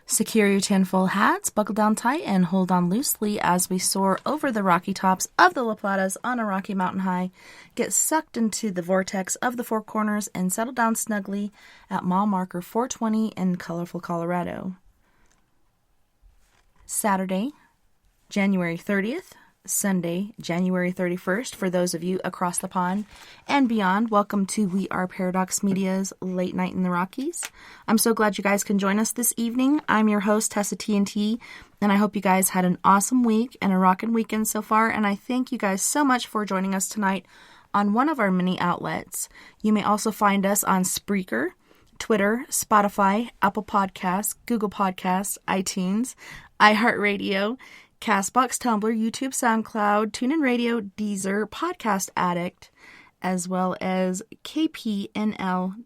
Secure your tinfoil hats, buckle down tight, and hold on loosely as we soar over the rocky tops of the La Platas on a rocky mountain high, get sucked into the vortex of the Four Corners, and settle down snugly at mile marker 420 in colorful Colorado. Saturday, January 30th, Sunday, January 31st, for those of you across the pond and beyond. Welcome to We Are Paradox Media's Late Night in the Rockies. I'm so glad you guys can join us this evening. I'm your host, TessaTNT, and I hope you guys had an awesome week and a rockin' weekend so far, and I thank you guys so much for joining us tonight on one of our many outlets. You may also find us on Spreaker, Twitter, Spotify, Apple Podcasts, Google Podcasts, iTunes, iHeartRadio, CastBox, Tumblr, YouTube, SoundCloud, TuneIn Radio, Deezer, Podcast Addict, as well as kpnl-db.com.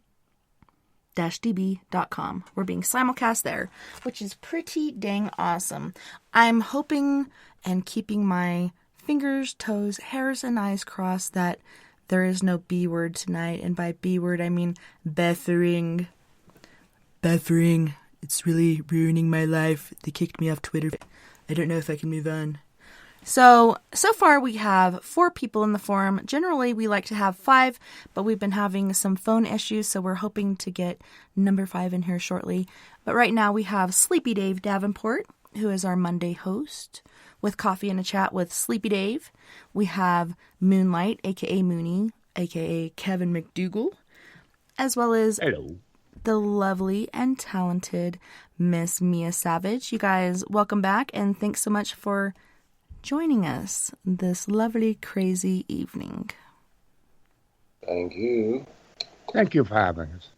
We're being simulcast there, which is pretty dang awesome. I'm hoping and keeping my fingers, toes, hairs, and eyes crossed that there is no B word tonight. And by B word, I mean Bethering. Bethering. It's really ruining my life. They kicked me off Twitter. I don't know if I can move on. So far we have 4 people in the forum. Generally, we like to have 5, but we've been having some phone issues, so we're hoping to get number 5 in here shortly. But right now we have SleepyDave Davenport, who is our Monday host, with Coffee and a Chat with SleepyDave. We have Moonlight, a.k.a. Mooney, a.k.a. Kevin McDougal, as well as Hello. The lovely and talented Miss Mia Savage. You guys, welcome back, and thanks so much for joining us this lovely, crazy evening. Thank you. Thank you for having us.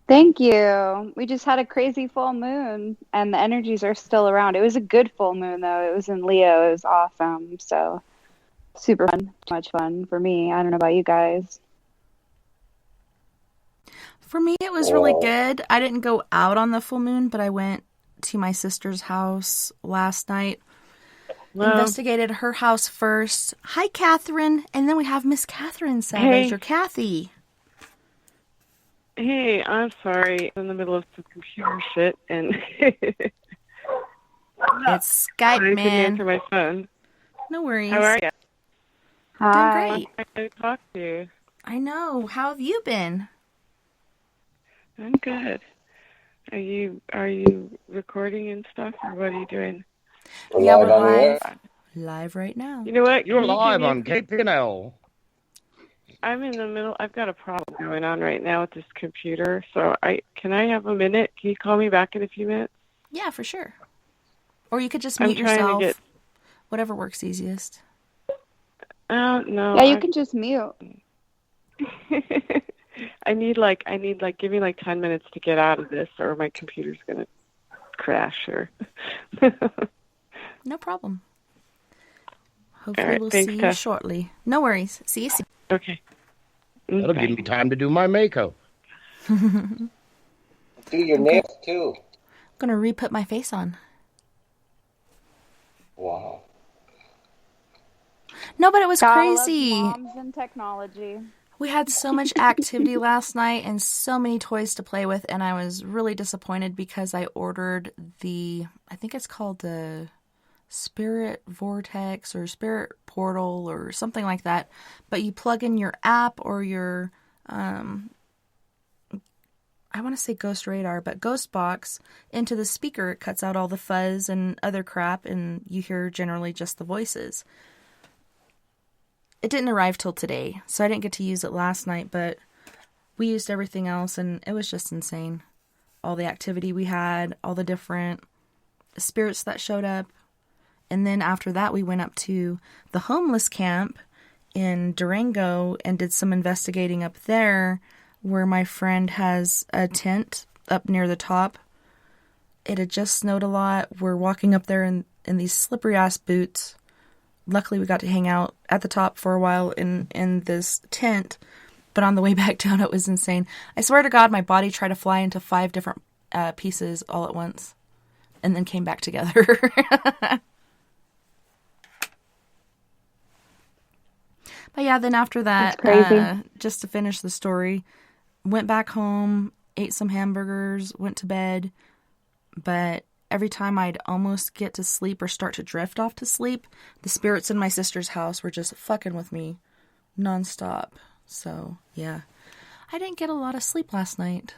Thank you. We just had a crazy full moon, and the energies are still around. It was a good full moon, though. It was in Leo. It was awesome. So, super fun. Too much fun for me. I don't know about you guys. For me, it was really good. I didn't go out on the full moon, but I went to my sister's house last night. Investigated her house first. Hi, Catherine. And then we have Miss Catherine Savage, or Kathy. Hey, I'm sorry. I'm in the middle of some computer shit, and It's Skype, I man. couldn't answer my phone. No worries. How are you? Hi. Doing great. I talk to you. I know. How have you been? I'm good. Are you recording and stuff, or what are you doing? Yeah, we're Live on the live. air. Live right now. You know what? You're Can you live give me on KPNL. I'm in the middle. I've got a problem going on right now with this computer. So can I have a minute? Can you call me back in a few minutes? Yeah, for sure. Or you could just I'm mute trying to yourself. get- Whatever works easiest. No. Yeah, you can just mute. I need give me like 10 minutes to get out of this, or my computer's gonna crash. Or No problem. Hopefully All right, we'll thanks, see you Tess. shortly. No worries. See you soon. okay. That'll Bye. give me time to do my makeup. Do your nails too. I'm gonna re-put my face on. Wow. No, but it was Gotta crazy. love moms and technology. We had so much activity last night and so many toys to play with, and I was really disappointed because I ordered I think it's called the Spirit Vortex or Spirit Portal or something like that. But you plug in your app or your, I want to say Ghost Radar, but Ghost Box into the speaker. It cuts out all the fuzz and other crap, and you hear generally just the voices. It didn't arrive till today, so I didn't get to use it last night, but we used everything else, and it was just insane. All the activity we had, all the different spirits that showed up. And then after that, we went up to the homeless camp in Durango and did some investigating up there, where my friend has a tent up near the top. It had just snowed a lot. We're walking up there in these slippery-ass boots. Luckily, we got to hang out at the top for a while in this tent, but on the way back down, it was insane. I swear to God, my body tried to fly into 5 different pieces all at once, and then came back together. But yeah, then after that, just to finish the story, went back home, ate some hamburgers, went to bed, but every time I'd almost get to sleep or start to drift off to sleep, the spirits in my sister's house were just fucking with me nonstop. So, yeah. I didn't get a lot of sleep last night.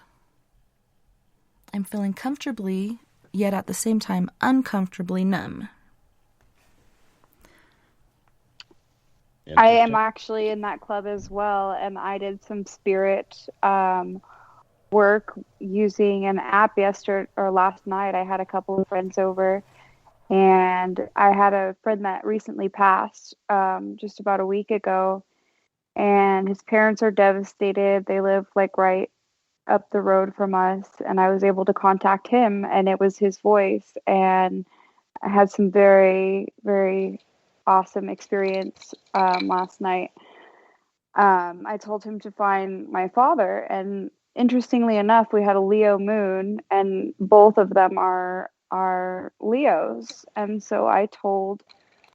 I'm feeling comfortably, yet at the same time uncomfortably numb. I am actually in that club as well, and I did some spirit work using an app yesterday or last night. I had a couple of friends over, and I had a friend that recently passed just about a week ago, and his parents are devastated. They live like right up the road from us, and I was able to contact him, and it was his voice, and I had some very, very awesome experience last night. I told him to find my father, and interestingly enough, we had a Leo moon, and both of them are Leos. And so I told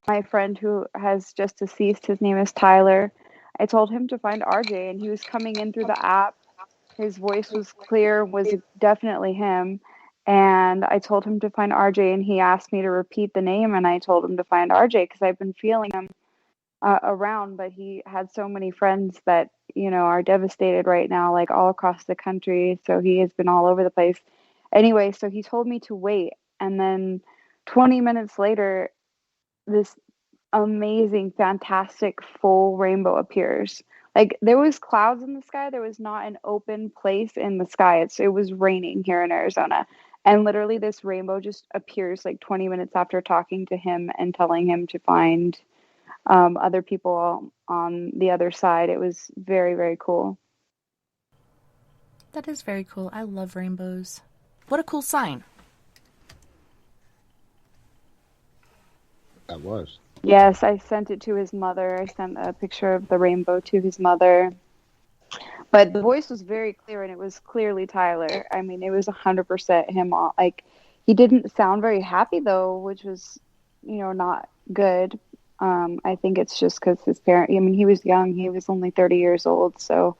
my friend who has just deceased, his name is Tyler, I told him to find RJ, and he was coming in through the app. His voice was clear, was definitely him. And I told him to find RJ, and he asked me to repeat the name, and I told him to find RJ because I've been feeling him around, but he had so many friends that, are devastated right now, like all across the country. So he has been all over the place. Anyway, so he told me to wait. And then 20 minutes later, this amazing, fantastic full rainbow appears. Like there was clouds in the sky. There was not an open place in the sky. It was raining here in Arizona. And literally this rainbow just appears like 20 minutes after talking to him and telling him to find other people on the other side. It was very, very cool. That is very cool. I love rainbows. What a cool sign. That was. Yes, I sent it to his mother. I sent a picture of the rainbow to his mother. But the voice was very clear, and it was clearly Tyler. I mean, it was 100% him. Like, he didn't sound very happy, though, which was, not good. I think it's just because his parents, he was young. He was only 30 years old. So,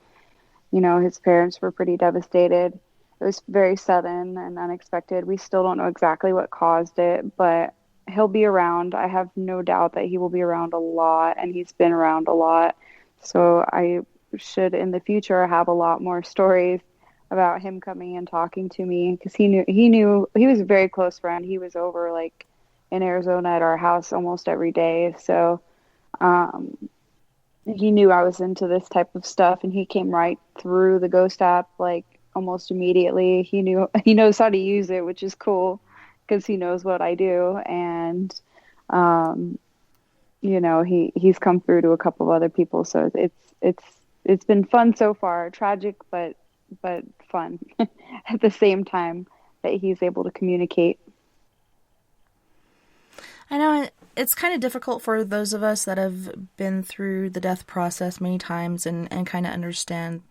his parents were pretty devastated. It was very sudden and unexpected. We still don't know exactly what caused it, but he'll be around. I have no doubt that he will be around a lot, and he's been around a lot. So I should in the future have a lot more stories about him coming and talking to me, because he was a very close friend. He was over like in Arizona at our house almost every day. So he knew I was into this type of stuff, and he came right through the Ghost app like almost immediately. He knows how to use it, which is cool because he knows what I do. And he's come through to a couple of other people. So it's been fun so far. Tragic, but fun at the same time that he's able to communicate. I know it's kind of difficult for those of us that have been through the death process many times and kind of understand,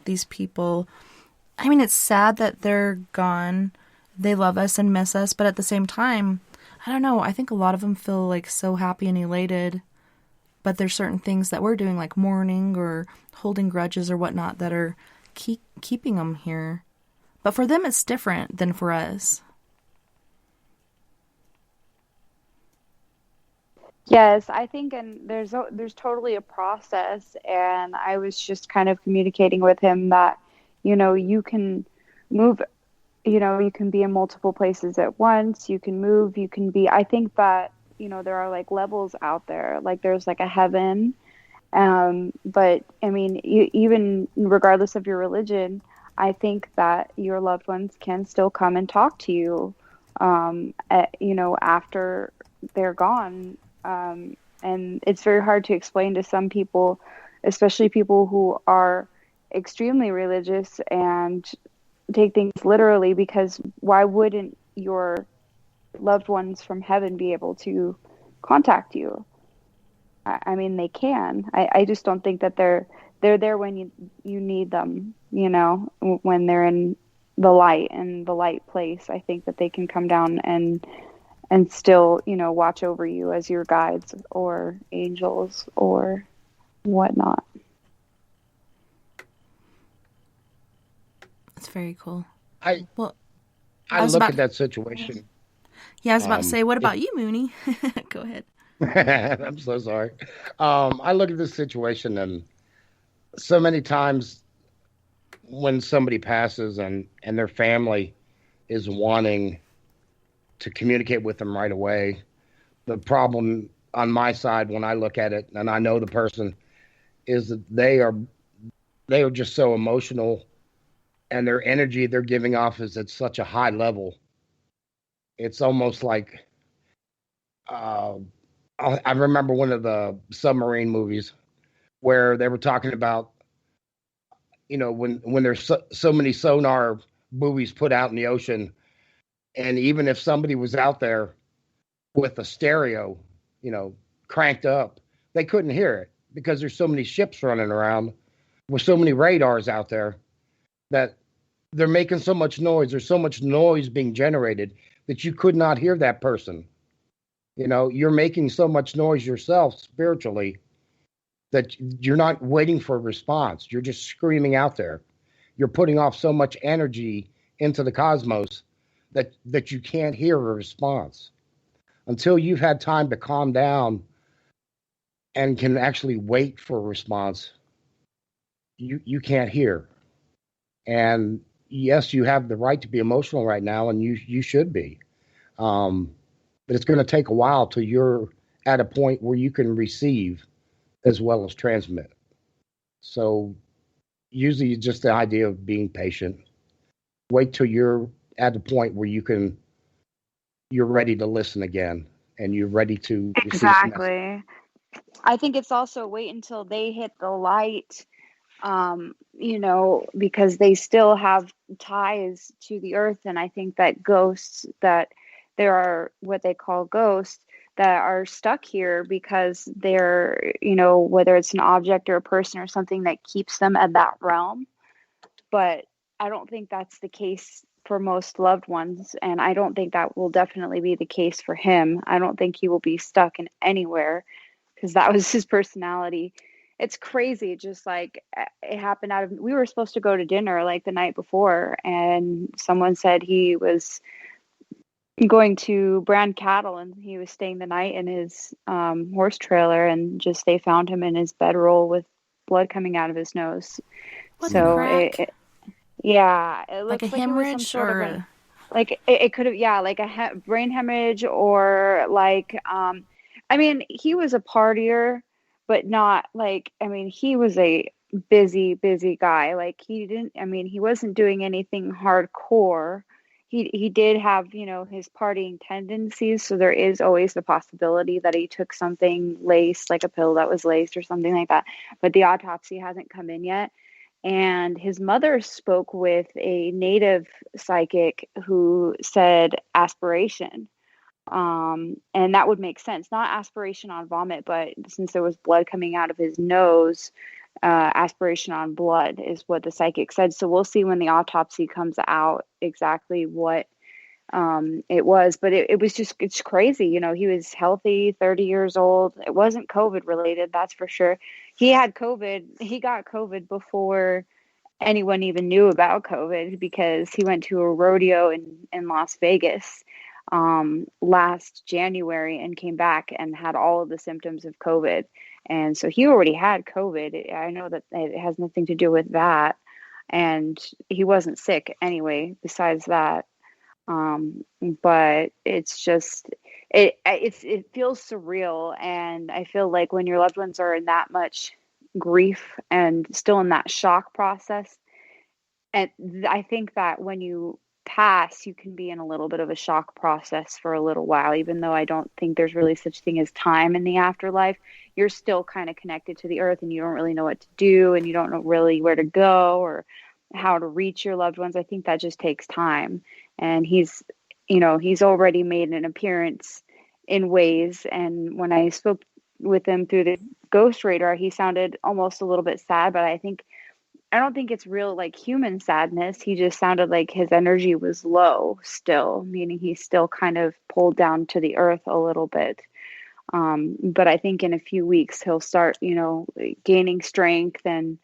these people. I mean, it's sad that they're gone. They love us and miss us, but at the same time, I don't know. I think a lot of them feel like so happy and elated, but there's certain things that we're doing, like mourning or holding grudges or whatnot, that are keeping them here. But for them, it's different than for us. Yes, I think, and there's totally a process, and I was just kind of communicating with him that, you can move, you can be in multiple places at once, you can move, you can be, I think that, there are like levels out there, like there's like a heaven, but I mean, even regardless of your religion, I think that your loved ones can still come and talk to you, after they're gone. And it's very hard to explain to some people, especially people who are extremely religious and take things literally, because why wouldn't your loved ones from heaven be able to contact you? I mean, they can. I just don't think that they're there when you need them, when they're in the light and the light place. I think that they can come down and still, watch over you as your guides or angels or whatnot. It's very cool. I I was look about at that situation. Yeah, I was about to say, what If about you, Mooney? Go ahead. I'm so sorry. I look at this situation, and so many times when somebody passes and their family is wanting to communicate with them right away, the problem on my side when I look at it and I know the person is that they are just so emotional, and their energy they're giving off is at such a high level. It's almost like uh, I remember one of the submarine movies where they were talking about, when there's so many sonar buoys put out in the ocean, and even if somebody was out there with a stereo, you know, cranked up, they couldn't hear it because there's so many ships running around with so many radars out there that they're making so much noise. There's so much noise being generated that you could not hear that person. You're making so much noise yourself spiritually that you're not waiting for a response. You're just screaming out there. You're putting off so much energy into the cosmos that you can't hear a response until you've had time to calm down and can actually wait for a response. You can't hear. And yes, you have the right to be emotional right now, and you should be. But it's going to take a while till you're at a point where you can receive as well as transmit. So usually just the idea of being patient. Wait till you're at the point where you're ready to listen again and you're ready to receive the message. Exactly. I think it's also wait until they hit the light, because they still have ties to the earth. And I think that ghosts, that there are what they call ghosts that are stuck here because they're, whether it's an object or a person or something that keeps them at that realm. But I don't think that's the case for most loved ones. And I don't think that will definitely be the case for him. I don't think he will be stuck in anywhere because that was his personality. It's crazy. Just like it happened we were supposed to go to dinner like the night before, and someone said he was going to brand cattle and he was staying the night in his horse trailer, and just they found him in his bedroll with blood coming out of his nose. What So the crack? it Like looks a like it was some hemorrhage sort or of like it could have, like a brain hemorrhage, or like I mean, he was a partier, but not like, I mean, he was a busy guy. Like he wasn't doing anything hardcore. He did have, his partying tendencies, so there is always the possibility that he took something laced, like a pill that was laced or something like that. But the autopsy hasn't come in yet. And his mother spoke with a native psychic who said aspiration. And that would make sense. Not aspiration on vomit, but since there was blood coming out of his nose, aspiration on blood is what the psychic said. So we'll see when the autopsy comes out exactly what it was. But it's crazy. He was healthy, 30 years old. It wasn't COVID related, that's for sure. He had COVID. He got COVID before anyone even knew about COVID because he went to a rodeo in Las Vegas last January and came back and had all of the symptoms of COVID. And so he already had COVID. I know that it has nothing to do with that. And he wasn't sick anyway, besides that. But it's just, it feels surreal. And I feel like when your loved ones are in that much grief and still in that shock process, and I think that when you pass, you can be in a little bit of a shock process for a little while, even though I don't think there's really such thing as time in the afterlife. You're still kind of connected to the earth and you don't really know what to do, and you don't know really where to go or how to reach your loved ones. I think that just takes time. And he's already made an appearance in ways. And when I spoke with him through the ghost radar, he sounded almost a little bit sad, but I don't think it's real like human sadness. He just sounded like his energy was low still, meaning he's still kind of pulled down to the earth a little bit. But I think in a few weeks he'll start, gaining strength and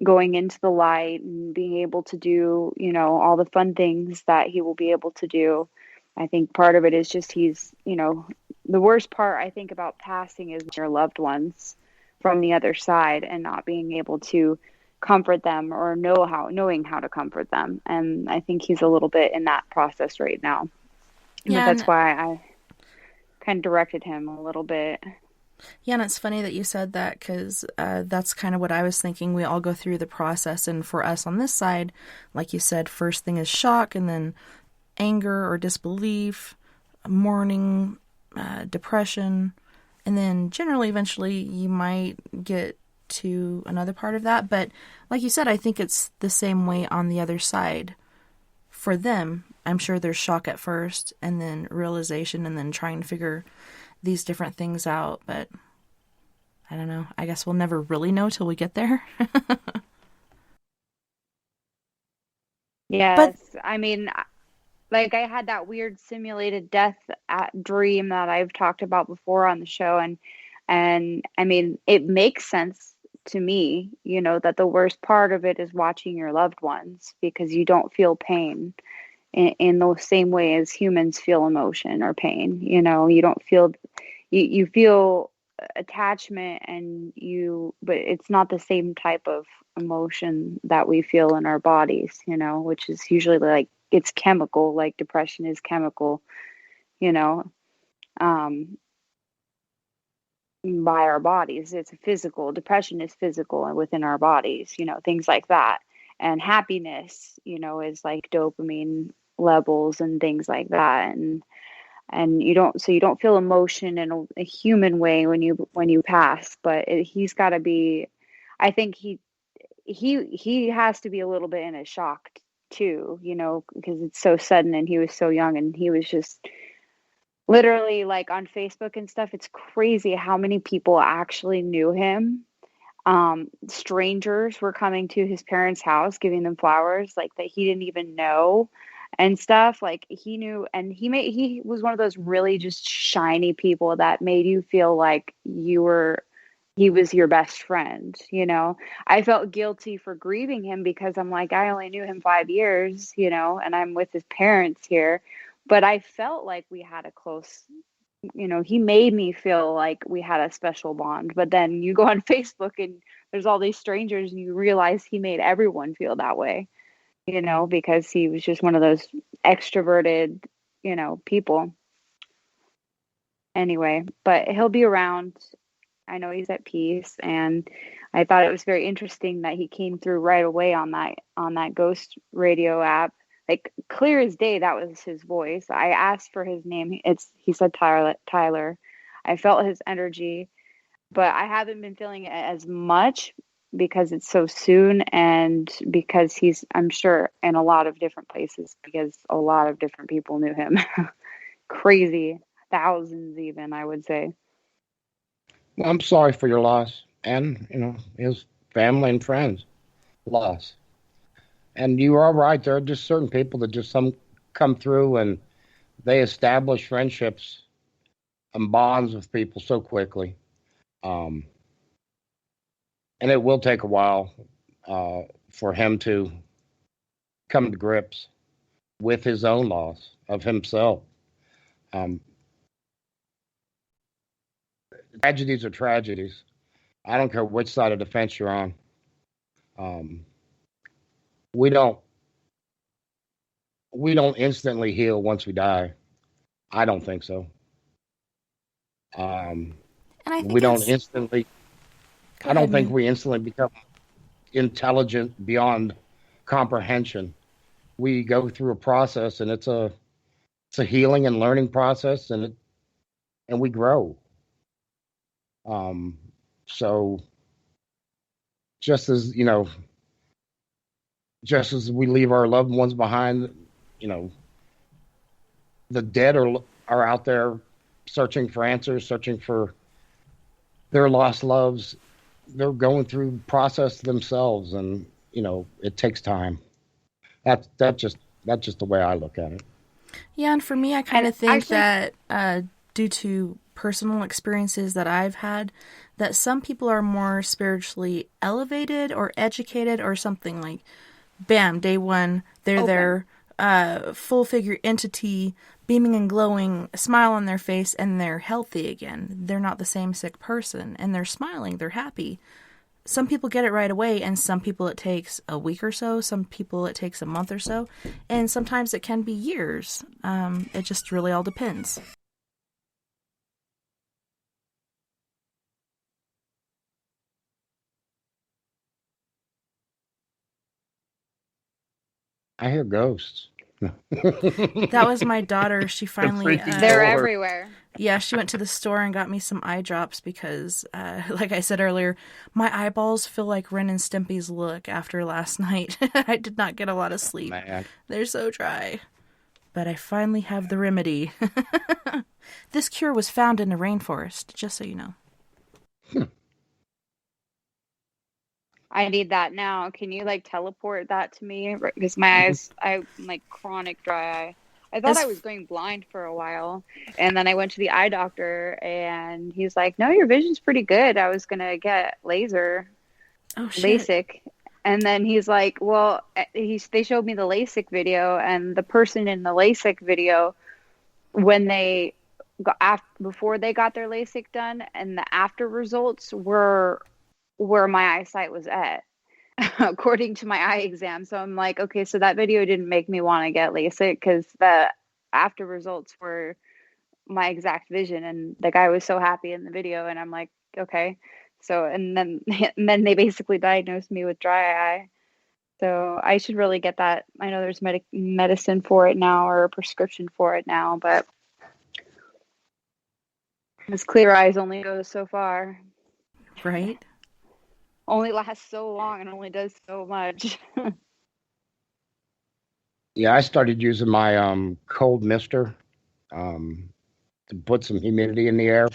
going into the light and being able to do, all the fun things that he will be able to do. I think part of it is just the worst part I think about passing is your loved ones from the other side and not being able to comfort them or knowing how to comfort them. And I think he's a little bit in that process right now. Yeah, But that's why I kind of directed him a little bit. Yeah, and it's funny that you said that because that's kind of what I was thinking. We all go through the process, and for us on this side, like you said, first thing is shock, and then anger or disbelief, mourning, depression, and then generally, eventually, you might get to another part of that. But like you said, I think it's the same way on the other side. For them, I'm sure there's shock at first, and then realization, and then trying to figure these different things out, but I don't know. I guess we'll never really know till we get there. Yes. I mean, like I had that weird simulated death dream that I've talked about before on the show. And I mean, it makes sense to me, that the worst part of it is watching your loved ones because you don't feel pain in the same way as humans feel emotion or pain. You don't feel, you feel attachment but it's not the same type of emotion that we feel in our bodies, which is usually like it's chemical, like depression is chemical, by our bodies. It's physical. Depression is physical and within our bodies, things like that. And happiness, is like dopamine levels and things like that. And you don't feel emotion in a human way when you pass, but he's got to be, I think he has to be a little bit in a shock too, because it's so sudden and he was so young and he was just literally like on Facebook and stuff. It's crazy how many people actually knew him. Strangers were coming to his parents' house, giving them flowers like that he didn't even know and stuff. Like he knew, and he was one of those really just shiny people that made you feel like he was your best friend. I felt guilty for grieving him because I'm like, I only knew him 5 years, and I'm with his parents here, but I felt like we had a close, he made me feel like we had a special bond. But then you go on Facebook and there's all these strangers and you realize he made everyone feel that way, because he was just one of those extroverted, people. Anyway, but he'll be around. I know he's at peace, and I thought it was very interesting that he came through right away on that ghost radio app. Like clear as day, that was his voice. I asked for his name. He said Tyler. I felt his energy, but I haven't been feeling it as much because it's so soon and because he's, I'm sure, in a lot of different places because a lot of different people knew him. Crazy. Thousands even, I would say. Well, I'm sorry for your loss and, his family and friends loss. And you are right. There are just certain people that just come through and they establish friendships and bonds with people so quickly. And it will take a while for him to come to grips with his own loss of himself. Tragedies are tragedies. I don't care which side of the fence you're on. We don't instantly heal once we die. I don't think so. And I think we don't instantly. I don't think we instantly become intelligent beyond comprehension. We go through a process, and it's a healing and learning process, and we grow. So just as just as we leave our loved ones behind, the dead are out there searching for answers, searching for their lost loves. They're going through process themselves, and it takes time. That's just the way I look at it. Yeah, and for me, I kind of think that due to personal experiences that I've had, that some people are more spiritually elevated or educated or something like, bam, day one, they're there, full figure entity, beaming and glowing, a smile on their face, and they're healthy again. They're not the same sick person, and they're smiling, they're happy. Some people get it right away, and some people it takes a week or so, some people it takes a month or so, and sometimes it can be years. It just really all depends. I hear ghosts. That was my daughter. She finally... They're everywhere. Yeah, she went to the store and got me some eye drops because, like I said earlier, my eyeballs feel like Ren and Stimpy's look after last night. I did not get a lot of sleep. Man. They're so dry. But I finally have the remedy. This cure was found in a rainforest, just so you know. I need that now. Can you like teleport that to me? Because my eyes, I'm like chronic dry eye. I thought I was going blind for a while. And then I went to the eye doctor and he's like, no, your vision's pretty good. I was going to get LASIK. And then he's like, well, they showed me the LASIK video, and the person in the LASIK video, when they got before they got their LASIK done, and the after results were where my eyesight was at, according to my eye exam. So I'm like, okay, so that video didn't make me want to get LASIK because the after results were my exact vision, and the guy was so happy in the video, and I'm like, okay. So and then they basically diagnosed me with dry eye. So I should really get that. I know there's medicine for it now, or a prescription for it now, but this clear eyes only goes so far. Right? Only lasts so long and only does so much. Yeah, I started using my cold mister to put some humidity in the air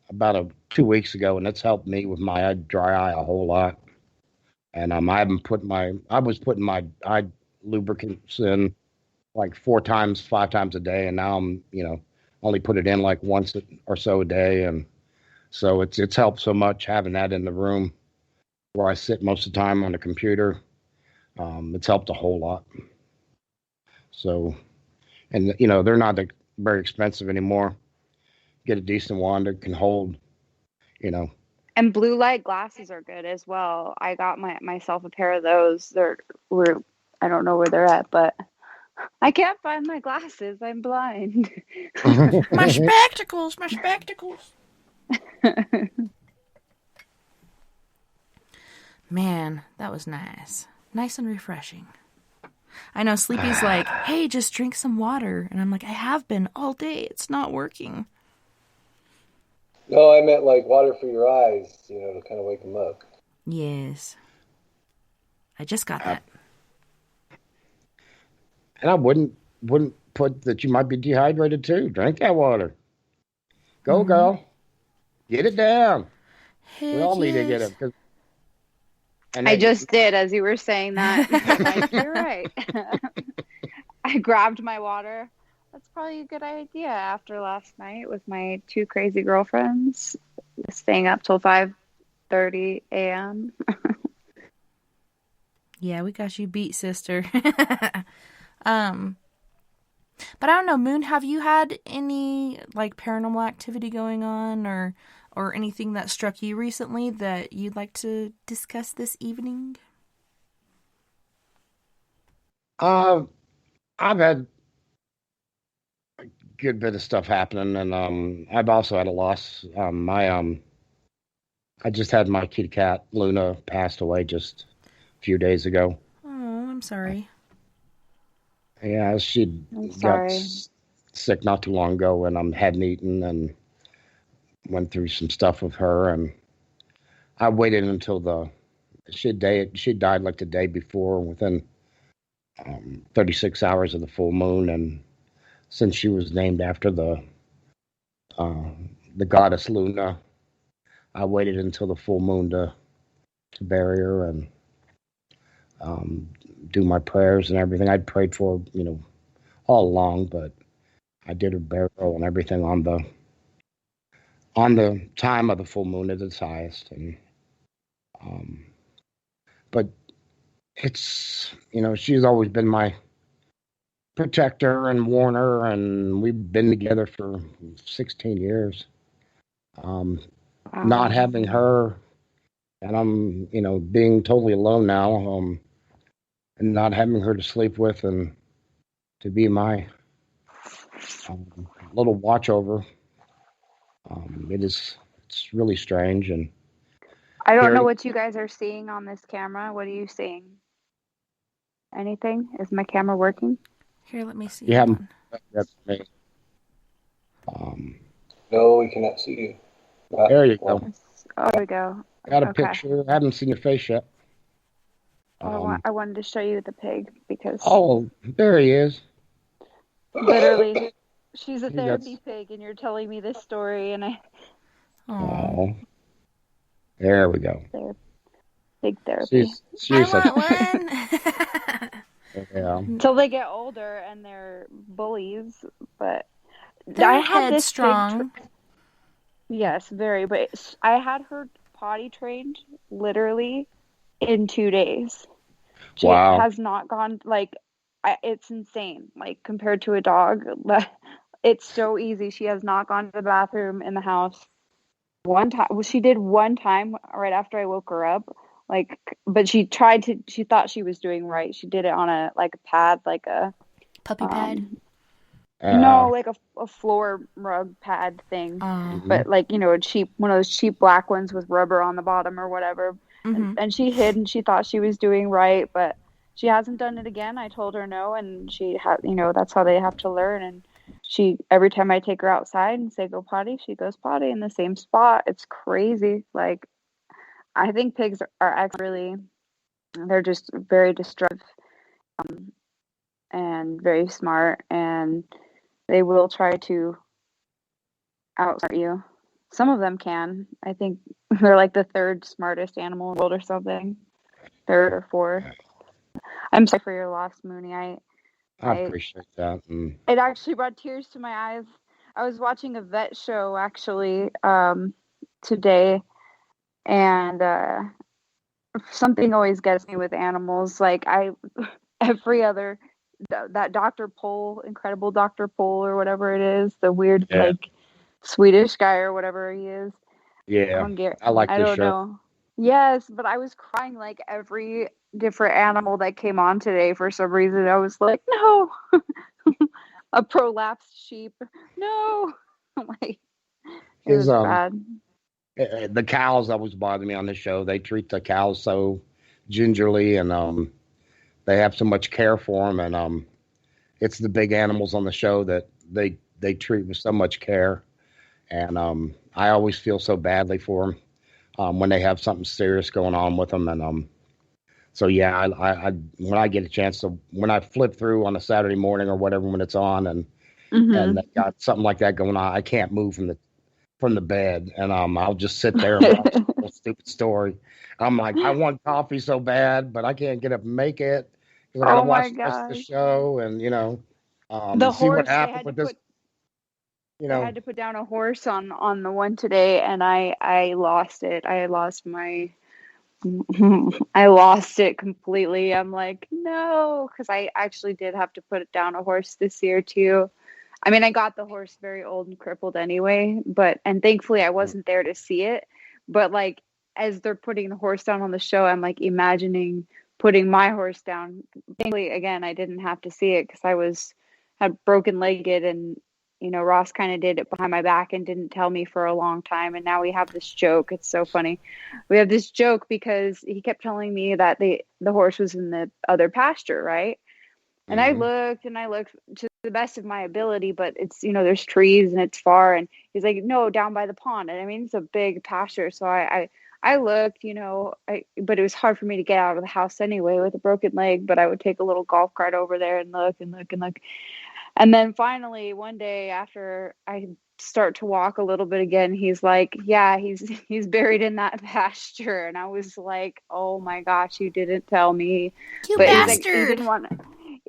about 2 weeks ago, and it's helped me with my dry eye a whole lot. And I was putting my eye lubricants in like 5 times a day, and now I'm only put it in like once or so a day, and so it's helped so much having that in the room where I sit most of the time on the computer. It's helped a whole lot. So, and they're not very expensive anymore. Get a decent one that can hold, And blue light glasses are good as well. I got myself a pair of those. I don't know where they're at, but I can't find my glasses. I'm blind. My spectacles. Man, that was nice. Nice and refreshing. I know Sleepy's like, hey, just drink some water. And I'm like, I have been all day. It's not working. No, I meant like water for your eyes, to kind of wake them up. Yes. I just got that. And I wouldn't put that you might be dehydrated too. Drink that water. Go, girl. Get it down. We all need to get it. I just did as you were saying that. Like, you're right. I grabbed my water. That's probably a good idea after last night with my 2 crazy girlfriends staying up till 5:30 a.m. Yeah, we got you beat, sister. But I don't know, Moon, have you had any like paranormal activity going on or anything that struck you recently that you'd like to discuss this evening? I've had a good bit of stuff happening, and I've also had a loss. I just had my kitty cat Luna passed away just a few days ago. Oh, I'm sorry. Yeah, she got sick not too long ago, and I hadn't eaten and went through some stuff with her, and I waited until she died like the day before, within 36 hours of the full moon, and since she was named after the goddess Luna, I waited until the full moon to bury her and do my prayers and everything. I'd prayed for all along, but I did her burial and everything on the on the time of the full moon at its highest. And but it's, she's always been my protector and warner, and we've been together for 16 years. Not having her, and I'm, being totally alone now, and not having her to sleep with and to be my little watch over. It's really strange. And I don't know what you guys are seeing on this camera. What are you seeing? Anything? Is my camera working? Here, let me see. Yeah, that's me. No, we cannot see you. There you go. Oh, there we go. Got a picture. I haven't seen your face yet. I wanted to show you the pig because... Oh, there he is. Literally, she's a therapy pig, and you're telling me this story, and I... Oh. There we go. Pig therapy. She's I want one. Yeah. Until they get older and they're bullies, but... They're headstrong. Yes, very. But I had her potty trained literally in 2 days. She has not gone, it's insane. Like, compared to a dog, it's so easy. She has not gone to the bathroom in the house one time. Well, she did one time right after I woke her up. But she thought she was doing right. She did it on a pad, like a puppy pad. No, like a floor rug pad thing, but one of those cheap black ones with rubber on the bottom or whatever. And she hid, and she thought she was doing right, but she hasn't done it again. I told her no, and she had, that's how they have to learn. And every time I take her outside and say go potty, she goes potty in the same spot. It's crazy. I think pigs are actually, they're just very destructive, and very smart, and they will try to outsmart you. Some of them can. I think they're like the third smartest animal in the world or something. Third or fourth. I'm sorry for your loss, Mooney. I appreciate that. It actually brought tears to my eyes. I was watching a vet show actually today, and something always gets me with animals. Every other... that Dr. Pol, incredible Dr. Pol or whatever it is, the weird Swedish guy or whatever he is. Yeah, I like this show. I don't know. Yes, but I was crying every different animal that came on today for some reason. I was like, no, a prolapsed sheep, no. It was bad. The cows that was bothering me on the show. They treat the cows so gingerly, and they have so much care for them, and it's the big animals on the show that they treat with so much care, and I always feel so badly for them when they have something serious going on with them, and so yeah, I when I get a chance to, when I flip through on a Saturday morning or whatever when it's on, and they got something like that going on, I can't move from the bed, and I'll just sit there and watch a little stupid story. I'm like, I want coffee so bad, but I can't get up and make it. I gotta watch the rest of the show, and the see horse, what happened with this. I had to put down a horse on the one today, and I lost it. I lost it completely. I'm like, no, because I actually did have to put down a horse this year too. I mean, I got the horse very old and crippled anyway, and thankfully I wasn't there to see it. But as they're putting the horse down on the show, I'm imagining putting my horse down. Thankfully, again, I didn't have to see it because had broken legged, and Ross kind of did it behind my back and didn't tell me for a long time. And now we have this joke. It's so funny. We have this joke because he kept telling me that the horse was in the other pasture, right? And I looked to the best of my ability, but it's, there's trees and it's far. And he's like, no, down by the pond. And I mean, it's a big pasture. So I looked, but it was hard for me to get out of the house anyway with a broken leg, but I would take a little golf cart over there and look and look and look. And then finally one day after I start to walk a little bit again, he's like, yeah, he's buried in that pasture. And I was like, oh my gosh, you didn't tell me. You bastard. He didn't want to.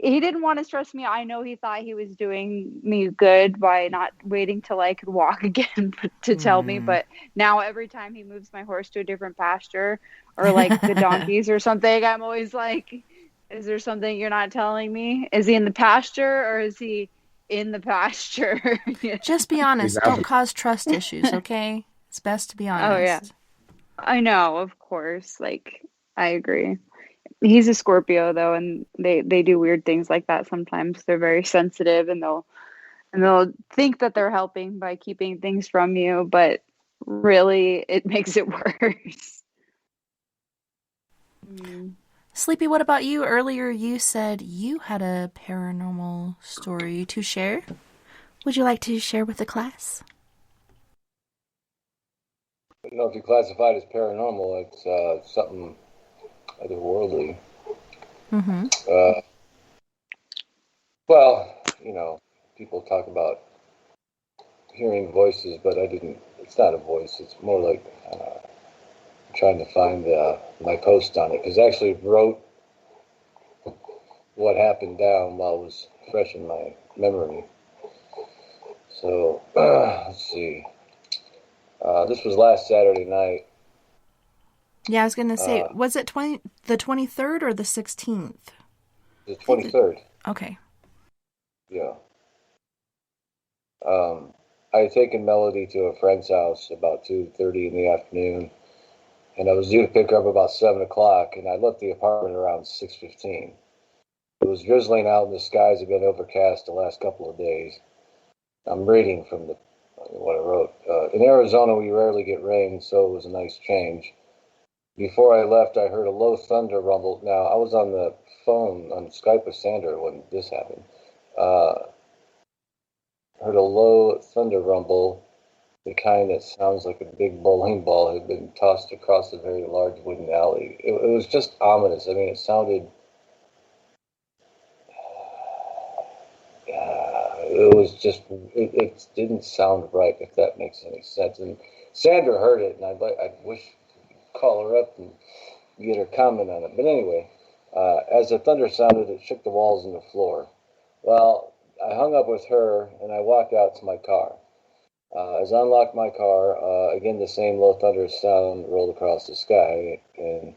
he didn't want to stress me. I know he thought he was doing me good by not waiting till I could walk again to tell me. But now every time he moves my horse to a different pasture or like the donkeys or something, I'm always like, is there something you're not telling me? Is he in the pasture or is he in the pasture? Just be honest. Don't cause trust issues, okay? It's best to be honest. Oh, yeah. I know, of course. Like, I agree. He's a Scorpio though, and they do weird things like that sometimes. They're very sensitive, and they'll think that they're helping by keeping things from you, but really it makes it worse. Sleepy, what about you? Earlier you said you had a paranormal story to share. Would you like to share with the class? You know, if you classify it as paranormal, it's something otherworldly. Mm-hmm. Well, you know, people talk about hearing voices, but it's not a voice. It's more like trying to find my post on it, because I actually wrote what happened down while it was fresh in my memory. So, let's see. This was last Saturday night. Yeah, I was going to say, was it the 23rd or the 16th? The 23rd. Okay. Yeah. I had taken Melody to a friend's house about 2:30 in the afternoon, and I was due to pick her up about 7 o'clock, and I left the apartment around 6:15. It was drizzling out, and the skies had been overcast the last couple of days. I'm reading from what I wrote. In Arizona, we rarely get rain, so it was a nice change. Before I left, I heard a low thunder rumble. Now, I was on the phone on Skype with Sandra when this happened. Heard a low thunder rumble, the kind that sounds like a big bowling ball had been tossed across a very large wooden alley. It was just ominous. I mean, it sounded... it was just... It didn't sound right, if that makes any sense. And Sandra heard it, and I wish I'd call her up and get her comment on it. But anyway, as the thunder sounded, it shook the walls and the floor. Well, I hung up with her, and I walked out to my car. As I unlocked my car, again the same low thunderous sound rolled across the sky, and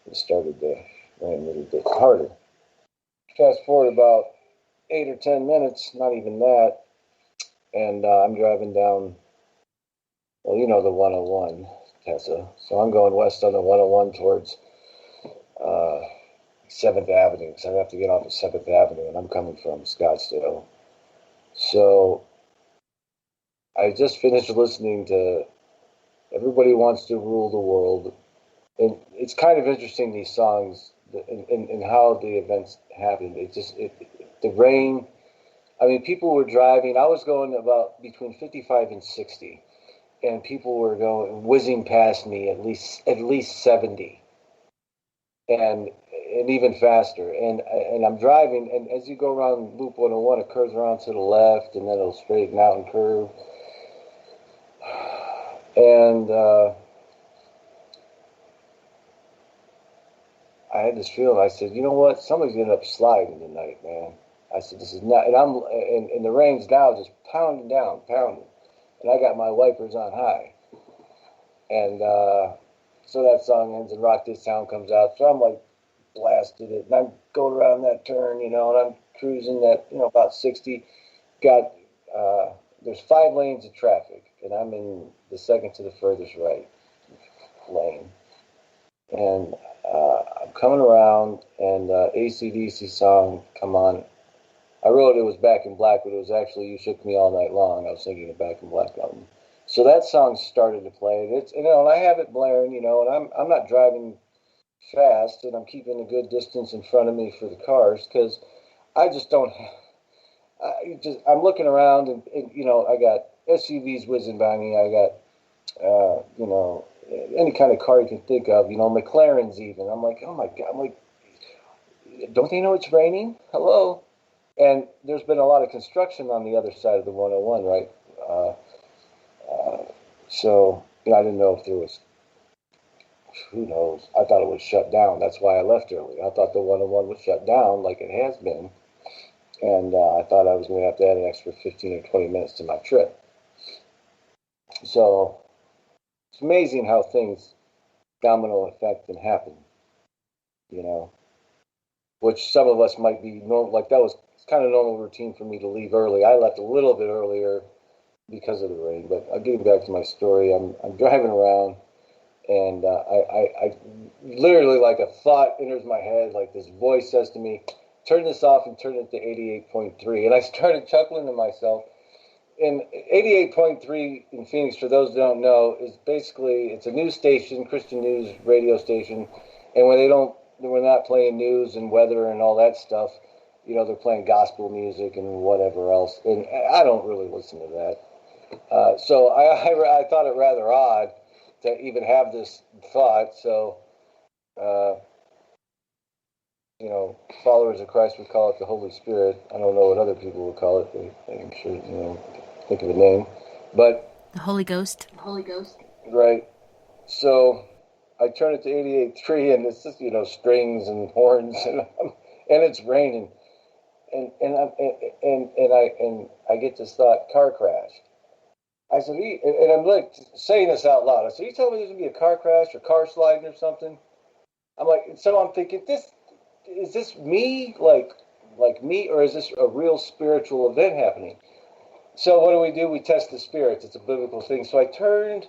it started to rain a little bit harder. Fast forward about 8 or 10 minutes, not even that, and I'm driving down, well, you know, the 101, Tessa. So I'm going west on the 101 towards 7th Avenue, because I have to get off at 7th Avenue, and I'm coming from Scottsdale. So I just finished listening to Everybody Wants to Rule the World. And it's kind of interesting, these songs, and how the events happened. The rain, I mean, people were driving. I was going about between 55 and 60, and people were whizzing past me at least 70, and even faster. And I'm driving, and as you go around Loop 101, it curves around to the left, and then it'll straighten out and curve. And I had this feeling. I said, you know what? Somebody's getting up sliding tonight, man. I said, this is not. And the rain's now just pounding down, pounding. And I got my wipers on high. And so that song ends, and Rock This Town comes out. So I'm like blasted it, and I'm going around that turn, and I'm cruising at about 60. Got there's 5 lanes of traffic, and I'm in the second to the furthest right lane. And I'm coming around, and AC/DC song come on. I wrote it was Back in Black, but it was actually You Shook Me All Night Long. I was thinking of Back in Black album. So that song started to play. And I have it blaring, and I'm not driving fast, and I'm keeping a good distance in front of me for the cars, because I just don't. I'm looking around, and I got SUVs whizzing by me. I got any kind of car you can think of, McLarens even. I'm like, oh my God. I'm like, don't they know it's raining? Hello? And there's been a lot of construction on the other side of the 101, right? So I didn't know if there was, who knows? I thought it was shut down. That's why I left early. I thought the 101 was shut down like it has been. And I thought I was going to have to add an extra 15 or 20 minutes to my trip. So it's amazing how things domino effect and happen, you know, which some of us might be normal. Like that was kind of normal routine for me to leave early. I left a little bit earlier because of the rain, but I'll get back to my story. I'm driving around, and I literally, like, a thought enters my head, like this voice says to me, turn this off and turn it to 88.3. And I started chuckling to myself. And 88.3 in Phoenix, for those who don't know, is basically, it's a news station, Christian news radio station. And when we're not playing news and weather and all that stuff, you know, they're playing gospel music and whatever else. And I don't really listen to that. So I thought it rather odd to even have this thought. So, you know, followers of Christ would call it the Holy Spirit. I don't know what other people would call it. I'm sure, you know, think of a name. But The Holy Ghost. Right. So I turn it to 88.3, and it's just, you know, strings and horns, and it's raining, and I get this thought, car crash. I said, and I'm like saying this out loud. I said, you telling me there's gonna be a car crash or car sliding or something? I'm like, so I'm thinking, is this me, like me, or is this a real spiritual event happening? So what do? We test the spirits. It's a biblical thing. So I turned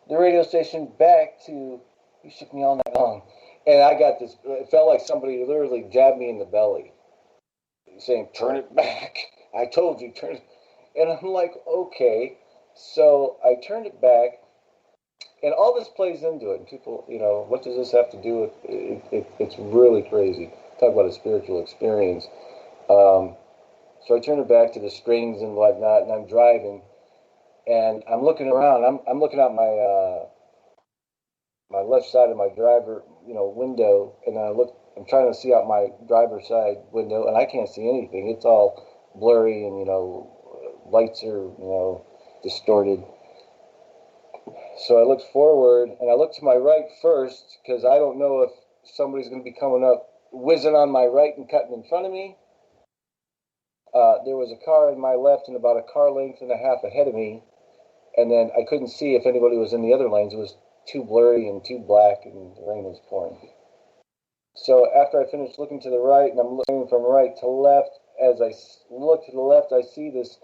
the radio station back to, you shook me all night long, and I got this, it felt like somebody literally jabbed me in the belly, saying, turn it back. I told you, turn it. And I'm like, okay. So I turned it back, and all this plays into it. And people, you know, what does this have to do with it? It's really crazy. Talk about a spiritual experience. So I turned it back to the strings and whatnot, and I'm driving, and I'm looking around. I'm looking out my my left side of my driver, you know, window, and I'm trying to see out my driver's side window, and I can't see anything. It's all blurry, and, you know, lights are, you know, distorted. So I looked forward, and I looked to my right first, because I don't know if somebody's going to be coming up, whizzing on my right and cutting in front of me. There was a car in my left and about a car length and a half ahead of me, and then I couldn't see if anybody was in the other lanes. It was too blurry and too black, and the rain was pouring. So after I finished looking to the right, and I'm looking from right to left, as I look to the left, I see this,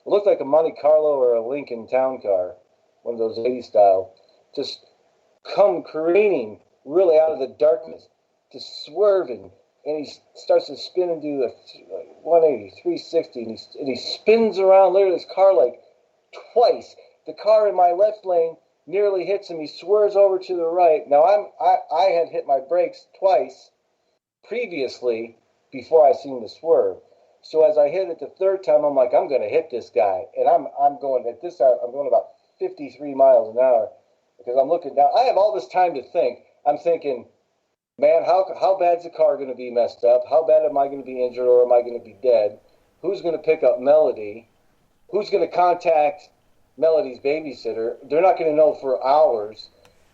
it looked like a Monte Carlo or a Lincoln town car, one of those 80s style, just come careening really out of the darkness, just swerving, and he starts to spin and do a 180, 360, and he spins around literally this car like twice. The car in my left lane nearly hits him. He swerves over to the right. Now I had hit my brakes twice previously before I seen the swerve. So as I hit it the third time, I'm like, I'm going to hit this guy, and I'm going at this time. I'm going about 53 miles an hour because I'm looking down. I have all this time to think. I'm thinking, man, how bad's the car going to be messed up? How bad am I going to be injured, or am I going to be dead? Who's going to pick up Melody? Who's going to contact Melody's babysitter? They're not going to know for hours.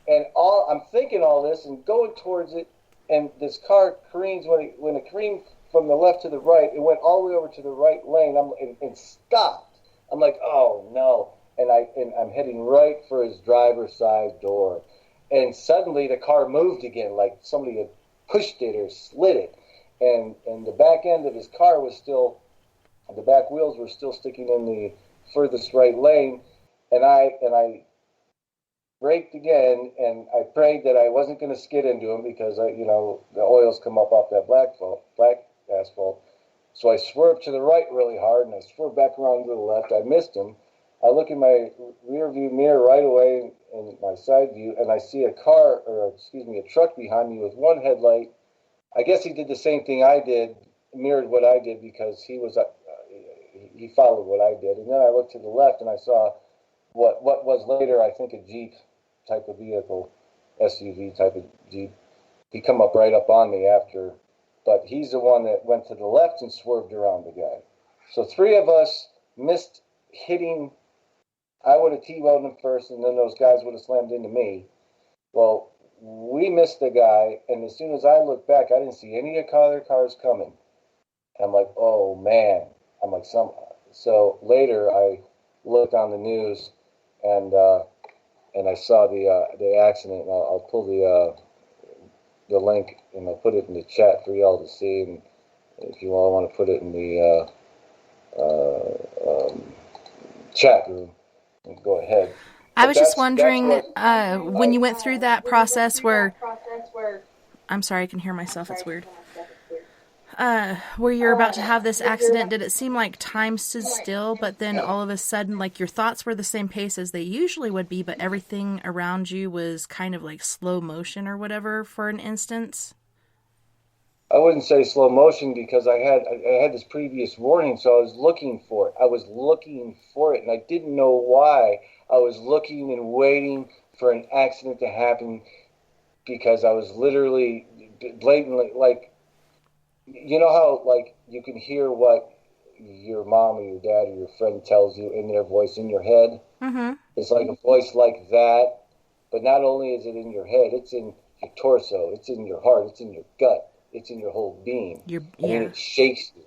And I'm thinking all this and going towards it, and this car careens. When it careened from the left to the right, it went all the way over to the right lane and stopped. I'm like, oh no. And I'm heading right for his driver's side door. And suddenly the car moved again, like somebody had pushed it or slid it. And the back end of his car was still, the back wheels were still sticking in the furthest right lane. And I braked again, and I prayed that I wasn't going to skid into him because, you know, the oils come up off that black asphalt. So I swerved to the right really hard, and I swerved back around to the left. I missed him. I look in my rear view mirror right away in my side view, and I see a truck behind me with one headlight. I guess he did the same thing I did, mirrored what I did, because he followed what I did. And then I looked to the left, and I saw what was later, I think, a Jeep type of vehicle, SUV type of Jeep. He come up right up on me after, but he's the one that went to the left and swerved around the guy. So three of us missed hitting. I would have T-boned him first, and then those guys would have slammed into me. Well, we missed the guy, and as soon as I looked back, I didn't see any other cars coming. I'm like, oh man. I'm like, so later I looked on the news and I saw the accident. And I'll pull the link and I'll put it in the chat for y'all to see. And if you all want to put it in the chat room, go ahead. I was just wondering, when you went through that process where, I'm sorry, I can hear myself, it's weird. Where you're about to have this accident, did it seem like time stood still, but then all of a sudden, like, your thoughts were the same pace as they usually would be, but everything around you was kind of like slow motion or whatever for an instance? I wouldn't say slow motion because I had this previous warning, so I was looking for it. And I didn't know why. I was looking and waiting for an accident to happen because I was literally blatantly, like, you know how, like, you can hear what your mom or your dad or your friend tells you in their voice in your head? Mm-hmm. It's like a voice like that, but not only is it in your head, it's in your torso, it's in your heart, it's in your gut, it's in your whole being. I mean, it shakes you,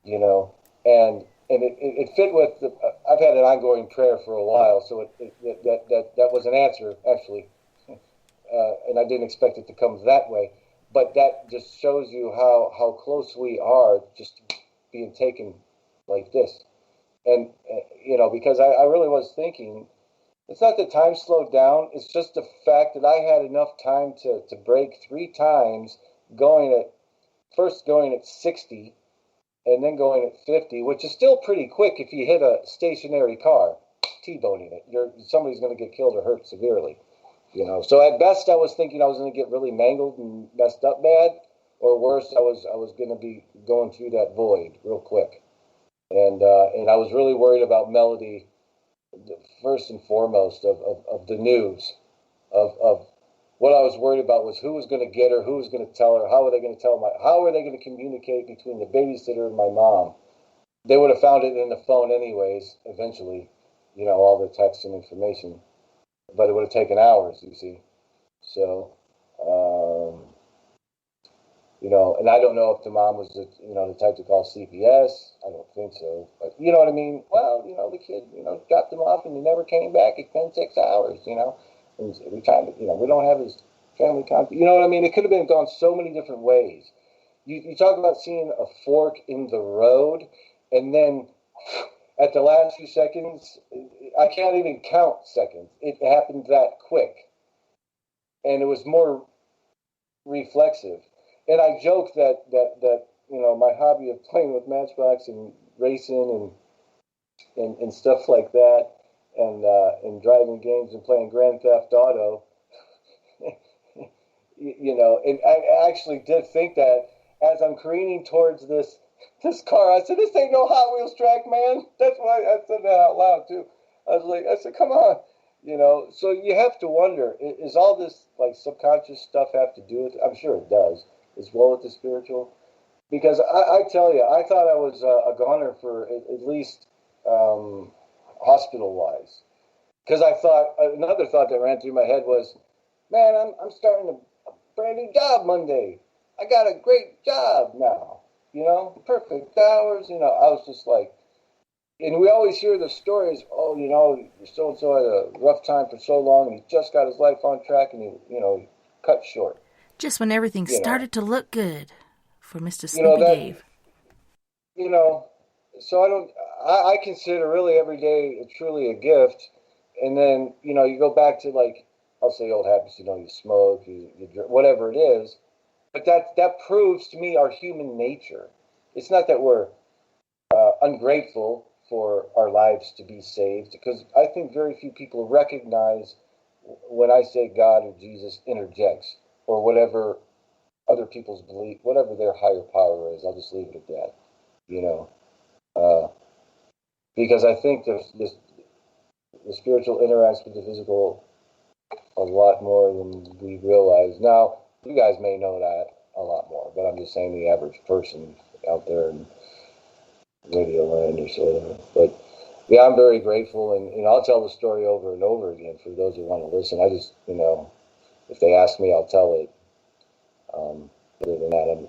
you know, and it fit with I've had an ongoing prayer for a while, so that was an answer, actually, and I didn't expect it to come that way. But that just shows you how close we are just being taken like this. And, you know, because I really was thinking, it's not that time slowed down. It's just the fact that I had enough time to break 3 times, first going at 60 and then going at 50, which is still pretty quick if you hit a stationary car, T-boning it. Somebody's going to get killed or hurt severely. You know, so at best I was thinking I was going to get really mangled and messed up bad, or worse, I was going to be going through that void real quick, and I was really worried about Melody, first and foremost of the news, of what I was worried about was who was going to get her, who was going to tell her, how are they going to communicate between the babysitter and my mom? They would have found it in the phone anyways, eventually, you know, all the text and information. But it would have taken hours, you see. So, you know, and I don't know if the mom was, the type to call CPS. I don't think so. But you know what I mean? Well, you know, the kid, dropped him off and he never came back. It's been 6 hours, you know. And we we don't have his family contact. You know what I mean? It could have been gone so many different ways. You talk about seeing a fork in the road, and then at the last few seconds, I can't even count seconds. It happened that quick. And it was more reflexive. And I joke that my hobby of playing with Matchbox and racing and stuff like that, and driving games and playing Grand Theft Auto, and I actually did think that as I'm careening towards this car, I said, this ain't no Hot Wheels track, man. That's why I said that out loud, too. I said, come on. So you have to wonder, is all this, like, subconscious stuff have to do with it? I'm sure it does, as well with the spiritual. Because I tell you, I thought I was a goner for at least hospital-wise. Because I thought, another thought that ran through my head was, man, I'm starting a brand new job Monday. I got a great job now. Perfect hours. I was just like, and we always hear the stories, so-and-so had a rough time for so long, and he just got his life on track, and he cut short. Just when everything started to look good for Mr. SleepyDave. So I consider really every day truly a gift. And then, you go back to, like, I'll say old habits, you smoke, you drink, whatever it is. But that proves to me our human nature. It's not that we're ungrateful for our lives to be saved, because I think very few people recognize when I say God or Jesus interjects, or whatever other people's belief, whatever their higher power is. I'll just leave it at that, because I think the spiritual interacts with the physical a lot more than we realize. Now, you guys may know that a lot more, but I'm just saying the average person out there in Radio Land or so. But yeah, I'm very grateful, and I'll tell the story over and over again for those who want to listen. I just, if they ask me, I'll tell it. Other than that,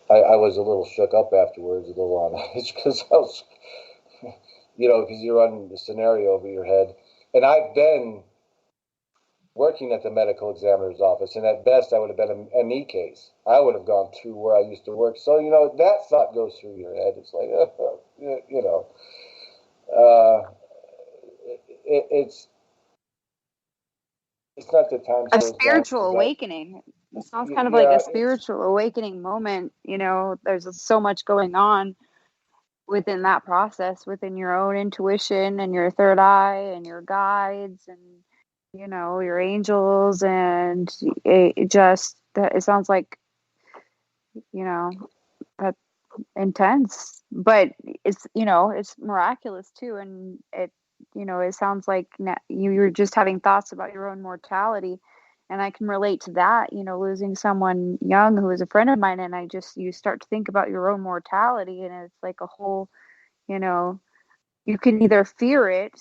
I was a little shook up afterwards, a little on edge, because I was, because you're running the scenario over your head. And I've been working at the medical examiner's office, and at best I would have been a ME case. I would have gone to where I used to work. So, that thought goes through your head. It's like, it's not the time. A spiritual awakening. It sounds kind of like a spiritual awakening moment. There's so much going on within that process, within your own intuition and your third eye and your guides and your angels, and it sounds like that's intense, but it's miraculous too. And it sounds like you're just having thoughts about your own mortality, and I can relate to that, losing someone young who was a friend of mine, and you start to think about your own mortality, and it's like a whole, you can either fear it,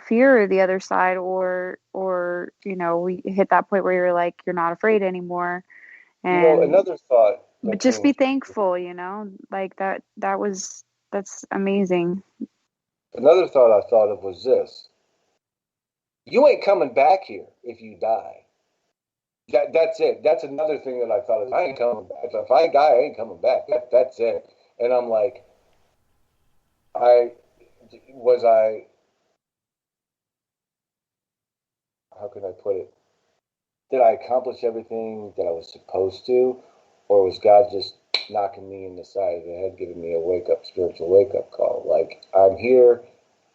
fear the other side, or we hit that point where you're like, you're not afraid anymore. And another thought, but just be thankful, like that's amazing. Another thought I thought of was this: you ain't coming back here if you die. That's it. That's another thing that I thought of. I ain't coming back. If I die, I ain't coming back. That's it. And I'm like, how can I put it? Did I accomplish everything that I was supposed to? Or was God just knocking me in the side of the head, giving me a spiritual wake-up call? Like, I'm here,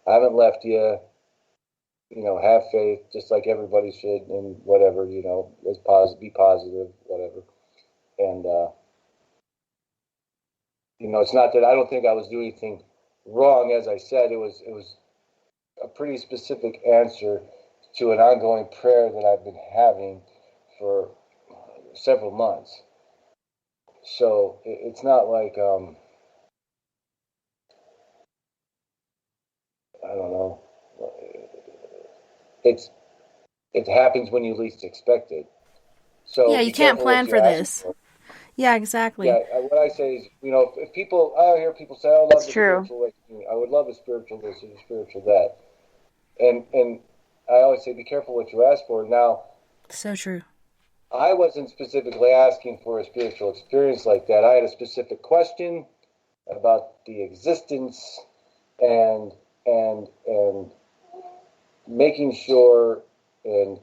I haven't left you, have faith, just like everybody should, and whatever, be positive, whatever. And, it's not that I don't think I was doing anything wrong. As I said, it was a pretty specific answer to an ongoing prayer that I've been having for several months. So it's not like, I don't know. It happens when you least expect it. So yeah, you can't plan for this. Yeah, exactly. Yeah, what I say is, if people, I hear people say, "I love the spiritual awakening. I would love a spiritual this and a spiritual that," and I always say, be careful what you ask for. Now, so true. I wasn't specifically asking for a spiritual experience like that. I had a specific question about the existence and making sure and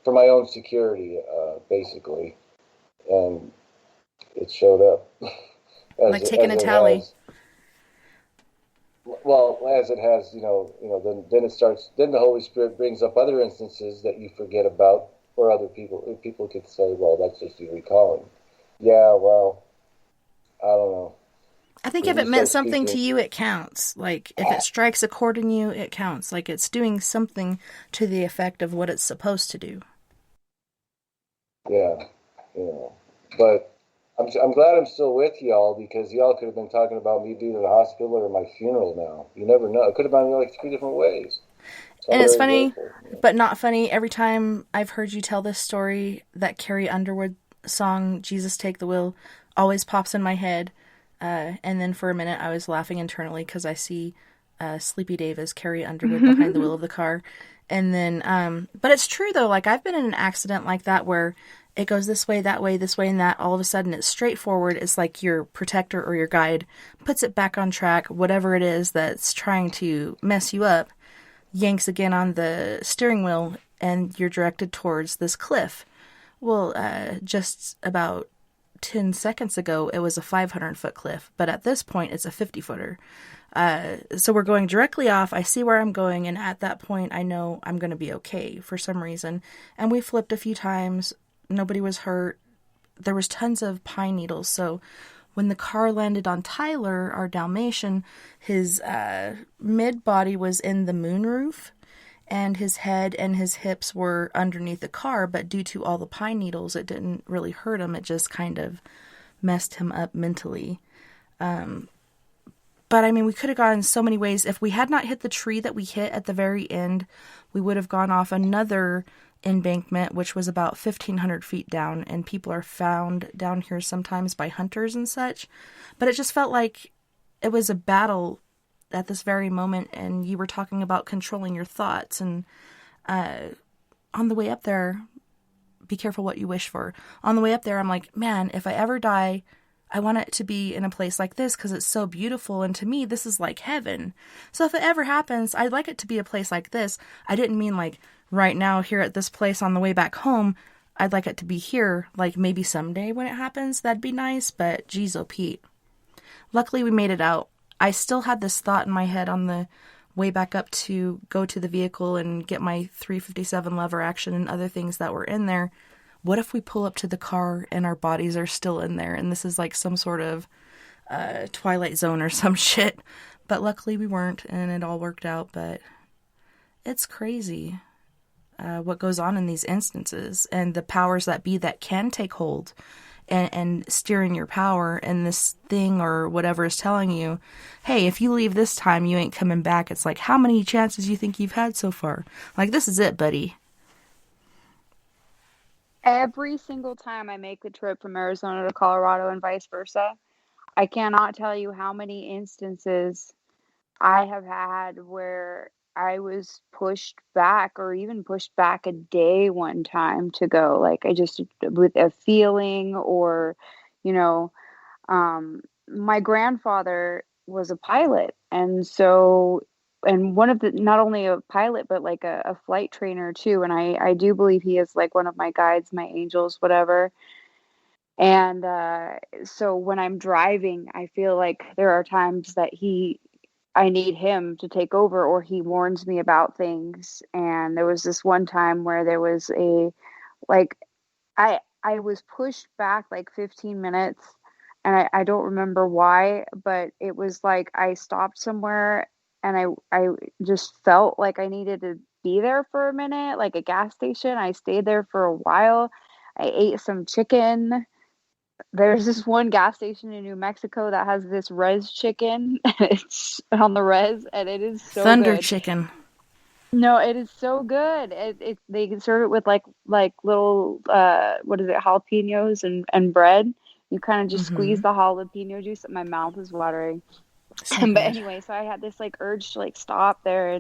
for my own security, basically. And it showed up. Like taking a tally. As it has, then it starts. Then the Holy Spirit brings up other instances that you forget about, or other people. People could say, "Well, that's just you recalling." Yeah, well, I don't know. I think if it meant something to you, it counts. Like if it strikes a chord in you, it counts. Like it's doing something to the effect of what it's supposed to do. Yeah. But I'm glad I'm still with y'all, because y'all could have been talking about me being in the hospital or my funeral now. You never know. It could have been like 3 different ways. So and it's funny, but not funny. Every time I've heard you tell this story, that Carrie Underwood song, Jesus Take the Wheel, always pops in my head. And then for a minute I was laughing internally because I see SleepyDave as Carrie Underwood behind the wheel of the car. And then, but it's true though, like I've been in an accident like that where it goes this way, that way, this way, and that. All of a sudden it's straightforward. It's like your protector or your guide puts it back on track. Whatever it is that's trying to mess you up yanks again on the steering wheel and you're directed towards this cliff. Well, just about 10 seconds ago, it was a 500-foot cliff, but at this point, it's a 50-footer. So we're going directly off. I see where I'm going, and at that point, I know I'm going to be okay for some reason. And we flipped a few times. Nobody was hurt. There was tons of pine needles, so when the car landed on Tyler, our Dalmatian, his mid-body was in the moonroof, and his head and his hips were underneath the car, but due to all the pine needles, it didn't really hurt him. It just kind of messed him up mentally. But I mean, we could have gone so many ways. If we had not hit the tree that we hit at the very end, we would have gone off another embankment, which was about 1,500 feet down, and people are found down here sometimes by hunters and such. But it just felt like it was a battle at this very moment, and you were talking about controlling your thoughts. And on the way up there, be careful what you wish for. On the way up there, I'm like, man, if I ever die, I want it to be in a place like this because it's so beautiful, and to me, this is like heaven. So if it ever happens, I'd like it to be a place like this. I didn't mean like right now here at this place on the way back home. I'd like it to be here, like maybe someday when it happens, that'd be nice, but geez, oh Pete. Luckily, we made it out. I still had this thought in my head on the way back up to go to the vehicle and get my 357 lever action and other things that were in there. What if we pull up to the car and our bodies are still in there and this is like some sort of Twilight Zone or some shit? But luckily we weren't, and it all worked out. But it's crazy what goes on in these instances, and the powers that be that can take hold and steering your power, and this thing or whatever is telling you, hey, if you leave this time, you ain't coming back. It's like, how many chances you think you've had so far? Like, this is it, buddy. Every single time I make the trip from Arizona to Colorado and vice versa, I cannot tell you how many instances I have had where I was pushed back, or even pushed back a day one time to go. Like, I just, with a feeling, or, my grandfather was a pilot. And so, and one of the, not only a pilot, but like a flight trainer too. And I do believe he is like one of my guides, my angels, whatever. And so when I'm driving, I feel like there are times that I need him to take over, or he warns me about things. And there was this one time where there was I was pushed back like 15 minutes, and I don't remember why, but it was like I stopped somewhere and I just felt like I needed to be there for a minute, like a gas station. I stayed there for a while. I ate some chicken. There's this one gas station in New Mexico that has this res chicken. It's on the res, and it is so Thunder good. chicken. No, it is so good. They can serve it with like little what is it, jalapenos and bread. You kind of just squeeze the jalapeno juice. My mouth is watering. But anyway, so I had this like urge to like stop there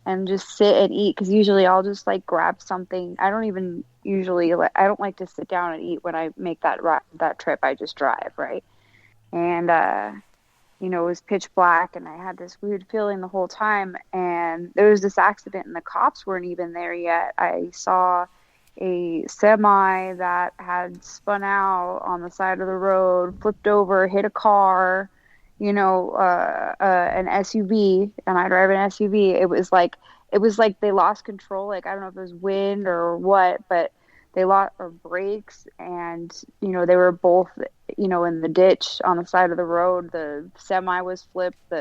and just sit and eat, because usually I'll just like grab something. I don't even usually I don't like to sit down and eat when I make that trip. I just drive, right? And it was pitch black, and I had this weird feeling the whole time. And there was this accident, and the cops weren't even there yet. I saw a semi that had spun out on the side of the road, flipped over, hit a car. An SUV, and I drive an SUV. It was like they lost control. Like, I don't know if it was wind or what, but they lost or brakes, and they were both in the ditch on the side of the road. The semi was flipped.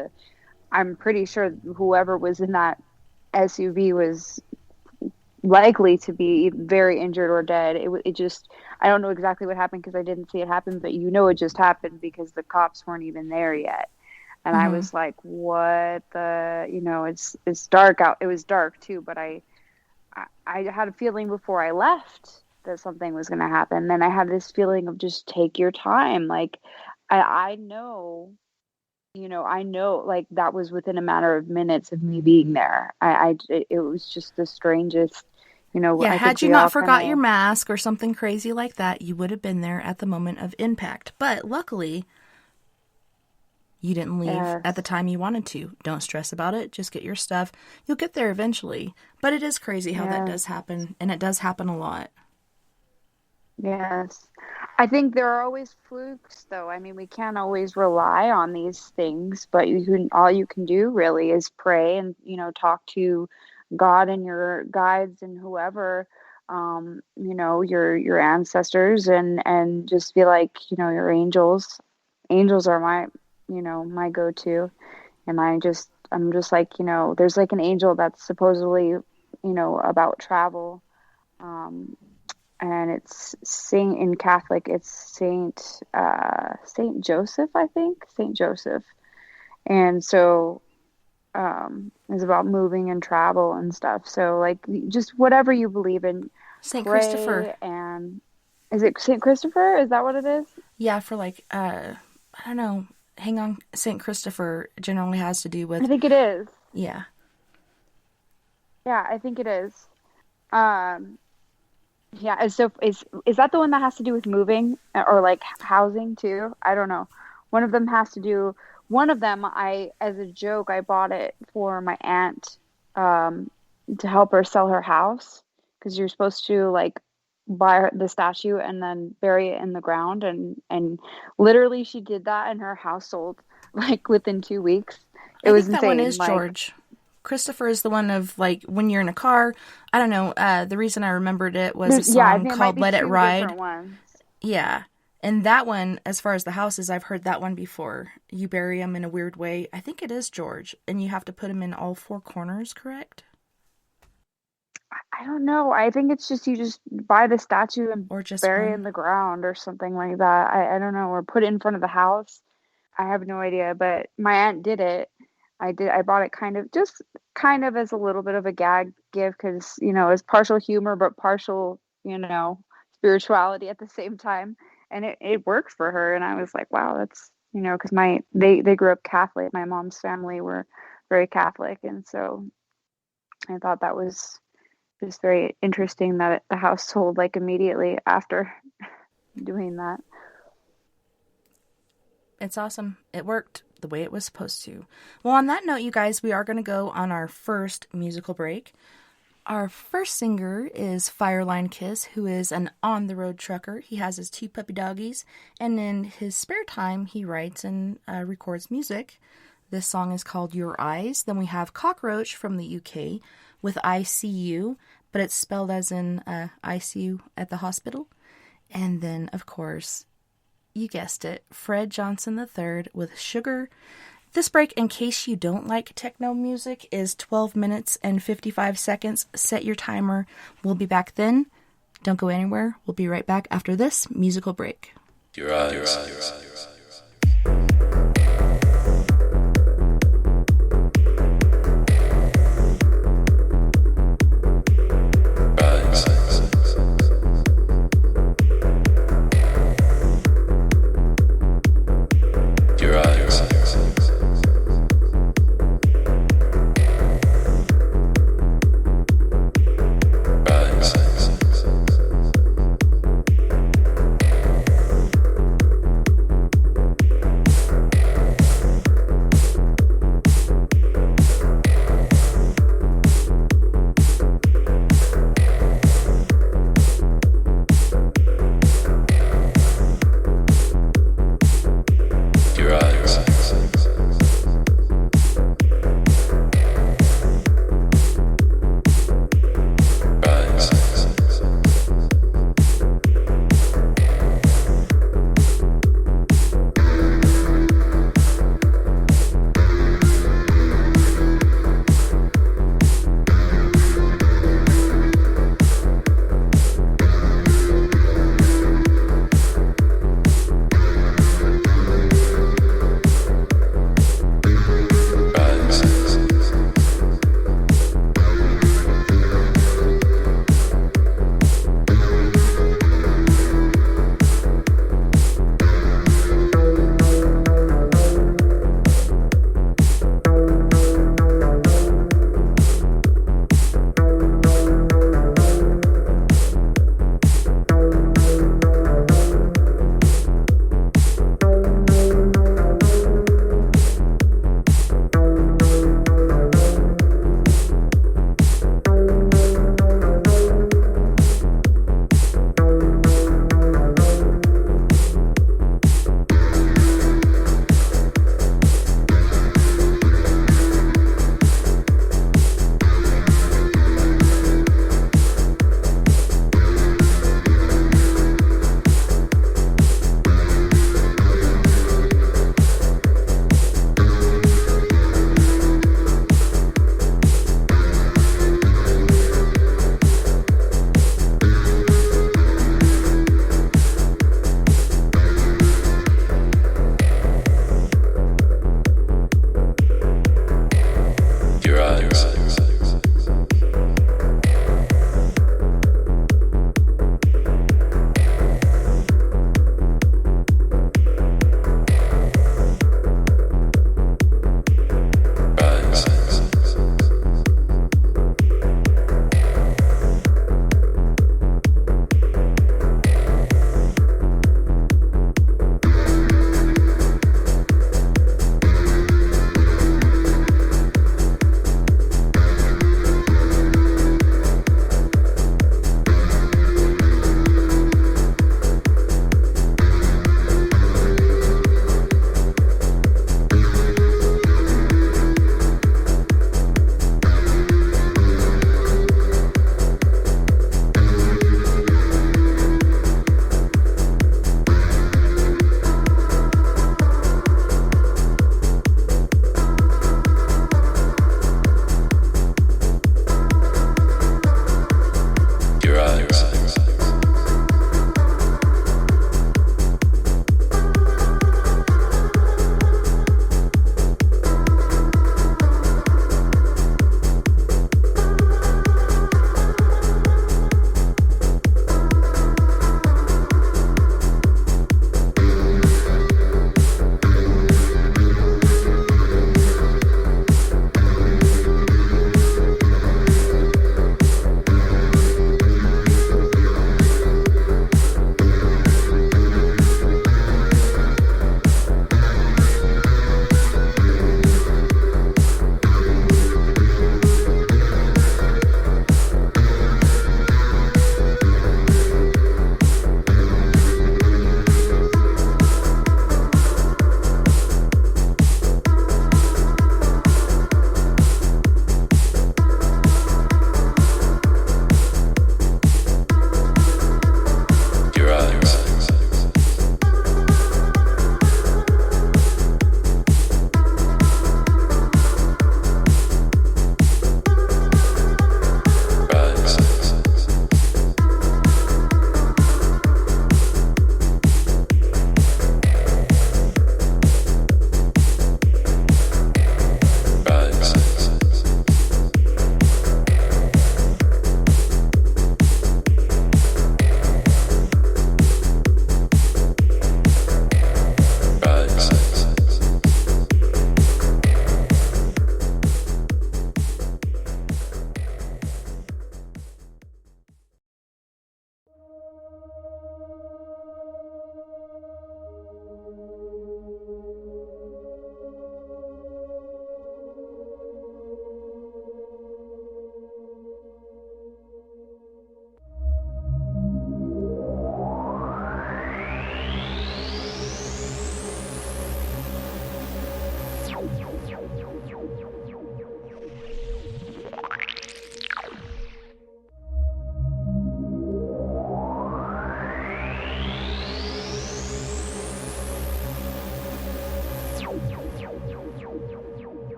I'm pretty sure whoever was in that SUV was likely to be very injured or dead. It just, I don't know exactly what happened because I didn't see it happen, but it just happened because the cops weren't even there yet. And I was like, what the, it's dark out. It was dark too, but I had a feeling before I left that something was going to happen. Then I had this feeling of just take your time. Like, I know, like that was within a matter of minutes of me being there. It was just the strangest, Yeah, had you not forgot your mask or something crazy like that, you would have been there at the moment of impact. But luckily, you didn't leave at the time you wanted to. Don't stress about it. Just get your stuff. You'll get there eventually. But it is crazy how that does happen, and it does happen a lot. Yes. I think there are always flukes, though. I mean, we can't always rely on these things, but all you can do really is pray and, talk to God and your guides and whoever, your ancestors, and just be like, your angels. Angels are my go-to. And I'm just like, there's like an angel that's supposedly, about travel. And it's in Catholic, it's Saint Joseph, I think. Saint Joseph. And so is about moving and travel and stuff. So like just whatever you believe in, St. pray. Christopher. And is it St. Christopher? Is that what it is? Yeah, for like I don't know. Hang on, St. Christopher generally has to do with. I think it is. Yeah. Yeah, I think it is. Yeah, so is that the one that has to do with moving or like housing too? I don't know. One of them has to do. One of them, as a joke, I bought it for my aunt, to help her sell her house, because you're supposed to like buy the statue and then bury it in the ground, and literally she did that and her house sold like within 2 weeks. It was think insane. That one is George. Christopher is the one of like when you're in a car. I don't know. The reason I remembered it was a song called "Let It Ride." Yeah, and that one, as far as the houses, I've heard that one before. You bury them in a weird way. I think it is George, and you have to put them in all four corners. Correct? I don't know. I think it's just you just buy the statue and or just bury it in the ground or something like that. I don't know. Or put it in front of the house. I have no idea. But my aunt did it. I bought it kind of as a little bit of a gag gift, because it's partial humor but partial spirituality at the same time, and it worked for her. And I was like, wow, that's because they grew up Catholic. My mom's family were very Catholic, and so I thought that was just very interesting that the house sold like immediately after doing that. It's awesome. It worked the way it was supposed to. Well, on that note, you guys, we are going to go on our first musical break. Our first singer is Fireline Kiss, who is an on-the-road trucker. He has his 2 puppy doggies, and in his spare time, he writes and records music. This song is called Your Eyes. Then we have Cockroach from the UK with ICU, but it's spelled as in ICU at the hospital. And then, of course, you guessed it, Fred Johnson III with Sugar. This break, in case you don't like techno music, is 12 minutes and 55 seconds. Set your timer. We'll be back then. Don't go anywhere. We'll be right back after this musical break. Your eyes.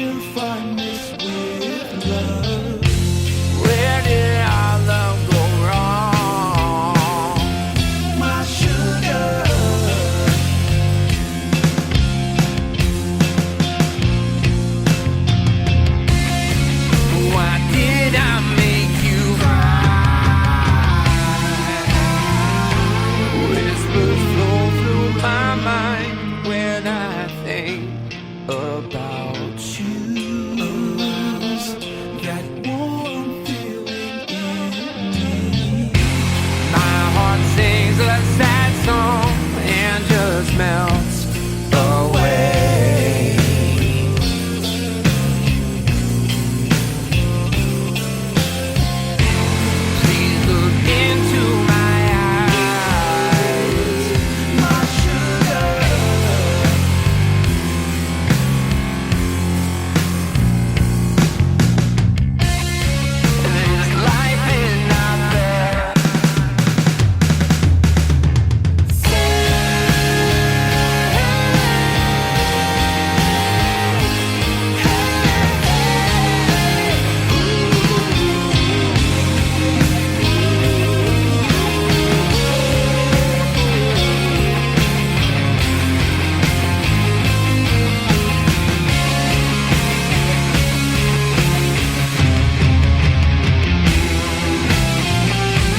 to find this with love. Where did our love go wrong? My sugar. Why did I make you cry? Whispers flow through my mind when I think about you. That warm feeling in me. My heart sings a sad song and just melts away. Please look into my eyes, my sugar. There's life in out there.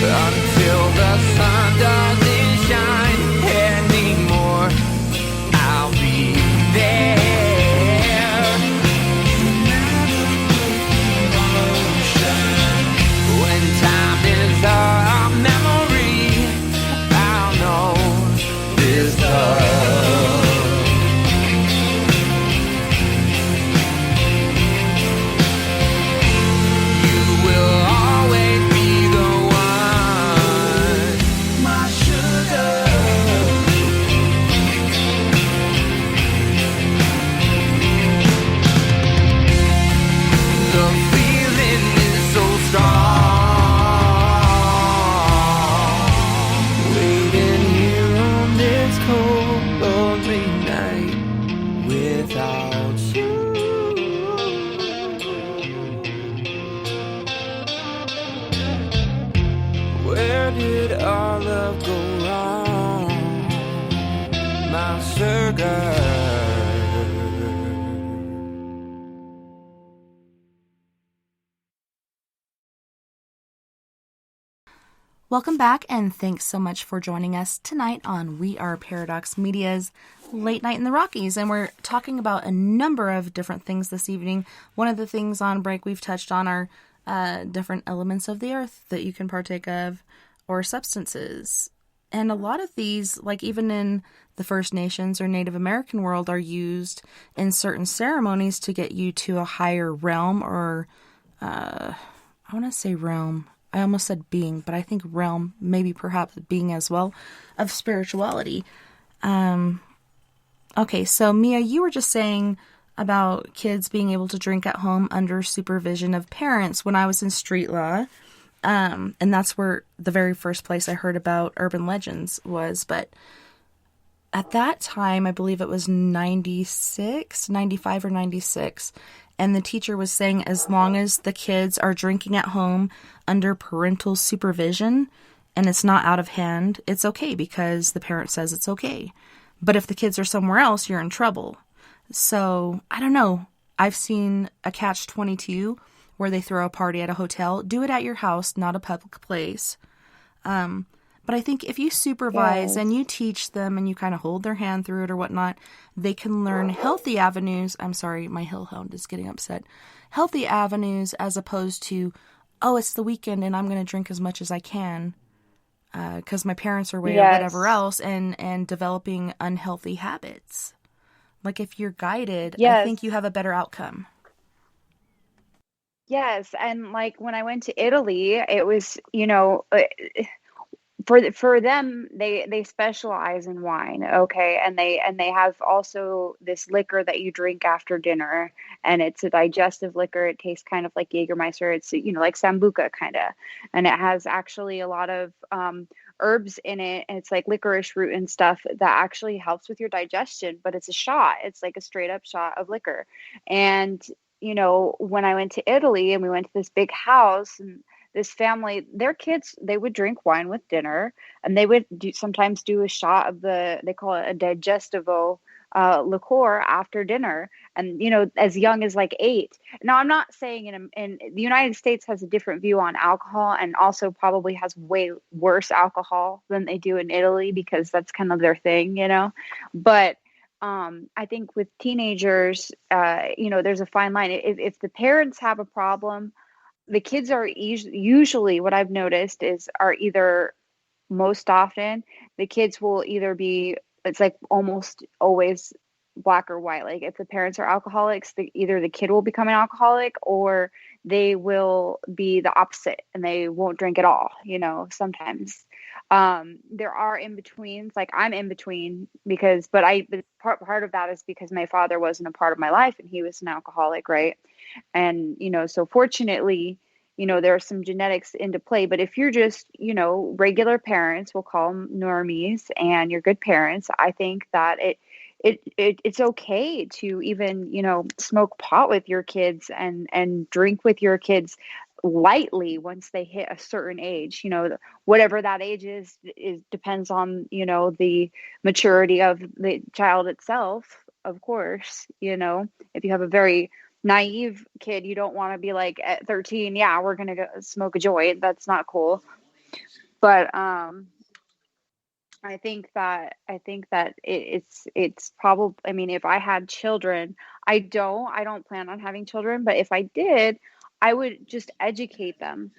Until the sun doesn't shine anymore, I'll be there. When time is a memory, I'll know this love. You will always be the one, my sugar. The feeling is so strong. Waiting here on this cold, lonely night without you. Where did our love go wrong? My sugar. Welcome back, and thanks so much for joining us tonight on We Are Paradox Media's Late Night in the Rockies. And we're talking about a number of different things this evening. One of the things on break we've touched on are different elements of the earth that you can partake of, or substances. And a lot of these, like even in the First Nations or Native American world, are used in certain ceremonies to get you to a higher realm, or I want to say realm. I almost said being, but I think realm, maybe perhaps being as well, of spirituality. Okay, so Mia, you were just saying about kids being able to drink at home under supervision of parents. When I was in street law, and that's where the very first place I heard about urban legends was. But at that time, I believe it was 95 or 96. And the teacher was saying as long as the kids are drinking at home under parental supervision and it's not out of hand, it's okay because the parent says it's okay. But if the kids are somewhere else, you're in trouble. So, I don't know. I've seen a catch-22 where they throw a party at a hotel. Do it at your house, not a public place. But I think if you supervise and you teach them and you kind of hold their hand through it or whatnot, they can learn healthy avenues. I'm sorry, my hillhound is getting upset. Healthy avenues as opposed to, oh, it's the weekend and I'm going to drink as much as I can because my parents are away or whatever else, and developing unhealthy habits. Like if you're guided, I think you have a better outcome. Yes, and like when I went to Italy, it was, for them, they specialize in wine, okay, and they have also this liquor that you drink after dinner, and it's a digestive liquor. It tastes kind of like Jägermeister. It's like Sambuca kind of, and it has actually a lot of herbs in it, and it's like licorice root and stuff that actually helps with your digestion, but it's a shot. It's like a straight up shot of liquor. And, you know, when I went to Italy and we went to this big house, and this family, their kids, they would drink wine with dinner, and they would sometimes do a shot of they call it a digestivo liqueur after dinner, and you know, as young as like 8. Now, I'm not saying in the United States has a different view on alcohol, and also probably has way worse alcohol than they do in Italy, because that's kind of their thing, you know. But I think with teenagers, you know, there's a fine line. If the parents have a problem, the kids are usually, what I've noticed is, are either, most often, the kids will either be, it's like almost always black or white. Like if the parents are alcoholics, either the kid will become an alcoholic, or they will be the opposite and they won't drink at all, you know, sometimes. There are in-betweens, like I'm in between, because, but part of that is because my father wasn't a part of my life and he was an alcoholic, right? And, you know, so fortunately, you know, there are some genetics into play, but if you're just, you know, regular parents, we'll call them normies, and you're good parents, I think that it's okay to even, you know, smoke pot with your kids and drink with your kids lightly once they hit a certain age. You know, whatever that age is depends on, you know, the maturity of the child itself, of course. You know, if you have a very naive kid, you don't want to be like, at 13, yeah, we're gonna go smoke a joint. That's not cool. But I think that it's probably, I mean, if I had children, I don't plan on having children, but if I did, I would just educate them,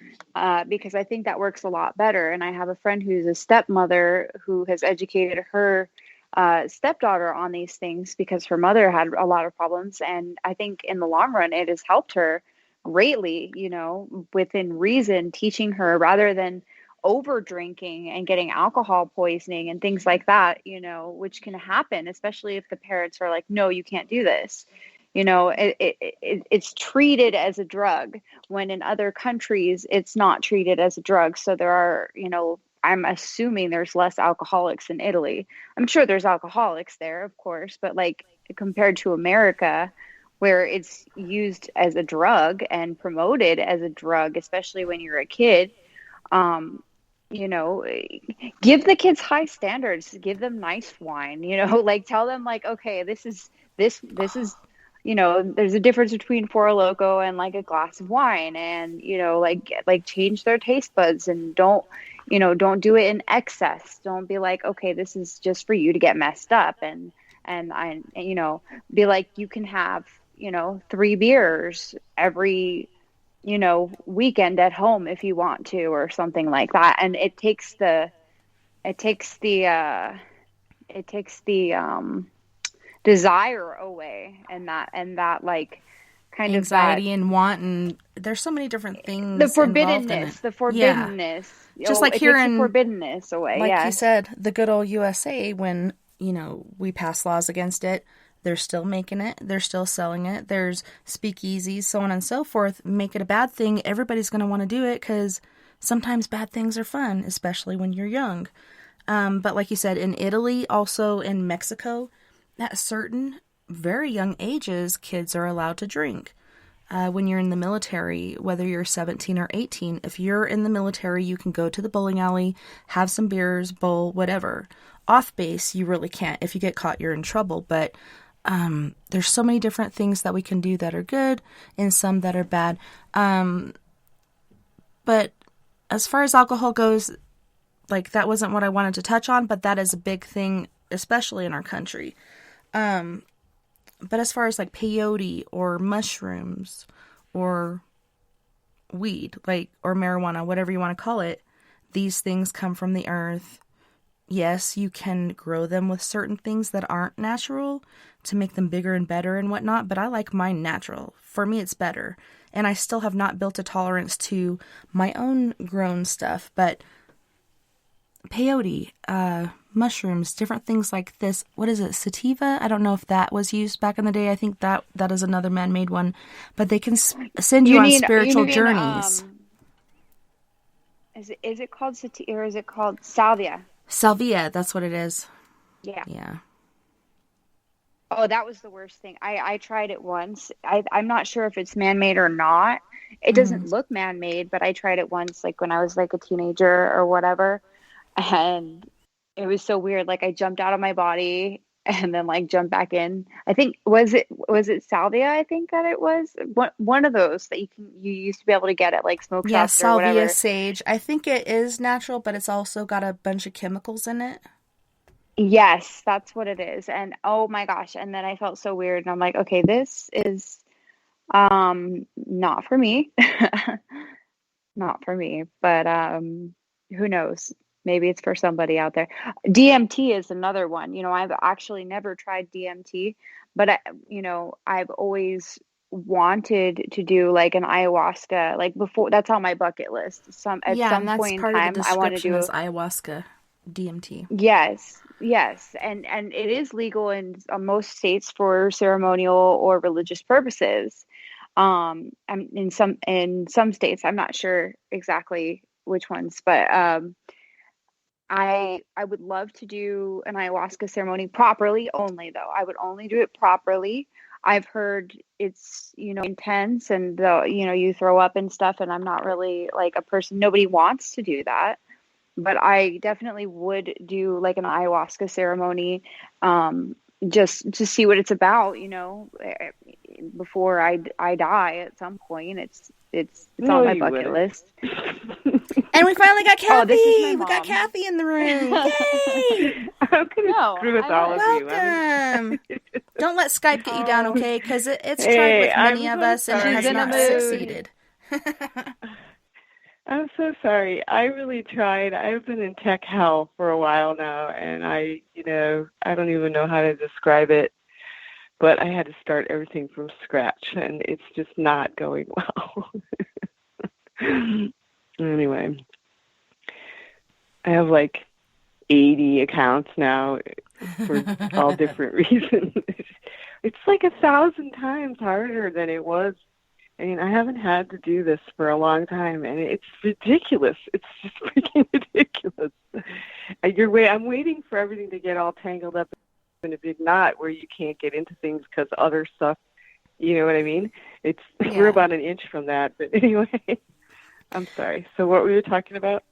because I think that works a lot better. And I have a friend who's a stepmother who has educated her stepdaughter on these things, because her mother had a lot of problems, and I think in the long run it has helped her greatly, you know, within reason, teaching her, rather than over drinking and getting alcohol poisoning and things like that, you know, which can happen, especially if the parents are like, no, you can't do this. You know, it's treated as a drug, when in other countries it's not treated as a drug. So there are, you know, I'm assuming there's less alcoholics in Italy. I'm sure there's alcoholics there, of course, but like compared to America, where it's used as a drug and promoted as a drug, especially when you're a kid, you know, give the kids high standards, give them nice wine, you know, like tell them like, okay, this is, you know, there's a difference between Four Loko and like a glass of wine, and, you know, like change their taste buds, and don't do it in excess. Don't be like, okay, this is just for you to get messed up. And I, you know, be like, you can have, you know, 3 beers every, you know, weekend at home if you want to, or something like that. And it takes the desire away, and that like kind anxiety of and want, and there's so many different things, the forbiddenness, yeah. Just like here in forbiddenness away, like you said, the good old USA, when, you know, we pass laws against it, they're still making it, they're still selling it, there's speakeasies, so on and so forth. Make it a bad thing, everybody's going to want to do it, because sometimes bad things are fun, especially when you're young. But like you said, in Italy, also in Mexico, at certain very young ages, kids are allowed to drink. When you're in the military, whether you're 17 or 18, if you're in the military, you can go to the bowling alley, have some beers, bowl, whatever. Off base, you really can't. If you get caught, you're in trouble. But there's so many different things that we can do that are good, and some that are bad. But as far as alcohol goes, like, that wasn't what I wanted to touch on, but that is a big thing, especially in our country. But as far as like peyote or mushrooms or weed, like, or marijuana, whatever you want to call it, these things come from the earth. Yes, you can grow them with certain things that aren't natural to make them bigger and better and whatnot, but I like mine natural. For me, it's better. And I still have not built a tolerance to my own grown stuff, but peyote, mushrooms, different things like this. What is it? Sativa? I don't know if that was used back in the day. I think that is another man-made one. But they can send you on spiritual journeys. Is it called sativa or is it called salvia? Salvia, that's what it is. Yeah. Yeah. Oh, that was the worst thing. I tried it once. I'm not sure if it's man-made or not. It doesn't look man-made, but I tried it once, like when I was like a teenager or whatever, and it was so weird. Like I jumped out of my body and then like jumped back in. I think was it salvia? I think that it was one of those that you used to be able to get at like smoke Yeah, shops or whatever. salvia sage. I think it is natural, but it's also got a bunch of chemicals in it. Yes, that's what it is. And oh my gosh, and then I felt so weird and I'm like, okay, this is not for me. Not for me, but who knows? Maybe it's for somebody out there. DMT is another one. You know, I've actually never tried DMT, but I've always wanted to do like an ayahuasca, like before. That's on my bucket list. At some that's point in part time, of the I want to description do is ayahuasca, DMT. Yes, and it is legal in most states for ceremonial or religious purposes. In some states, I'm not sure exactly which ones, but I would love to do an ayahuasca ceremony properly only, though. I would only do it properly. I've heard it's, intense and you throw up and stuff, and I'm not really like a person, nobody wants to do that. But I definitely would do like an ayahuasca ceremony, just to see what it's about, before I die at some point. It's on my bucket list. And we finally got Kathy. Oh, this is my we mom. got Kathy in the room. Yay! I'm gonna screw with all of you. Welcome. Don't let Skype get you down, okay? Because it's Hey, tried with many I'm of so us and it sorry. has She's in a not mood. succeeded. I'm so sorry. I really tried. I've been in tech hell for a while now, and I don't even know how to describe it, but I had to start everything from scratch, and it's just not going well. Anyway, I have like 80 accounts now for all different reasons. It's like 1,000 times harder than it was. I mean, I haven't had to do this for a long time, and it's ridiculous. It's just freaking ridiculous. I'm waiting for everything to get all tangled up in a big knot where you can't get into things because other stuff, you know what I mean? We're about an inch from that, but anyway, I'm sorry. So what were you talking about?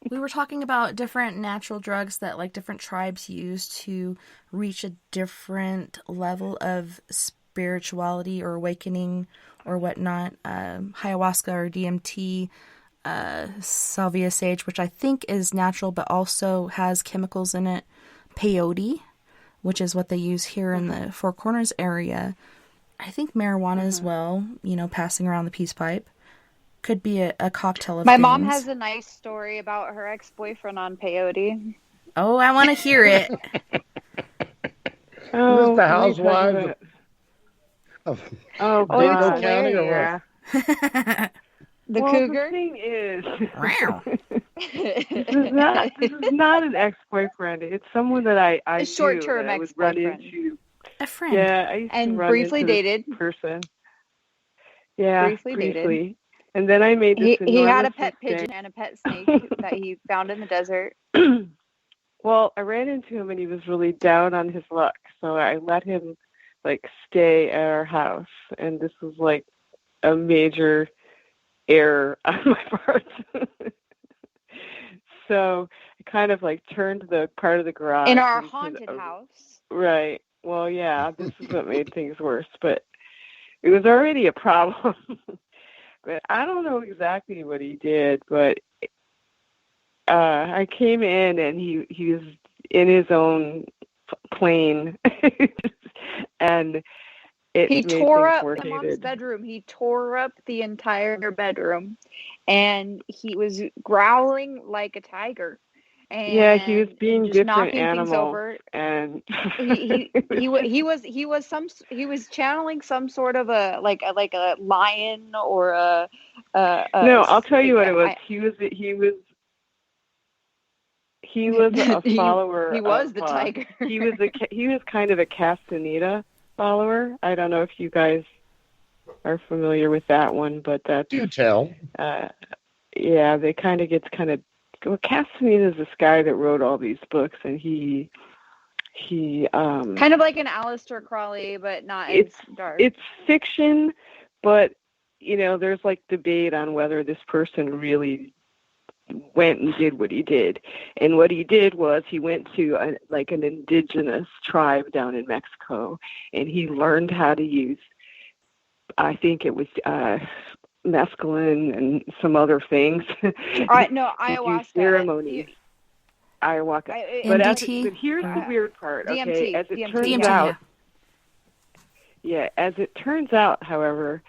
We were talking about different natural drugs that like different tribes use to reach a different level of spirituality or awakening or whatnot. Ayahuasca or DMT, salvia sage, which I think is natural but also has chemicals in it. Peyote, which is what they use here in the Four Corners area. I think marijuana as well, passing around the peace pipe. Could be a cocktail of My things. mom has a nice story about her ex-boyfriend on peyote. Oh, I want to hear it. Is this the housewives of Dingle County or yeah. The cougar? The thing is, this is not an ex-boyfriend. It's someone that I A short-term I would run ex-boyfriend. into. A friend. Yeah, I used to And run briefly into this dated. person. Yeah, Briefly dated. And then I made this He had a enormous pet mistake. pigeon and a pet snake that he found in the desert. Well, I ran into him and he was really down on his luck, so I let him stay at our house, and this was like a major error on my part. So I kind of turned the part of the garage In our haunted house. Right. Well, yeah, this is what made things worse, but it was already a problem. But I don't know exactly what he did, but I came in and he was in his own plane, and He tore up the mom's bedroom. He tore up the entire bedroom, and he was growling like a tiger. And yeah, he was being just different knocking animals, things over. and he was channeling some sort of a lion or a no, I'll tell you what it was. He was a follower. He was the tiger. He was kind of a Castaneda follower. I don't know if you guys are familiar with that one, but that's do tell. they kind of gets kind of, well, Castaneda is this guy that wrote all these books, and he kind of like an Aleister Crowley, but not as dark. It's fiction, but there's like debate on whether this person really went and did what he did. And what he did was he went to an indigenous tribe down in Mexico, and he learned how to use, I think it was mescaline and some other things. No, ayahuasca. Ceremonies. Ayahuasca. But here's the weird part, okay? As it turns out, as it turns out, however,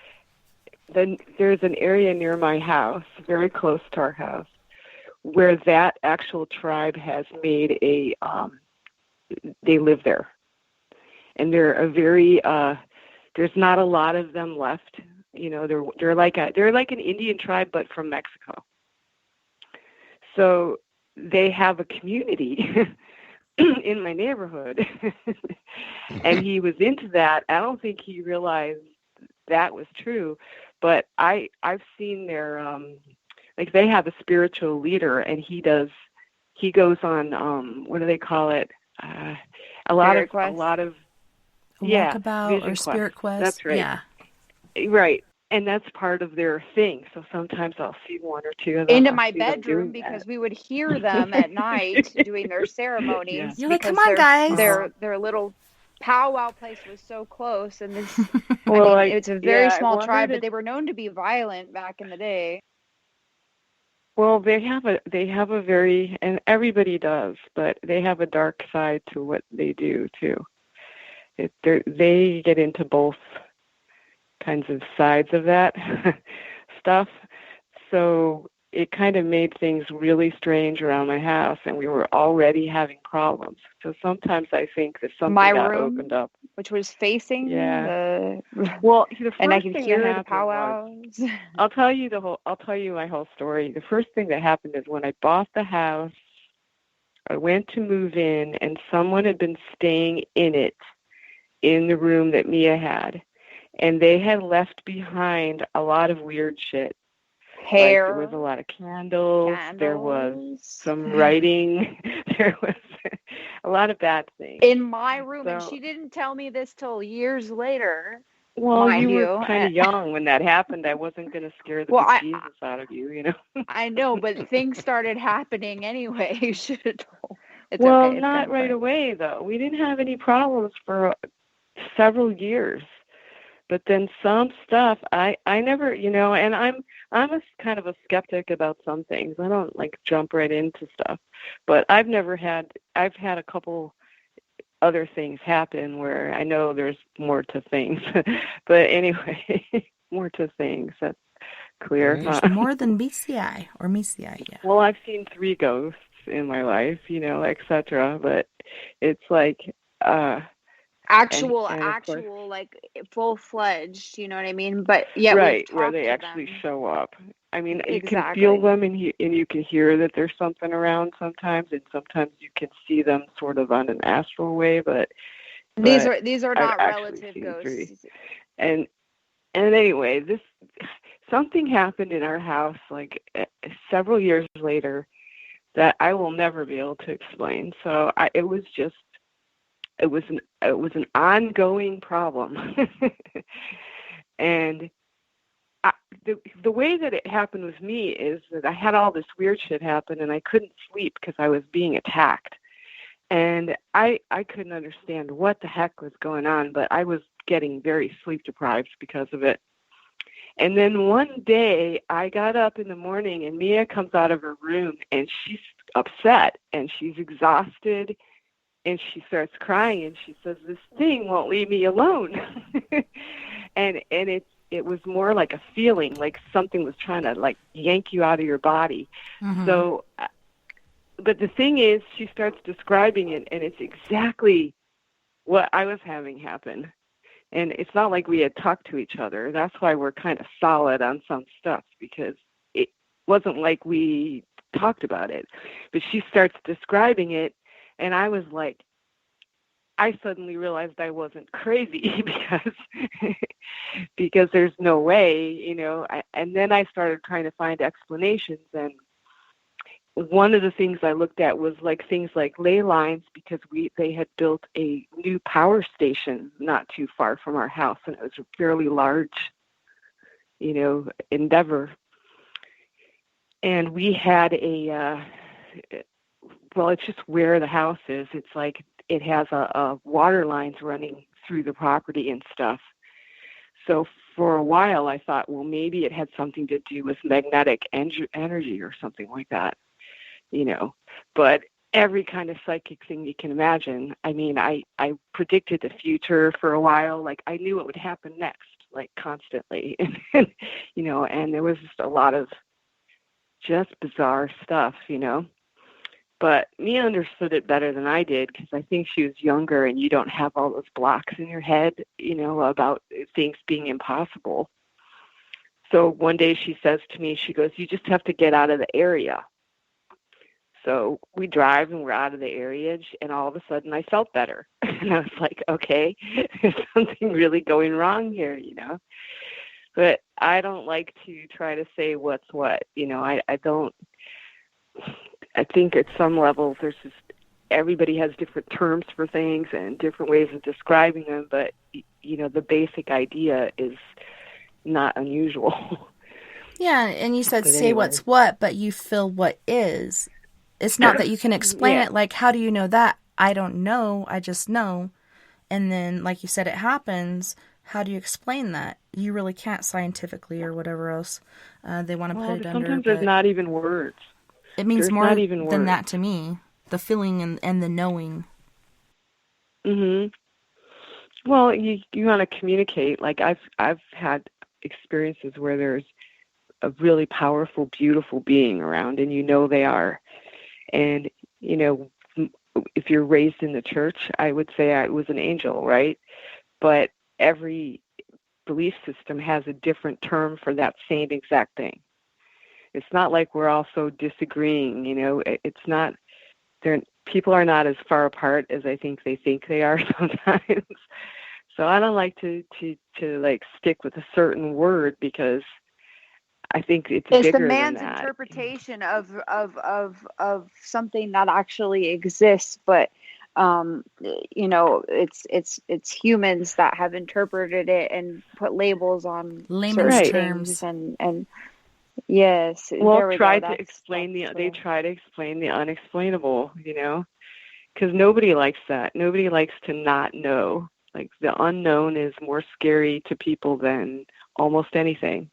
then there's an area near my house, very close to our house, where that actual tribe has made they live there. And they're a very, there's not a lot of them left. They're like an Indian tribe, but from Mexico. So they have a community in my neighborhood. And he was into that. I don't think he realized that was true, but I've seen their, they have a spiritual leader, and he goes on, what do they call it? A lot of walkabout or spirit quest. That's right. Yeah. Right. And that's part of their thing. So sometimes I'll see one or two of them into my bedroom because we would hear them at night doing their ceremonies. Yeah. You're like, come on, guys. Their little powwow place was so close, and this. It's a very small tribe, but they were known to be violent back in the day. Well, they have a very, and everybody does, but they have a dark side to what they do too. They get into both kinds of sides of that stuff. So it kind of made things really strange around my house, and we were already having problems. So sometimes I think that something got opened up. Which was facing the first and I could thing hear the powwows. I'll tell you my whole story. The first thing that happened is when I bought the house, I went to move in, and someone had been staying in it, in the room that Mia had. And they had left behind a lot of weird shit. Hair. There was a lot of candles. There was some writing. There was a lot of bad things. In my room, and she didn't tell me this till years later. Well, you were kind of young when that happened. I wasn't going to scare the bejesus out of you, I know, but things started happening anyway. You should have told. Well, not right away, though. We didn't have any problems for several years. But then some stuff, I never, and I'm a kind of a skeptic about some things. I don't jump right into stuff. But I've had a couple other things happen where I know there's more to things. But anyway, more to things. That's clear. There's more than BCI or MECI, yeah. Well, I've seen 3 ghosts in my life, etc. But it's actual full-fledged, you know what I mean? But yeah, right, where they actually show up. I mean, you can feel them, and you can hear that there's something around sometimes, and sometimes you can see them sort of on an astral way. But these are not relative ghosts. 3. And anyway, something happened in our house several years later that I will never be able to explain. So it was an ongoing problem. And the way that it happened with me is that I had all this weird shit happen, and I couldn't sleep because I was being attacked. And I couldn't understand what the heck was going on, but I was getting very sleep deprived because of it. And then one day I got up in the morning, and Mia comes out of her room, and she's upset, and she's exhausted. And she starts crying, and she says, "This thing won't leave me alone." and it was more like a feeling, like something was trying to yank you out of your body. Mm-hmm. So, but the thing is, she starts describing it, and it's exactly what I was having happen. And it's not like we had talked to each other. That's why we're kind of solid on some stuff, because it wasn't like we talked about it. But she starts describing it. And I was like, I suddenly realized I wasn't crazy because there's no way, and then I started trying to find explanations. And one of the things I looked at was like things like ley lines, because they had built a new power station not too far from our house, and it was a fairly large, endeavor. And we had it's just where the house is. It's like it has a water lines running through the property and stuff. So for a while I thought, well, maybe it had something to do with magnetic energy or something like that, but every kind of psychic thing you can imagine. I mean, I predicted the future for a while. Like, I knew what would happen next, like, constantly. And there was just a lot of just bizarre stuff, But Mia understood it better than I did, because I think she was younger and you don't have all those blocks in your head, about things being impossible. So one day she says to me, she goes, "You just have to get out of the area." So we drive and we're out of the area, and all of a sudden I felt better. And I was like, okay, there's something really going wrong here, But I don't like to try to say what's what, I don't. I think at some levels there's just, everybody has different terms for things and different ways of describing them, but, the basic idea is not unusual. Yeah, and you said But say anyway. what's what, but you feel what is. It's not that you can explain it, like, how do you know that? I don't know, I just know. And then, like you said, it happens. How do you explain that? You really can't scientifically or whatever else they want to put it under. Sometimes there's not even words. It means There's more not even than words. that to me. The feeling and the knowing. Mhm. Well, you want to communicate. Like, I've had experiences where there's a really powerful, beautiful being around, and they are. And if you're raised in the church, I would say I was an angel, right? But every belief system has a different term for that same exact thing. It's not like we're all so disagreeing, it's not, people are not as far apart as I think they are sometimes. So I don't like to like stick with a certain word, because I think it's bigger the than man's that. interpretation of something that actually exists, but it's humans that have interpreted it and put labels on Layman's certain terms. things, and yes, Well, there we try go. to explain they try to explain the unexplainable, because nobody likes that. Nobody likes to not know. Like, the unknown is more scary to people than almost anything,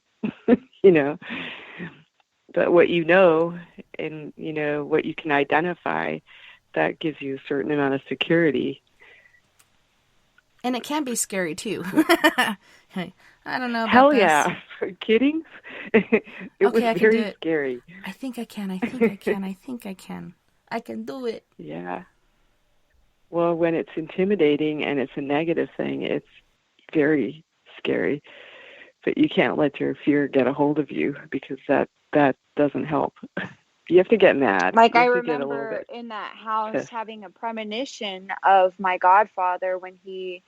But what and what you can identify, that gives you a certain amount of security. And it can be scary too. Hey, I don't know about Hell this. yeah. Are you kidding? It was I can very do it. scary. I think I can. I can do it. Yeah. Well, when it's intimidating and it's a negative thing, it's very scary. But you can't let your fear get a hold of you, because that doesn't help. You have to get mad. Like, I You have to get a little remember bit in that house pissed. having a premonition of my godfather when he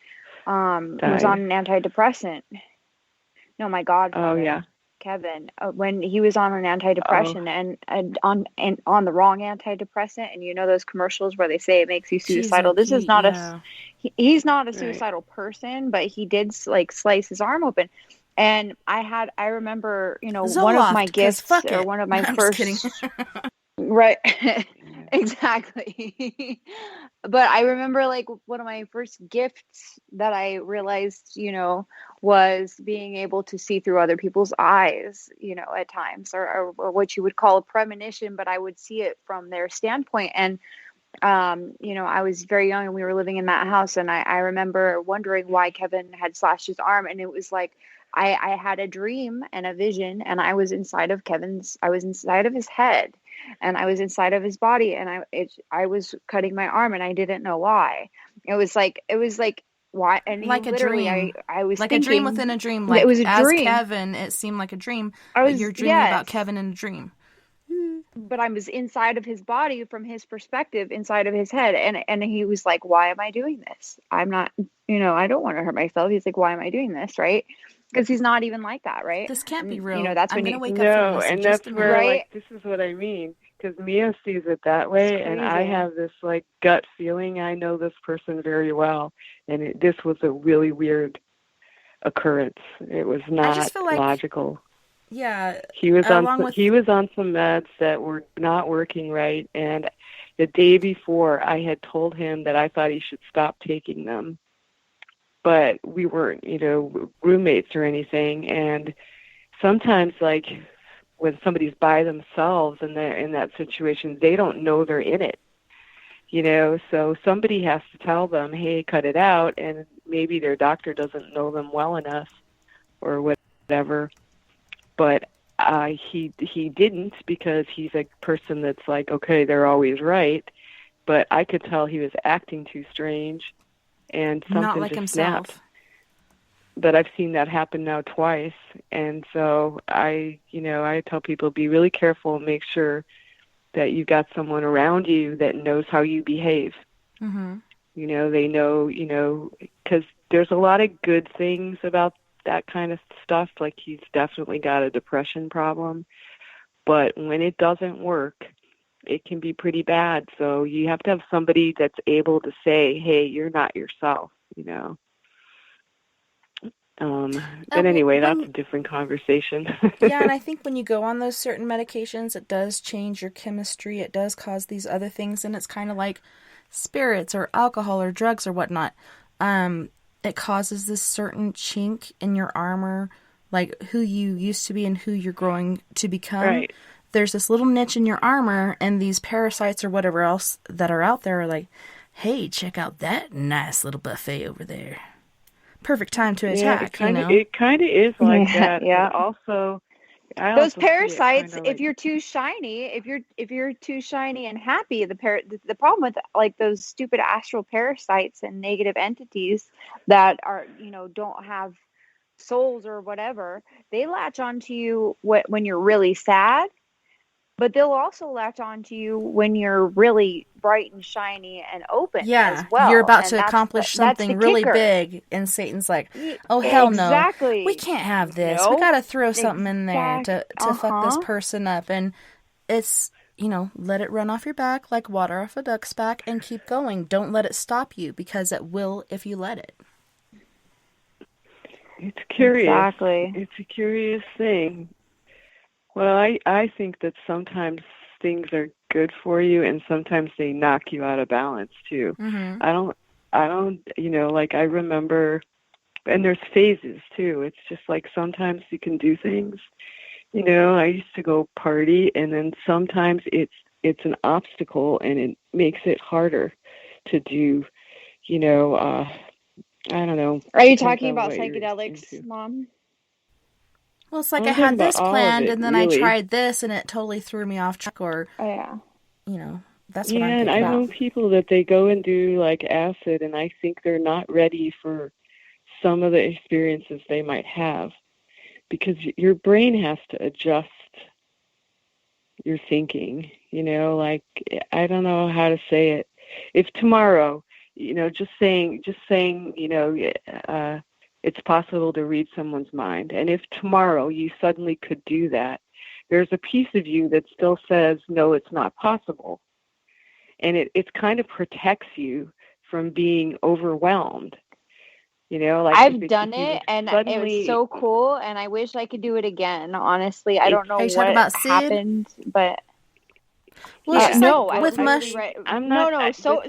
was Died. on an antidepressant. No, my godfather. Oh, yeah. Kevin, when he was on an antidepressant and on the wrong antidepressant, and those commercials where they say it makes you suicidal. This is not he's not a suicidal person, but he did slice his arm open. And I remember, Zoloft, one of my gifts or one of my first, right. Exactly. But I remember, like, one of my first gifts that I realized, was being able to see through other people's eyes, at times, or what you would call a premonition, but I would see it from their standpoint. And, I was very young and we were living in that house. And I remember wondering why Kevin had slashed his arm. And it was like, I had a dream and a vision, and I was inside of his head, and I was inside of his body, and I was cutting my arm, and I didn't know why. It was like why? And like a dream. I was like thinking, a dream within a dream. Like, it was a as dream. Kevin, it seemed like a dream. You're dreaming about Kevin in a dream. but I was inside of his body from his perspective, inside of his head. And he was like, why am I doing this? I'm not, I don't want to hurt myself. He's like, why am I doing this? Right. Because he's not even like that. Right. This can't be And, real. that's I'm when going to you, wake up from No, this in and just that's a where, minute. Right. this is what I mean. Because Mia sees it that way, It's and I crazy. have this, gut feeling. I know this person very well, and this was a really weird occurrence. It was I not just feel like, logical. yeah, He was along with, on some meds that were not working right, and the day before I had told him that I thought he should stop taking them. But we weren't, roommates or anything, and sometimes when somebody's by themselves and they're in that situation, they don't know they're in it. So somebody has to tell them, hey, cut it out, and maybe their doctor doesn't know them well enough or whatever. But he didn't, because he's a person that's like, okay, they're always right. But I could tell he was acting too strange, and something not like just himself. snapped. But I've seen that happen now twice, and so I tell people, be really careful and make sure that you've got someone around you that knows how you behave. Mm-hmm. They know, because there's a lot of good things about that kind of stuff. Like, he's definitely got a depression problem, but when it doesn't work, it can be pretty bad. So you have to have somebody that's able to say, hey, you're not yourself, But anyway, that's a different conversation. Yeah, and I think when you go on those certain medications, it does change your chemistry. It does cause these other things, and it's kind of like spirits or alcohol or drugs or whatnot. It causes this certain chink in your armor, like who you used to be and who you're growing to become. Right. There's this little niche in your armor, and these parasites or whatever else that are out there are like, hey, check out that nice little buffet over there. Perfect time to attack. It kind of is like that. Yeah. But also, those parasites, if you're too shiny, if you're too shiny and happy, the problem with those stupid astral parasites and negative entities that are don't have souls or whatever, they latch onto you when you're really sad. But they'll also latch onto you when you're really bright and shiny and open as well. You're about and to accomplish something really big, and Satan's like, oh, hell no. We can't have this. We got to throw something in there to fuck this person up. And it's, let it run off your back like water off a duck's back and keep going. Don't let it stop you, because it will if you let it. It's curious. Exactly. It's a curious thing. Well, I think that sometimes things are good for you, and sometimes they knock you out of balance too. Mm-hmm. I don't, I remember, and there's phases too. It's just like sometimes you can do things. I used to go party, and then sometimes it's an obstacle, and it makes it harder to do. I don't know. Are you talking about psychedelics, Mom? Well, it's like I had this planned, and then really. I tried this, and it totally threw me off track. Or, that's what I'm thinking and I know people that they go and do acid, and I think they're not ready for some of the experiences they might have, because your brain has to adjust your thinking. I don't know how to say it. If tomorrow, just saying, it's possible to read someone's mind. And if tomorrow you suddenly could do that, there's a piece of you that still says, no, it's not possible. And it kind of protects you from being overwhelmed. I've done it, and it was so cool, and I wish I could do it again, honestly. I don't know what happened, but... Well, with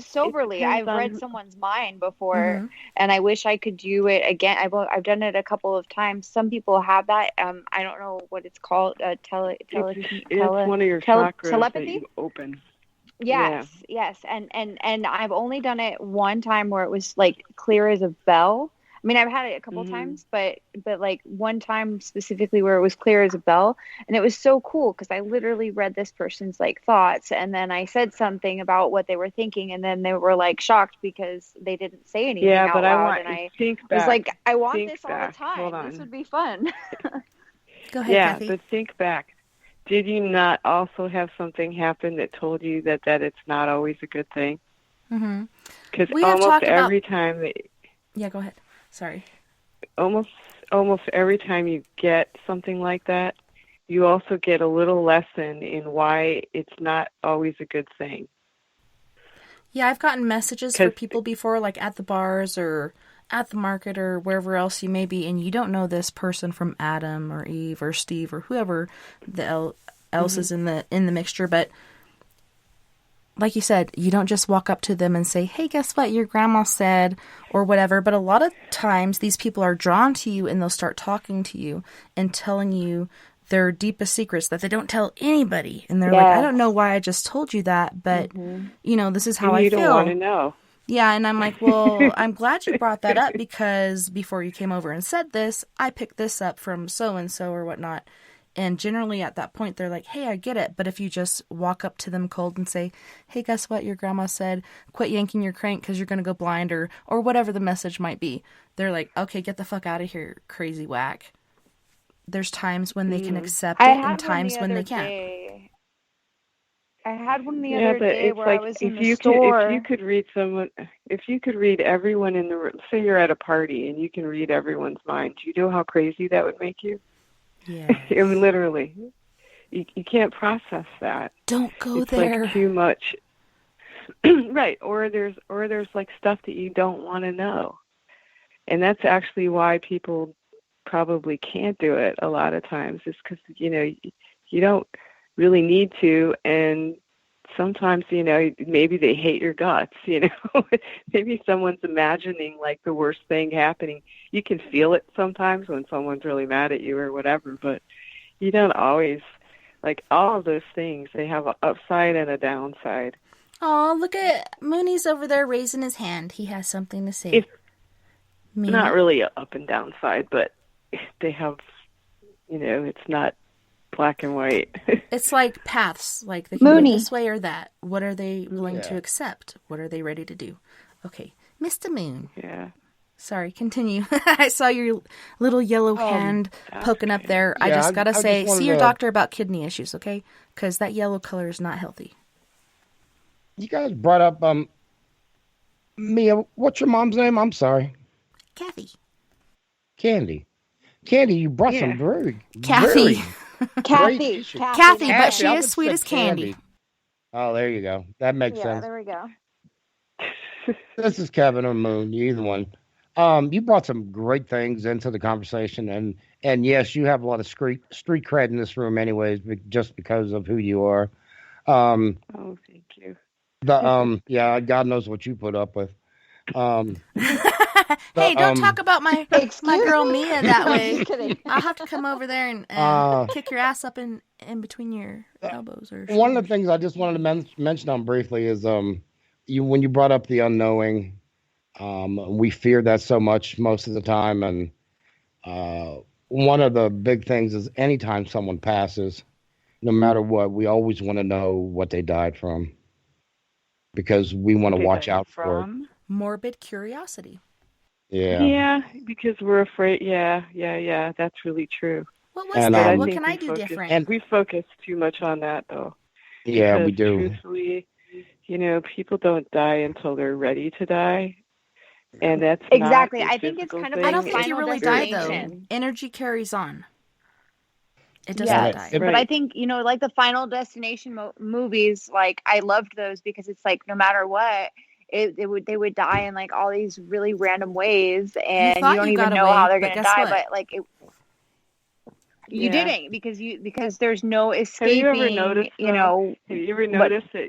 soberly. I've read someone's mind before, and I wish I could do it again. I've done it a couple of times. Some people have that. I don't know what it's called. It's one of your chakras telepathy. That you open. Yes, and I've only done it one time where it was clear as a bell. I mean, I've had it a couple times, but one time specifically where it was clear as a bell, and it was so cool because I literally read this person's thoughts, and then I said something about what they were thinking, and then they were shocked because they didn't say anything out loud. And I was like, I want this all the time. This would be fun. Go ahead, Kathy. But think back. did you not also have something happen that told you that it's not always a good thing? Mm-hmm. Because We have almost talked about... every time, Yeah, go ahead. Sorry. almost every time you get something like that, you also get a little lesson in why it's not always a good thing. Yeah, I've gotten messages for people before, like at the bars or at the market or wherever else you may be, and you don't know this person from Adam or Eve or Steve or whoever else is in the mixture, but like you said, you don't just walk up to them and say, hey, guess what your grandma said or whatever. But a lot of times these people are drawn to you and they'll start talking to you and telling you their deepest secrets that they don't tell anybody. And they're like, I don't know why I just told you that, but, you know, this is how I feel. You don't want to know. Yeah, and I'm like, well, I'm glad you brought that up because before you came over and said this, I picked this up from so-and-so or whatnot. And generally at that point, they're like, hey, I get it. But if you just walk up to them cold and say, hey, guess what your grandma said? Quit yanking your crank because you're going to go blind or whatever the message might be. They're like, okay, get the fuck out of here, crazy whack. There's times when they can accept it and times when they can't. I had one the other day where I was in the store. If you could read everyone in the room, say you're at a party and you can read everyone's mind, do you know how crazy that would make you? Yeah. I mean, literally. You can't process that. Don't go it's there. Like too much. Right. Or there's like stuff that you don't want to know. And that's actually why people probably can't do it a lot of times, is because, you know, you don't really need to, and sometimes, you know, maybe they hate your guts, you know. Maybe someone's imagining like the worst thing happening. You can feel it sometimes when someone's really mad at you or whatever, but you don't always, like, all of those things, they have an upside and a downside. Oh, look at Mooney's over there raising his hand. He has something to say. It's not really an up and down side, but they have, you know, it's not black and white. It's like paths, like they can go this way or that. What are they willing to accept? What are they ready to do? Okay, Mr. Moon. Yeah. Sorry, continue. I saw your little yellow hand poking up there. Yeah, I just gotta say, see your doctor about kidney issues, okay? Because that yellow color is not healthy. You guys brought up Mia. What's your mom's name? I'm sorry. Kathy. Candy, you brought some very Kathy. Kathy, but she is sweet as candy. Oh, there you go. That makes sense. Yeah, there we go. This is Kevin or Moon, either one. You brought some great things into the conversation, and yes, you have a lot of street cred in this room, anyways, just because of who you are. Oh, thank you. Yeah, God knows what you put up with. Hey, don't talk about my girl Mia that way. I'll have to come over there and kick your ass up in between your elbows. Or one of the things I just wanted to mention on briefly is when you brought up the unknowing, we fear that so much most of the time, and one of the big things is anytime someone passes, no matter what, we always want to know what they died from, because we want to watch out for it. Morbid curiosity. Yeah, because we're afraid. Yeah, that's really true. What was that? What can I do different? And we focus too much on that, though. Yeah, because we do. Truthfully, you know, people don't die until they're ready to die, and that's exactly. Not I think it's kind of. I don't think you really die though. Energy carries on. It doesn't die. But I think, you know, like the Final Destination movies, like I loved those because it's like no matter what. They would die in like all these really random ways, and you don't even know how they're going to die. But like you didn't because there's no escaping. Have you ever noticed? Have you ever noticed that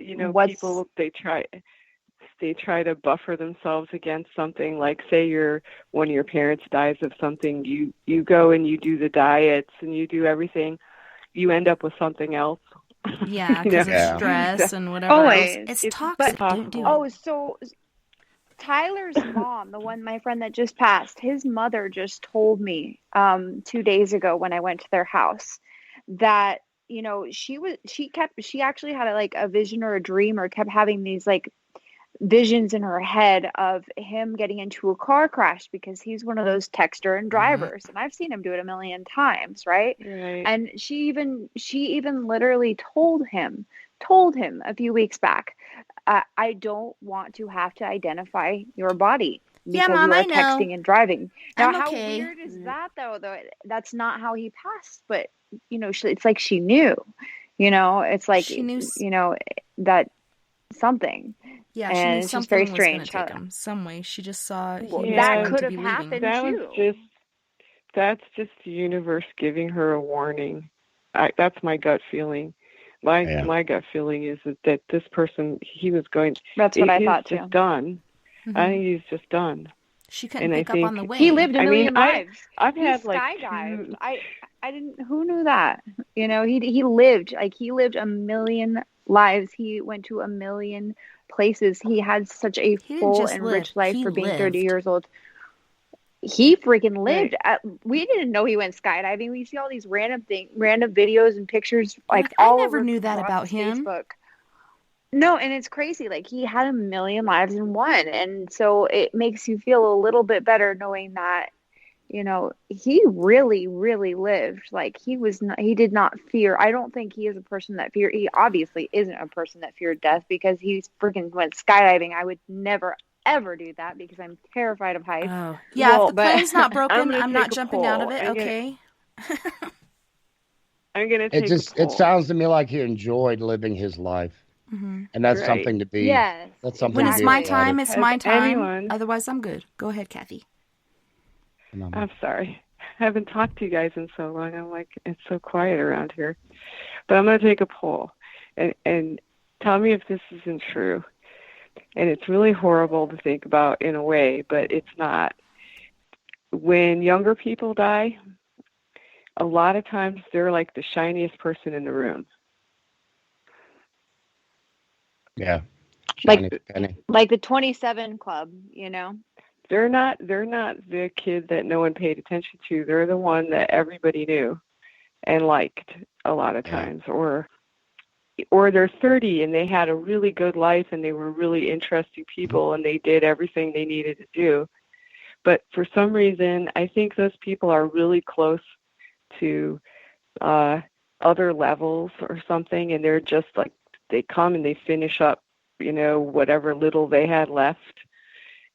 people they try to buffer themselves against something? Like say one of your parents dies of something, you go and you do the diets and you do everything, you end up with something else. Yeah, because of stress and whatever. Always. It's toxic. Don't do it. So Tyler's mom, my friend that just passed, his mother just told me 2 days ago when I went to their house that, you know, she actually had a vision or a dream or kept having these like visions in her head of him getting into a car crash because he's one of those texter and drivers, and I've seen him do it a million times, right? And she even literally told him a few weeks back, I don't want to have to identify your body because Mom, you are I know. texting and driving. Now, I'm how okay. weird is that, though? That's not how he passed, but it's like she knew. It's like She knew. that something. Yeah, and she knew it's just something very was going to strange. take him some way. She just saw he was that going could to have be leaving. happened That too. that's just the universe giving her a warning. That's my gut feeling. My gut feeling is that this person, he was going. That's what I thought just too. done. I think he's just done. She couldn't pick up on the way. He lived a million lives. I've had skydived. I didn't. Who knew that? He lived a million lives. He went to a million places. He had such a full and rich life for being 30 years old. He freaking lived. We didn't know he went skydiving. We see all these random videos and pictures I all never over knew that about him. Facebook. No, and it's crazy. Like, he had a million lives in one, and so it makes you feel a little bit better knowing that he really, really lived. Like, he did not fear. I don't think he is a person that fear. He obviously isn't a person that feared death because he freaking went skydiving. I would never ever do that because I'm terrified of heights. Oh, yeah. If the plane's not broken, I'm not jumping out of it. Okay. I'm gonna take a poll. It sounds to me like he enjoyed living his life. And that's something to be. Yes. That's something. When to it's be my time, it's my time. Anyone... Otherwise, I'm good. Go ahead, Kathy. I'm sorry. I haven't talked to you guys in so long. I'm like, it's so quiet around here. But I'm going to take a poll and tell me if this isn't true. And it's really horrible to think about in a way, but it's not. When younger people die, a lot of times they're like the shiniest person in the room. Yeah. Like the 27 club, They're not the kid that no one paid attention to. They're the one that everybody knew and liked a lot of times. Or they're 30 and they had a really good life and they were really interesting people and they did everything they needed to do. But for some reason, I think those people are really close to other levels or something, and they're just like, they come and they finish up, whatever little they had left,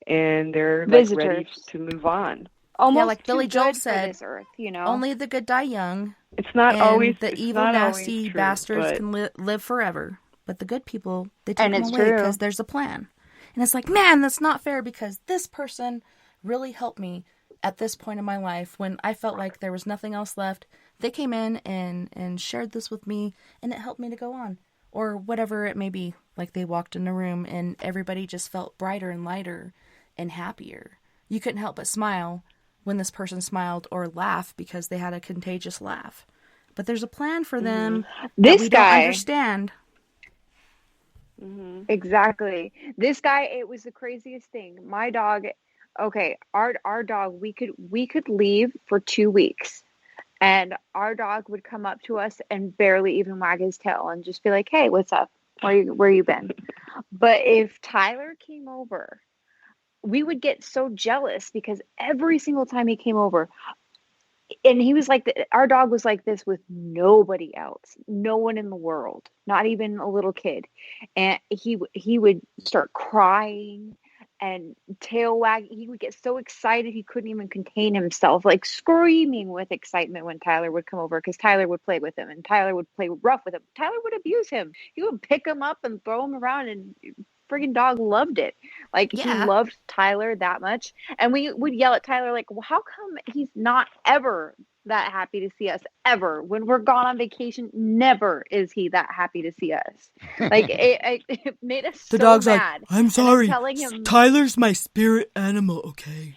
and they're like ready to move on. Almost like Billy Joel said, this earth, only the good die young. It's not always the evil, nasty bastards can live forever. But the good people, they take them away because there's a plan. And it's like, man, that's not fair because this person really helped me at this point in my life when I felt like there was nothing else left. They came in and shared this with me, and it helped me to go on. Or whatever it may be. Like, they walked in a room and everybody just felt brighter and lighter and happier. You couldn't help but smile when this person smiled or laugh because they had a contagious laugh. But there's a plan for them that we don't understand. Exactly. This guy, it was the craziest thing. My dog, our dog, we could leave for 2 weeks. And our dog would come up to us and barely even wag his tail and just be like, hey, what's up? Where you been? But if Tyler came over, we would get so jealous because every single time he came over, and he was like, our dog was like this with nobody else, no one in the world, not even a little kid. And he would start crying and tail wagging. He would get so excited he couldn't even contain himself, like screaming with excitement when Tyler would come over because Tyler would play with him and Tyler would play rough with him. Tyler would abuse him. He would pick him up and throw him around, and friggin' dog loved it. Like, he loved Tyler that much. And we would yell at Tyler, like, well, how come he's not ever that happy to see us ever? When we're gone on vacation, never is he that happy to see us. Like, it made us the so dog's mad. Like, I'm sorry, telling him, Tyler's my spirit animal, okay?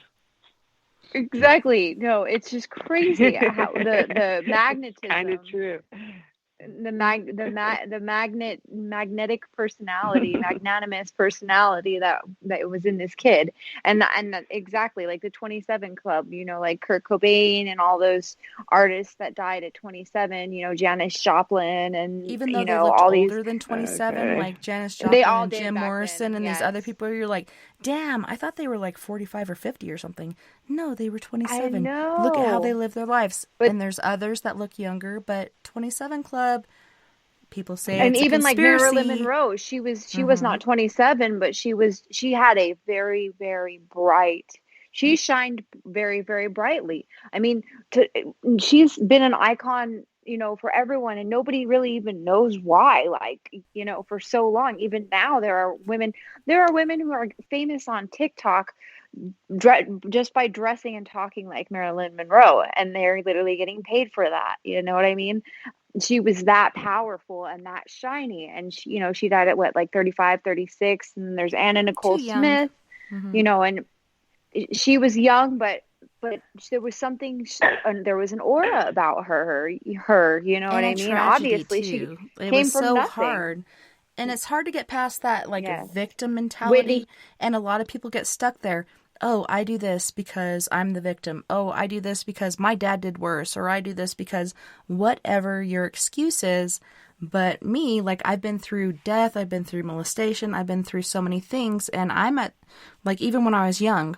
Exactly. No, it's just crazy how the magnetism. Kind of true. magnetic personality, magnanimous personality that was in this kid, and that, exactly like the 27 Club, like Kurt Cobain and all those artists that died at 27, Janis Joplin, and even though they looked all older these, than 27, like Janis they Joplin all and did Jim back Morrison then, and these yes. other people, you're like, damn, I thought they were like 45 or 50 or something. No, they were 27. Look at how they live their lives. And there's others that look younger, but 27 Club, people say and it's a even like conspiracy. Marilyn Monroe, she was not 27, but she had a very, very bright, she shined very, very brightly. I mean, she's been an icon, for everyone, and nobody really even knows why, like, for so long. Even now there are women who are famous on TikTok just by dressing and talking like Marilyn Monroe, and they're literally getting paid for that. You know what I mean? She was that powerful and that shiny, and she died at what, like 35, 36, and there's Anna Nicole Smith, and she was young, but there was something, there was an aura about her, you know what I mean? Obviously too. She it came was from so nothing. hard, and it's hard to get past that, like, Yeah. victim mentality. Whitney. And a lot of people get stuck there. Oh, I do this because I'm the victim. Oh, I do this because my dad did worse, or I do this because whatever your excuse is. But me, like, I've been through death, I've been through molestation, I've been through so many things, and I'm at, like, even when I was young,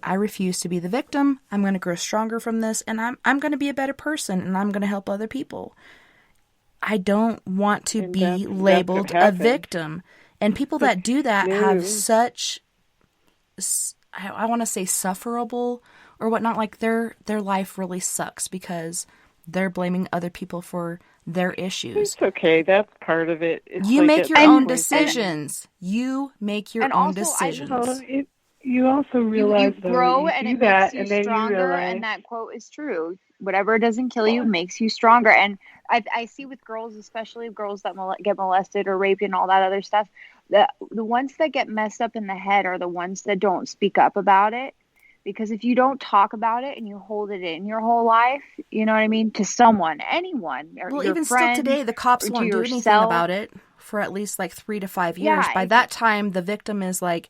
I refuse to be the victim. I'm going to grow stronger from this, and I'm going to be a better person, and I'm going to help other people. I don't want to be labeled a victim. And people that do that have such, I want to say, sufferable or whatnot. Like, their life really sucks because they're blaming other people for their issues. It's okay. That's part of it. It's you like make your own decisions. You make your own decisions. You also realize you grow, though, and you it do that, makes you and then stronger, you realize, and that quote is true. Whatever doesn't kill you makes you stronger. And I see with girls, especially girls that get molested or raped and all that other stuff, the ones that get messed up in the head are the ones that don't speak up about it. Because if you don't talk about it and you hold it in your whole life, you know what I mean, to someone, anyone, or well, your even friend, still today, the cops won't do anything about it for at least like 3 to 5 years. By that time, the victim is like,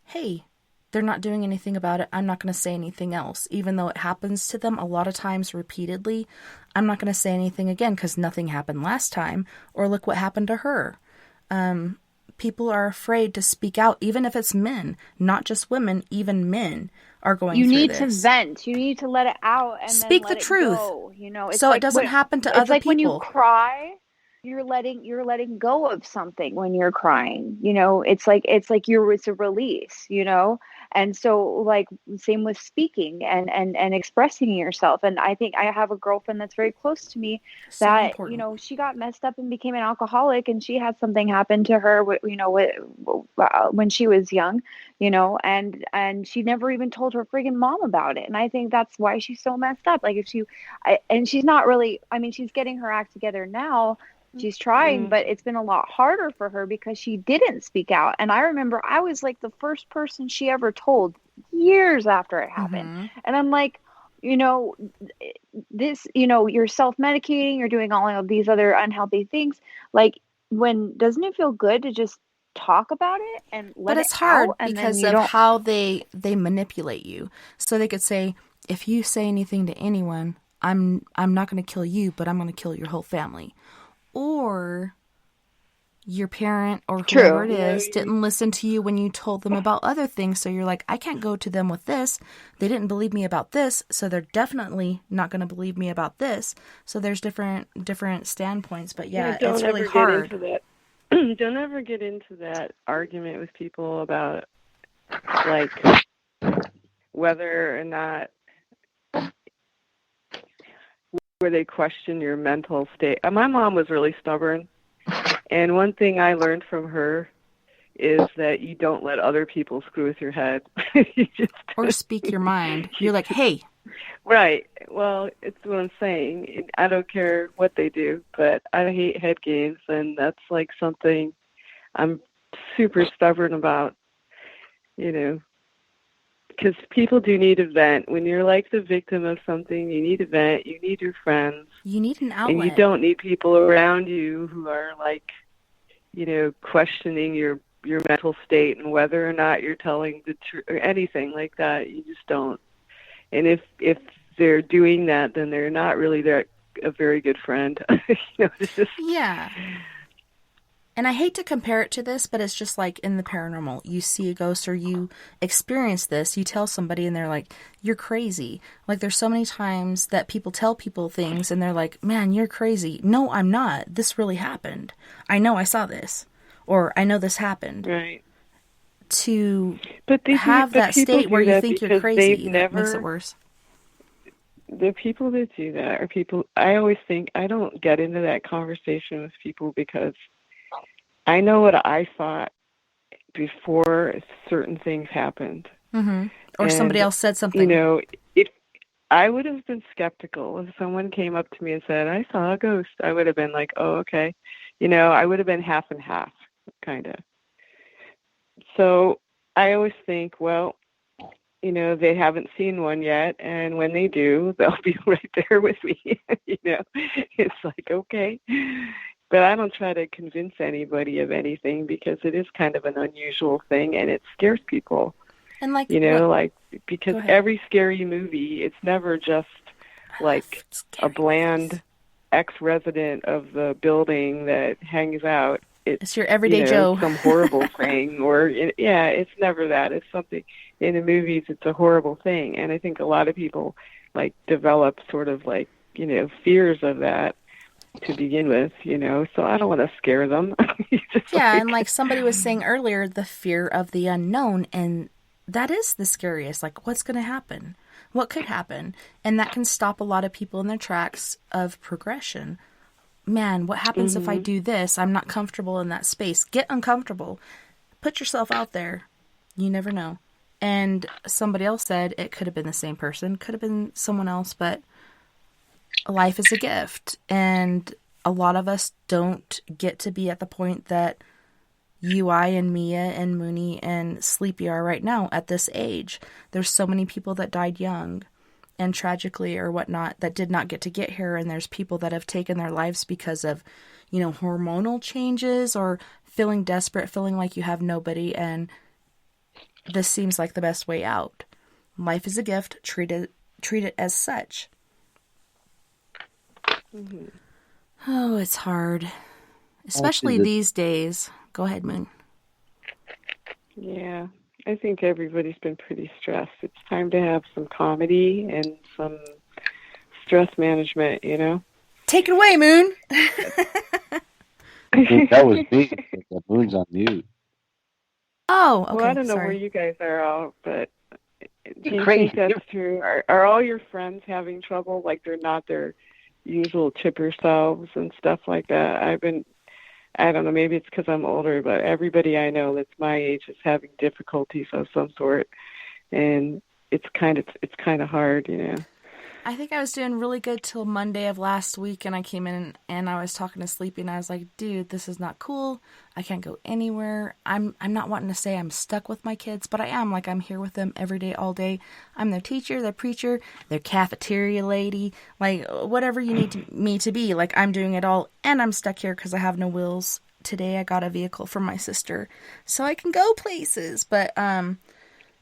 hey, they're not doing anything about it. I'm not going to say anything else. Even though it happens to them a lot of times repeatedly, I'm not going to say anything again because nothing happened last time. Or look what happened to her. People are afraid to speak out, even if it's men, not just women, even men are going through this. You need to vent. You need to let it out and speak then let the truth. It go. It's so like it doesn't happen to other people. It's like when you cry, you're letting go of something when you're crying. It's like it's a release. And so, like, same with speaking and expressing yourself. And I think I have a girlfriend that's very close to me that, she got messed up and became an alcoholic, and she had something happen to her, when she was young, and she never even told her friggin' mom about it. And I think that's why she's so messed up. Like, and she's not really, I mean, she's getting her act together now. She's trying, but it's been a lot harder for her because she didn't speak out. And I remember I was like the first person she ever told years after it happened. And I'm like, this, you're self-medicating, you're doing all of these other unhealthy things. Like, doesn't it feel good to just talk about it and let it out? But it's hard because of how they manipulate you. So they could say, if you say anything to anyone, I'm not going to kill you, but I'm going to kill your whole family. Or your parent or whoever it is didn't listen to you when you told them about other things. So you're like, I can't go to them with this. They didn't believe me about this. So they're definitely not going to believe me about this. So there's different standpoints. But it's really hard. Don't ever get into that argument with people about, like, whether or not where they question your mental state. My mom was really stubborn, and one thing I learned from her is that you don't let other people screw with your head. Or speak your mind. You're like, hey. Right. Well, it's what I'm saying. I don't care what they do, but I hate head games, and that's like something I'm super stubborn about, because people do need a vent. When you're like the victim of something, you need a vent. You need your friends. You need an outlet. And you don't need people around you who are like, questioning your mental state and whether or not you're telling the truth or anything like that. You just don't. And if they're doing that, then they're not really a very good friend. It's just... Yeah. And I hate to compare it to this, but it's just like in the paranormal. You see a ghost or you experience this, you tell somebody and they're like, you're crazy. Like there's so many times that people tell people things and they're like, man, you're crazy. No, I'm not. This really happened. I know I saw this. Or I know this happened. Right. To have that state where you think you're crazy, that makes it worse. The people that do that are people, I always think, I don't get into that conversation with people because I know what I thought before certain things happened. Mm-hmm. Or somebody else said something. If I would have been skeptical if someone came up to me and said, I saw a ghost, I would have been like, oh, okay. I would have been half and half, kind of. So I always think, well, they haven't seen one yet, and when they do, they'll be right there with me. It's like, okay. But I don't try to convince anybody of anything because it is kind of an unusual thing, and it scares people. And because every scary movie, it's never just like a bland ex-resident of the building that hangs out. It's your everyday Joe. Some horrible thing, or it's never that. It's something in the movies. It's a horrible thing, and I think a lot of people develop sort of fears of that to begin with. So I don't want to scare them. And like somebody was saying earlier, the fear of the unknown, and that is the scariest. Like, what's going to happen? What could happen? And that can stop a lot of people in their tracks of progression. Man, what happens if I do this? I'm not comfortable in that space. Get uncomfortable. Put yourself out there. You never know. And somebody else said it could have been the same person, could have been someone else, but life is a gift. And a lot of us don't get to be at the point that you, I, and Mia, and Mooney, and Sleepy are right now at this age. There's so many people that died young and tragically or whatnot that did not get here. And there's people that have taken their lives because of, hormonal changes or feeling desperate, feeling like you have nobody. And this seems like the best way out. Life is a gift. Treat it as such. Mm-hmm. Oh, it's hard. Especially these days. Go ahead, Moon. Yeah. I think everybody's been pretty stressed. It's time to have some comedy and some stress management, Take it away, Moon. That was me. The Moon's on mute. Oh, okay. Well, I don't know where you guys are all, but do you think that's true? Are all your friends having trouble? Like they're not their usual chipper selves and stuff like that? I don't know, maybe it's because I'm older, but everybody I know that's my age is having difficulties of some sort, and it's kind of hard, I think I was doing really good till Monday of last week, and I came in and I was talking to Sleepy, and I was like, dude, this is not cool. I can't go anywhere. I'm not wanting to say I'm stuck with my kids, but I am. Like, I'm here with them every day, all day. I'm their teacher, their preacher, their cafeteria lady, like, whatever you need me to be. Like, I'm doing it all, and I'm stuck here because I have no wheels. Today I got a vehicle from my sister, so I can go places, but, man,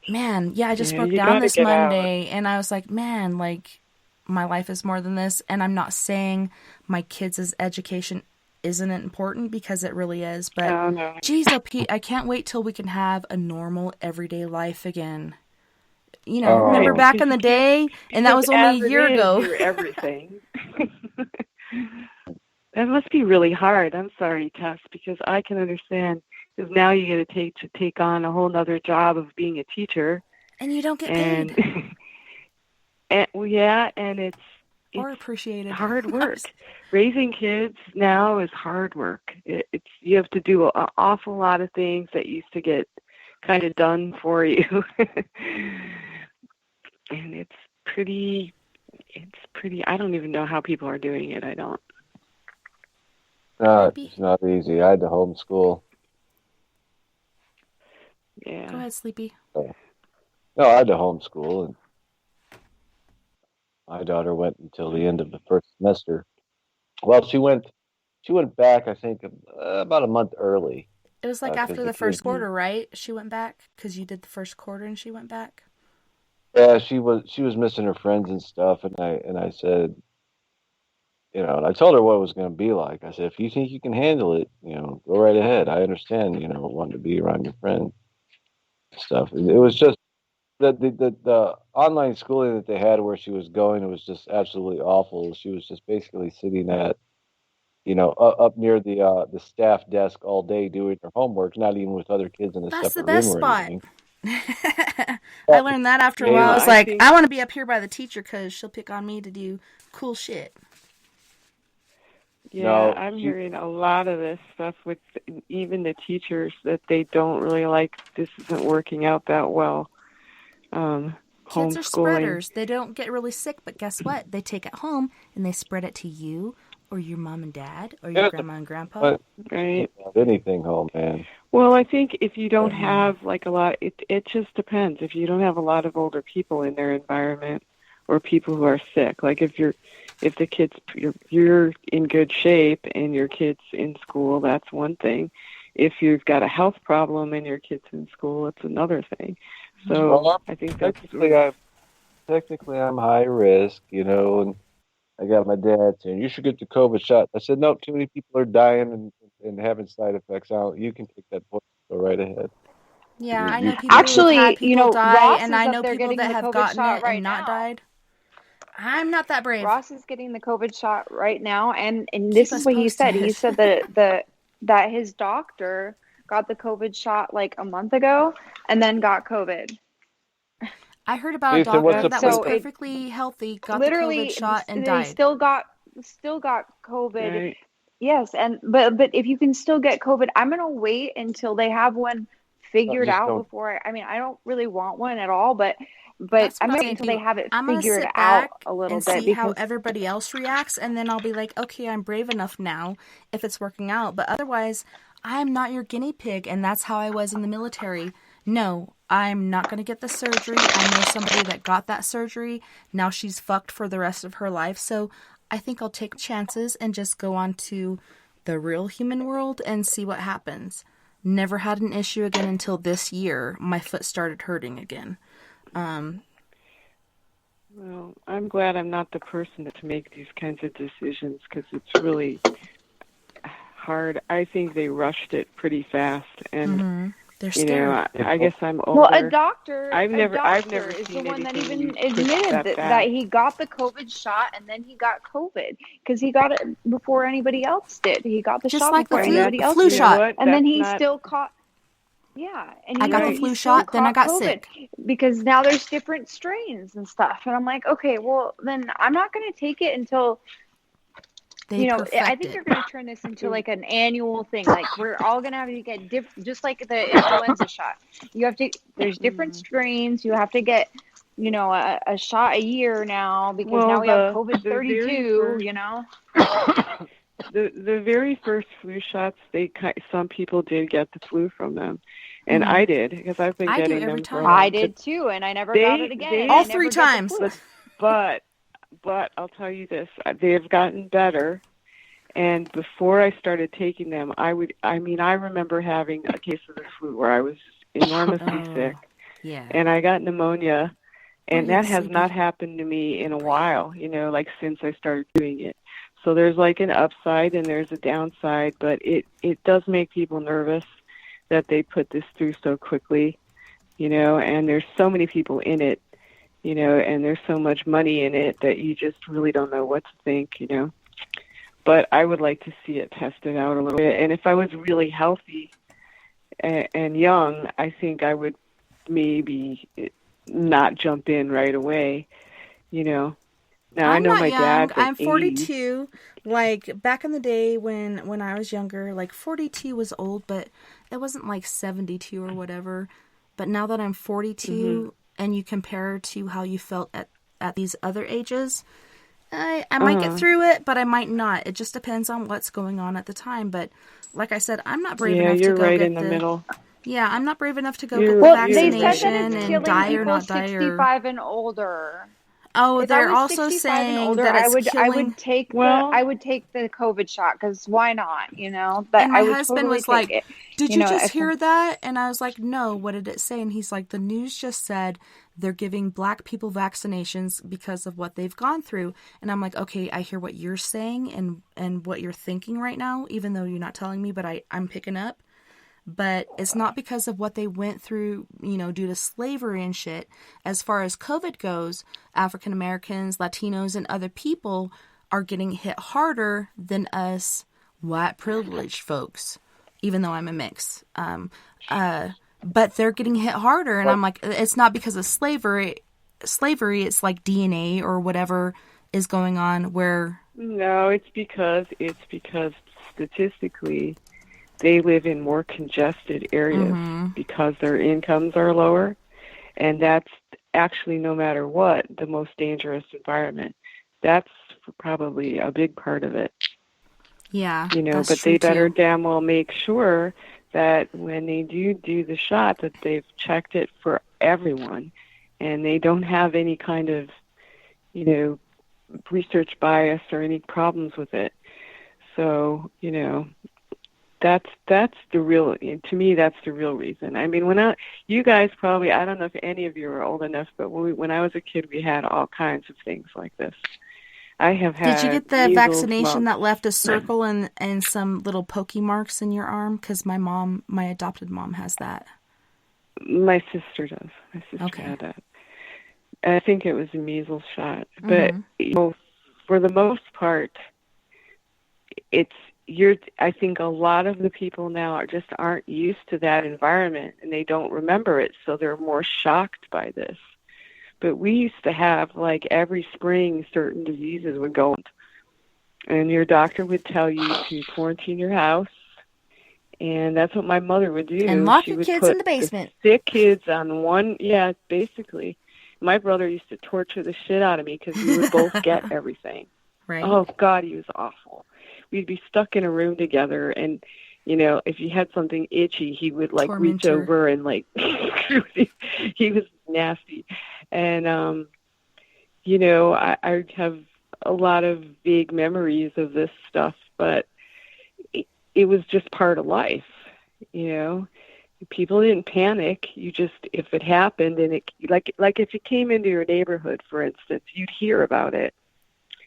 I just broke down this Monday, and I was like, man, like, my life is more than this. And I'm not saying my kids' education isn't important, because it really is. But geez, I can't wait till we can have a normal everyday life again. Remember back in the day, and that was only a year ago. Everything. That must be really hard. I'm sorry, Tess, because I can understand. Because now you get to take on a whole nother job of being a teacher, and you don't get paid. And it's appreciated. Hard work. Raising kids now is hard work. You have to do an awful lot of things that used to get kind of done for you, and it's pretty. I don't even know how people are doing it. I don't. No, it's not easy. I had to homeschool. Yeah. Go ahead, Sleepy. No, No, I had to homeschool, and my daughter went until the end of the first semester. Well, she went back, I think, about a month early. It was like 'cause after the first quarter, right? She went back because you did the first quarter and she went back. Yeah, she was missing her friends and stuff, and I said, and I told her what it was going to be like. I said, if you think you can handle it, go right ahead. I understand, wanting to be around your friends and stuff. It was just the online schooling that they had where she was going. It was just absolutely awful. She was just basically sitting at, up near the staff desk all day doing her homework, not even with other kids in a That's the separate best room or spot. anything. I learned that after a Yeah, while. I was I like, think- I want to be up here by the teacher because she'll pick on me to do cool shit. Yeah, No, I'm hearing a lot of this stuff with even the teachers that they don't really like. This isn't working out that well. Kids are Homeschooling. spreaders. They don't get really sick, but guess what? They take it home and they spread it to you or your mom and dad or your Yeah, grandma and grandpa. But Right. can't have anything home, man. Well, I think if you don't have like a lot, it just depends. If you don't have a lot of older people in their environment or people who are sick, like if the kids you're in good shape and your kids in school, that's one thing. If you've got a health problem and your kids in school, it's another thing. So Well, I think that's technically I'm high risk, and I got my dad saying you should get the COVID shot. I said no, too many people are dying and having side effects. You can take that point. Go right ahead. Yeah, I You- know people Actually, who've had people die, Ross and is I up know there people getting that the have COVID gotten shot it right and not now. died. I'm not that brave. Ross is getting the COVID shot right now, and Keep this us is what he said. posted. He said that his doctor got the COVID shot like a month ago, and then got COVID. I heard about a Jason, what's doctor the that was So it- perfectly healthy, got Literally, the COVID shot, and they died. still got COVID. right. Yes, but if you can still get COVID, I'm gonna wait until they have one figured just out don't- before. I mean, I don't really want one at all, but That's what I'm I'm gonna saying, wait until too. they have it I'm gonna figured sit out back a little and bit see how because everybody else reacts, and then I'll be like, okay, I'm brave enough now if it's working out. But otherwise, I'm not your guinea pig, and that's how I was in the military. No, I'm not gonna get the surgery. I know somebody that got that surgery. Now she's fucked for the rest of her life. So I think I'll take chances and just go on to the real human world and see what happens. Never had an issue again until this year. My foot started hurting again. Well, I'm glad I'm not the person to make these kinds of decisions because it's really hard. I think they rushed it pretty fast, and They're scared. I guess I'm older. well, a doctor I've never is the seen one that anything even pushed admitted that that fast. he got the COVID shot and then he got COVID because he got it before anybody else did. He got the Just shot like the before flu- anybody else flu did. shot. What? And then That's he not- still caught. Yeah, and I got the he flu still shot, then I caught got COVID sick. because now there's different strains and stuff. And I'm like, okay, well then I'm not going to take it until They I perfect think it. they're going to turn this into like an annual thing. Like we're all going to have to get just like the influenza shot. You have to. There's different strains. You have to get, a shot a year now because Well, now we have the COVID very 32. first- The very first flu shots, some people did get the flu from them, and I did because I've been I do getting every them time. from I did too, and I never got it again. and I All never 3 get the times. flu. But I'll tell you this: they have gotten better. And before I started taking them, I remember having a case of the flu where I was enormously sick, Yeah. and I got pneumonia, and yeah, that has sleepy. not happened to me in a while. Like since I started doing it. So there's like an upside and there's a downside, but it does make people nervous that they put this through so quickly, and there's so many people in it, and there's so much money in it that you just really don't know what to think, But I would like to see it tested out a little bit. And if I was really healthy and young, I think I would maybe not jump in right away, Now, I I'm know not my young. dad's like I'm 42. Like back in the day when I was younger, like 42 was old, but it wasn't like 72 or whatever. But now that I'm 42 and you compare to how you felt at these other ages, I might get through it, but I might not. It just depends on what's going on at the time. But like I said, I'm not brave enough to you're go right get in the middle. Yeah, I'm not brave enough to go get the Well, they said that vaccination it's and killing die or people not die. 65 and older. Oh, If I they're was also 65 and saying older, that I it's would killing. take Well, the COVID shot, because why not? You know, but And my I would husband totally was take like, it. "Did You you know, just if hear that?" And I was like, "No, what did it say?" And he's like, "The news just said they're giving black people vaccinations because of what they've gone through." And I'm like, "Okay, I hear what you're saying and what you're thinking right now, even though you're not telling me, but I'm picking up. But it's not because of what they went through, you know, due to slavery and shit. As far as COVID goes, African Americans, Latinos, and other people are getting hit harder than us white privileged folks, even though I'm a mix. But they're getting hit harder, and I'm like, it's not because of slavery. It's like DNA or whatever is going on where... No, it's because statistically they live in more congested areas because their incomes are lower, and that's actually, no matter what, the most dangerous environment. That's probably a big part of it. Yeah, You know, that's but true they better too. damn well make sure that when they do the shot, that they've checked it for everyone, and they don't have any kind of, you know, research bias or any problems with it. So, you know, that's the real, to me, that's the real reason. I mean, you guys probably, I don't know if any of you are old enough, but when I was a kid, we had all kinds of things like this. I have had Did you get the measles, vaccination that left a circle and some little pokey marks in your arm? Because my adopted mom has that. My sister does. My sister had that. I think it was a measles shot. But, you know, for the most part, I think a lot of the people now aren't used to that environment, and they don't remember it, so they're more shocked by this. But we used to have, like, every spring, certain diseases would go on, and your doctor would tell you to quarantine your house, and that's what my mother would do. And lock she your would kids put in the basement. The sick kids on one, basically. My brother used to torture the shit out of me because we would both get everything. Right. Oh, God, he was awful. We'd be stuck in a room together, and, you know, if you had something itchy, he would, like, reach over and, like, he was nasty. And, you know, I have a lot of vague memories of this stuff, but it was just part of life, you know. People didn't panic. You just, if it happened, and it, like if it came into your neighborhood, for instance, you'd hear about it.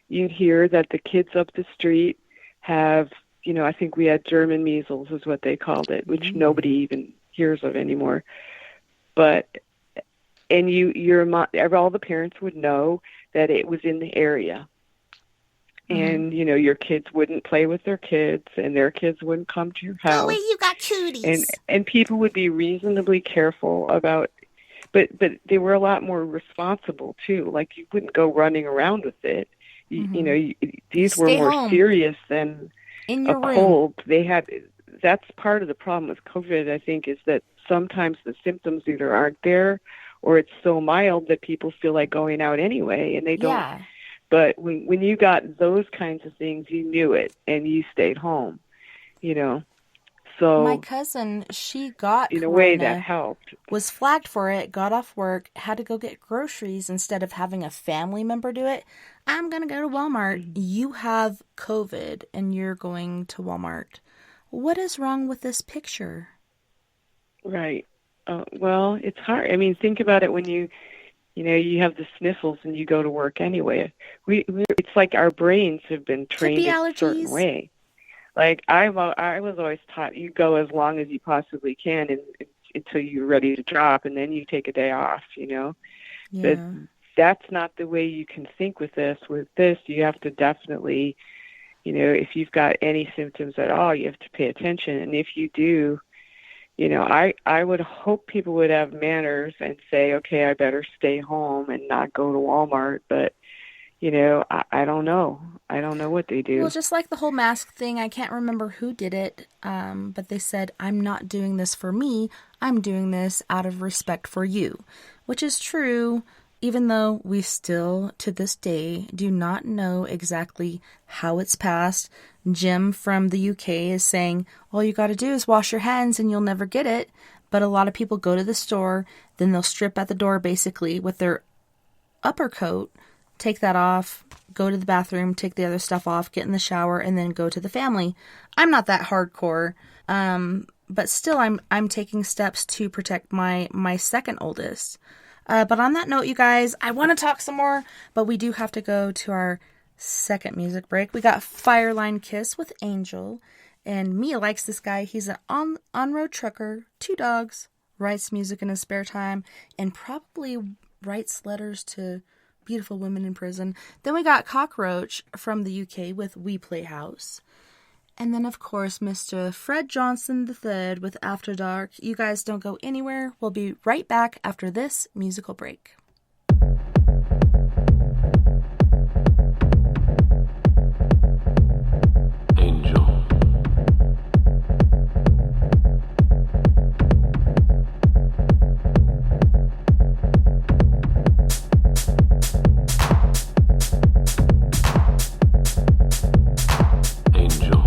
You'd hear that the kids up the street have, you know, I think we had German measles is what they called it, which nobody even hears of anymore. But, and all the parents would know that it was in the area. And, you know, your kids wouldn't play with their kids, and their kids wouldn't come to your house. Oh, wait, you got cooties. And people would be reasonably careful about, but they were a lot more responsible, too. Like, you wouldn't go running around with it. You know, these were more serious than a cold. That's part of the problem with COVID, I think, is that sometimes the symptoms either aren't there, or it's so mild that people feel like going out anyway, and they don't. Yeah. But when you got those kinds of things, you knew it, and you stayed home, you know. So my cousin, she got in a corona, way that helped. Was flagged for it, got off work, had to go get groceries instead of having a family member do it. I'm going to go to Walmart. You have COVID, and you're going to Walmart. What is wrong with this picture? Right. Well, it's hard. I mean, think about it when you know, you have the sniffles and you go to work anyway. It's like our brains have been trained in a certain way. Like I was always taught, you go as long as you possibly can until you're ready to drop, and then you take a day off, you know. Yeah. But that's not the way you can think with this. With this, you have to definitely, you know, if you've got any symptoms at all, you have to pay attention. And if you do, you know, I would hope people would have manners and say, okay, I better stay home and not go to Walmart. But, you know, I don't know. I don't know what they do. Well, just like the whole mask thing, I can't remember who did it, but they said, I'm not doing this for me. I'm doing this out of respect for you, which is true, even though we still, to this day, do not know exactly how it's passed. Jim from the UK is saying, all you got to do is wash your hands and you'll never get it. But a lot of people go to the store, then they'll strip at the door basically with their upper coat, take that off, go to the bathroom, take the other stuff off, get in the shower, and then go to the family. I'm not that hardcore, but still I'm taking steps to protect my second oldest. But on that note, you guys, I want to talk some more, but we do have to go to our second music break. We got Fireline Kiss with Angel, and Mia likes this guy. He's an on-road trucker, 2 dogs, writes music in his spare time, and probably writes letters to beautiful women in prison. Then we got Cockroach from the UK with We Play House. And then, of course, Mr. Fred Johnson III with After Dark. You guys don't go anywhere. We'll be right back after this musical break. Angel. Angel.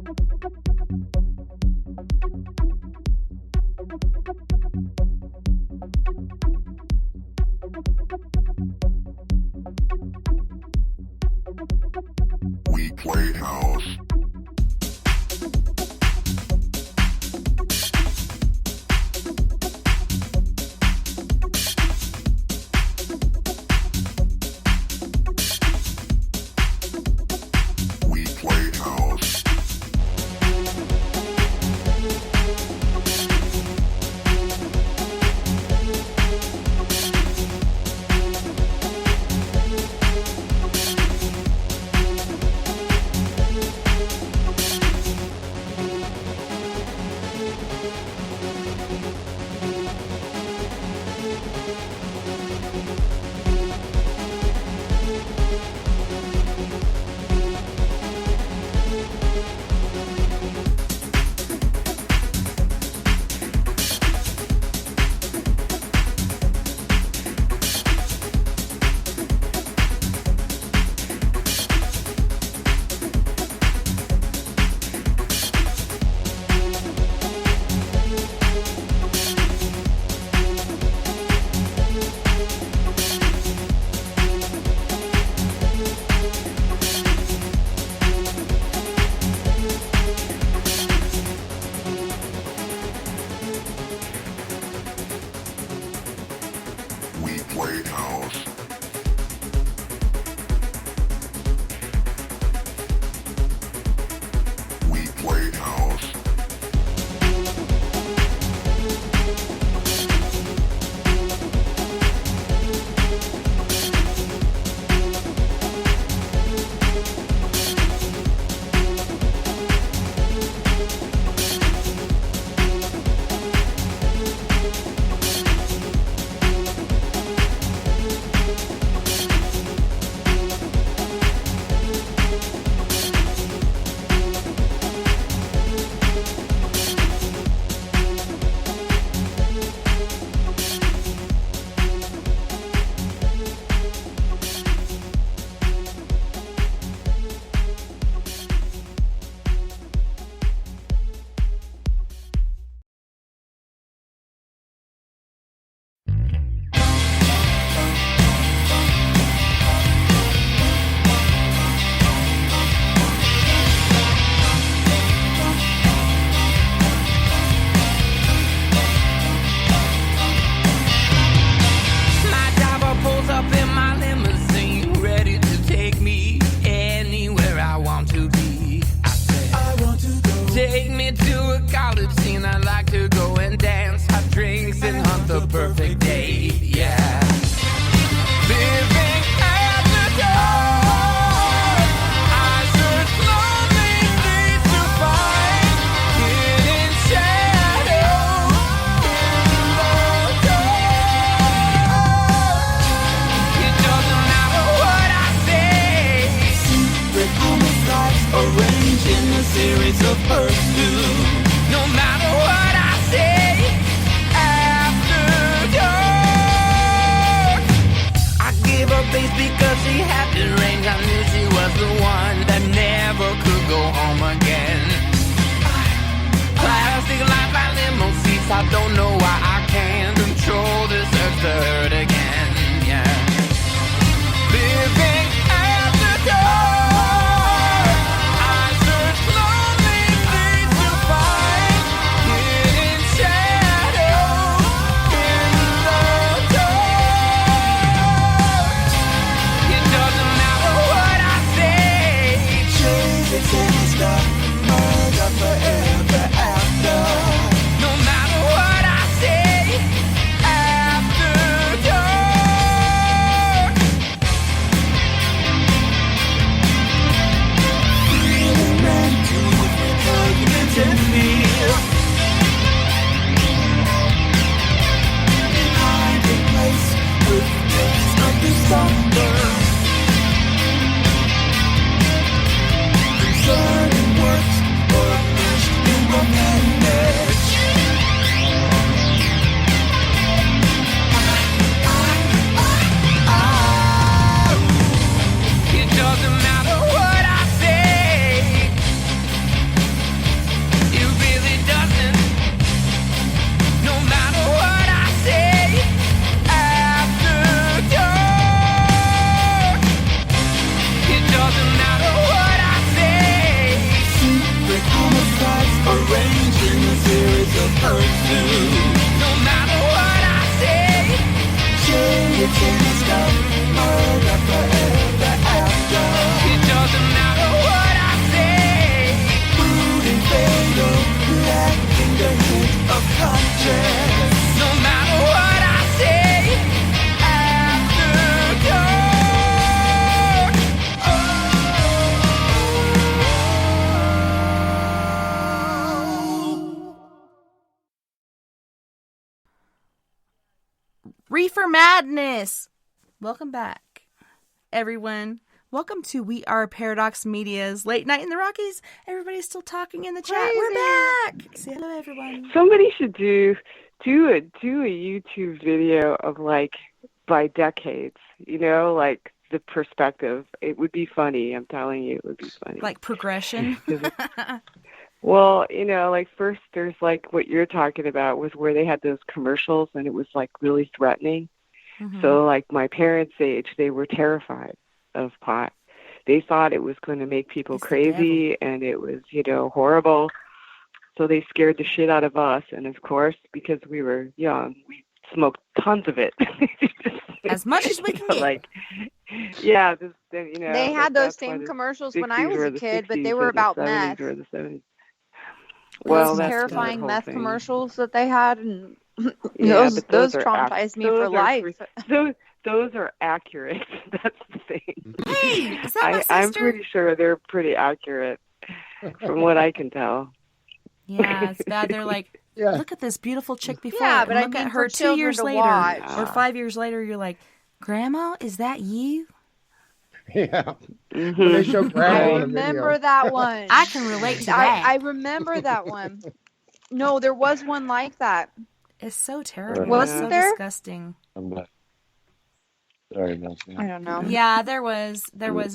We play house. We play house. We play house. We play house. My driver pulls up in my limousine, ready to take me anywhere I want to be. I said, I want to go. Take me to a college scene. I'd like to go and dance, have drinks, and hunt the perfect day. Yeah. Living at the dark, I search lonely streets to find hidden shadows in the dark. It doesn't matter what I say. Secret homicides arranged in a series of pursuits. No matter what I say, after dark, I gave her base because she had the range. I knew she was the one that never could go home again. Plastic light by limo seats. I don't know why I can't control this urge to hurt again. Yeah. Living at the dark, I search lonely streets to find hidden shadows in the dark. It doesn't matter what I say. Chasing sinister, murder forever after. No matter what I say, after dark. Feeling ran to repugnant and fear. In hiding place with days of December. Concerning works or meshed in appendage. It doesn't matter what I say. Reefer Madness! Welcome back, everyone. Welcome to We Are Paradox Media's Late Night in the Rockies. Everybody's still talking in the chat. Crazy. We're back! Say hello, everyone. Somebody should do a YouTube video of like by decades, you know, like the perspective. It would be funny. I'm telling you, it would be funny. Like progression. Well, you know, like first there's like what you're talking about was where they had those commercials and it was like really threatening. Mm-hmm. So like my parents' age, they were terrified of pot. They thought it was going to make people It's the crazy and it was, you know, horrible. So they scared the shit out of us. And of course, because we were young, we smoked tons of it. As much as we can get. Like, yeah, this, you know, They had those that's why same the commercials when I 60s was or a the kid, but 60s they or were the about 70s meth. or the 70s. Well, Well, those that's terrifying the whole meth thing. commercials that they had, and Yeah, those but those are traumatized me for life. Those are accurate. That's the thing. Hey, is that my sister? I'm pretty sure they're pretty accurate from what I can tell. Yeah, it's bad. They're like, Yeah. look at this beautiful chick before. Yeah, and but I look mean at for her 2 children years to later watch. or 5 years later. You're like, Grandma, is that you? Yeah. Mhm. When they show grandma I on a remember video. that one. I can relate to that. I remember that one. No, there was one like that. It's so terrible. Wasn't It's so there? disgusting. I'm back. Sorry about I that. don't know. Yeah, there was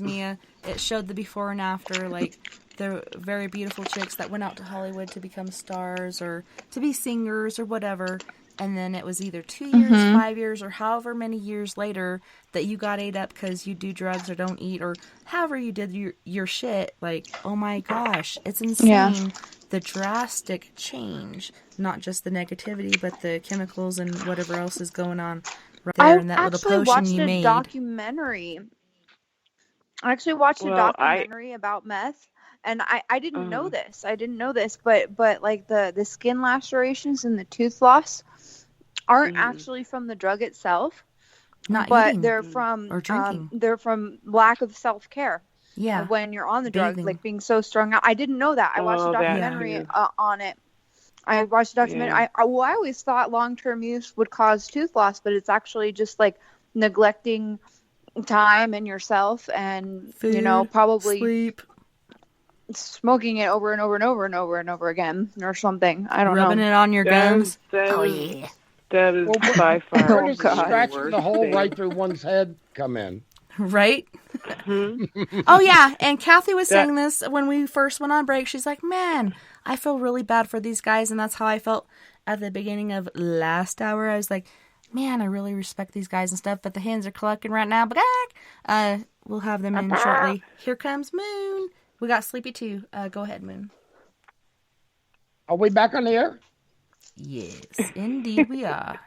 Mia. It showed the before and after, like the very beautiful chicks that went out to Hollywood to become stars or to be singers or whatever. And then it was either 2 years, 5 years, or however many years later that you got ate up because you do drugs or don't eat or however you did your shit. Like, oh my gosh, it's insane. Yeah. The drastic change, not just the negativity, but the chemicals and whatever else is going on right there in that little actually potion watched you a made. documentary. I actually watched a Well, documentary about meth, and I didn't know this. I didn't know this, but like the skin lacerations and the tooth loss aren't actually from the drug itself, Not but eating they're from or drinking. they're from lack of self-care. Yeah. When you're on the drug, Bathing. like being so strung out. I didn't know that. I watched a Oh, that documentary too. on it. I watched a documentary. Yeah. I always thought long-term use would cause tooth loss, but it's actually just like neglecting time and yourself, and Food, probably sleep, smoking it over and over and over and over and over again, or something. I don't rubbing know. it on your gums. That Oh is- yeah. That is Well, by far Where does God. the scratching worst the hole thing. right through one's head come in? Right? Mhm. Oh yeah, and Kathy was That- saying this when we first went on break. She's like, "Man, I feel really bad for these guys," and that's how I felt at the beginning of last hour. I was like, "Man, I really respect these guys and stuff," but the hens are clucking right now. But we'll have them in shortly. Here comes Moon. We got Sleepy too. Go ahead, Moon. Are we back on the air? Yes, indeed we are.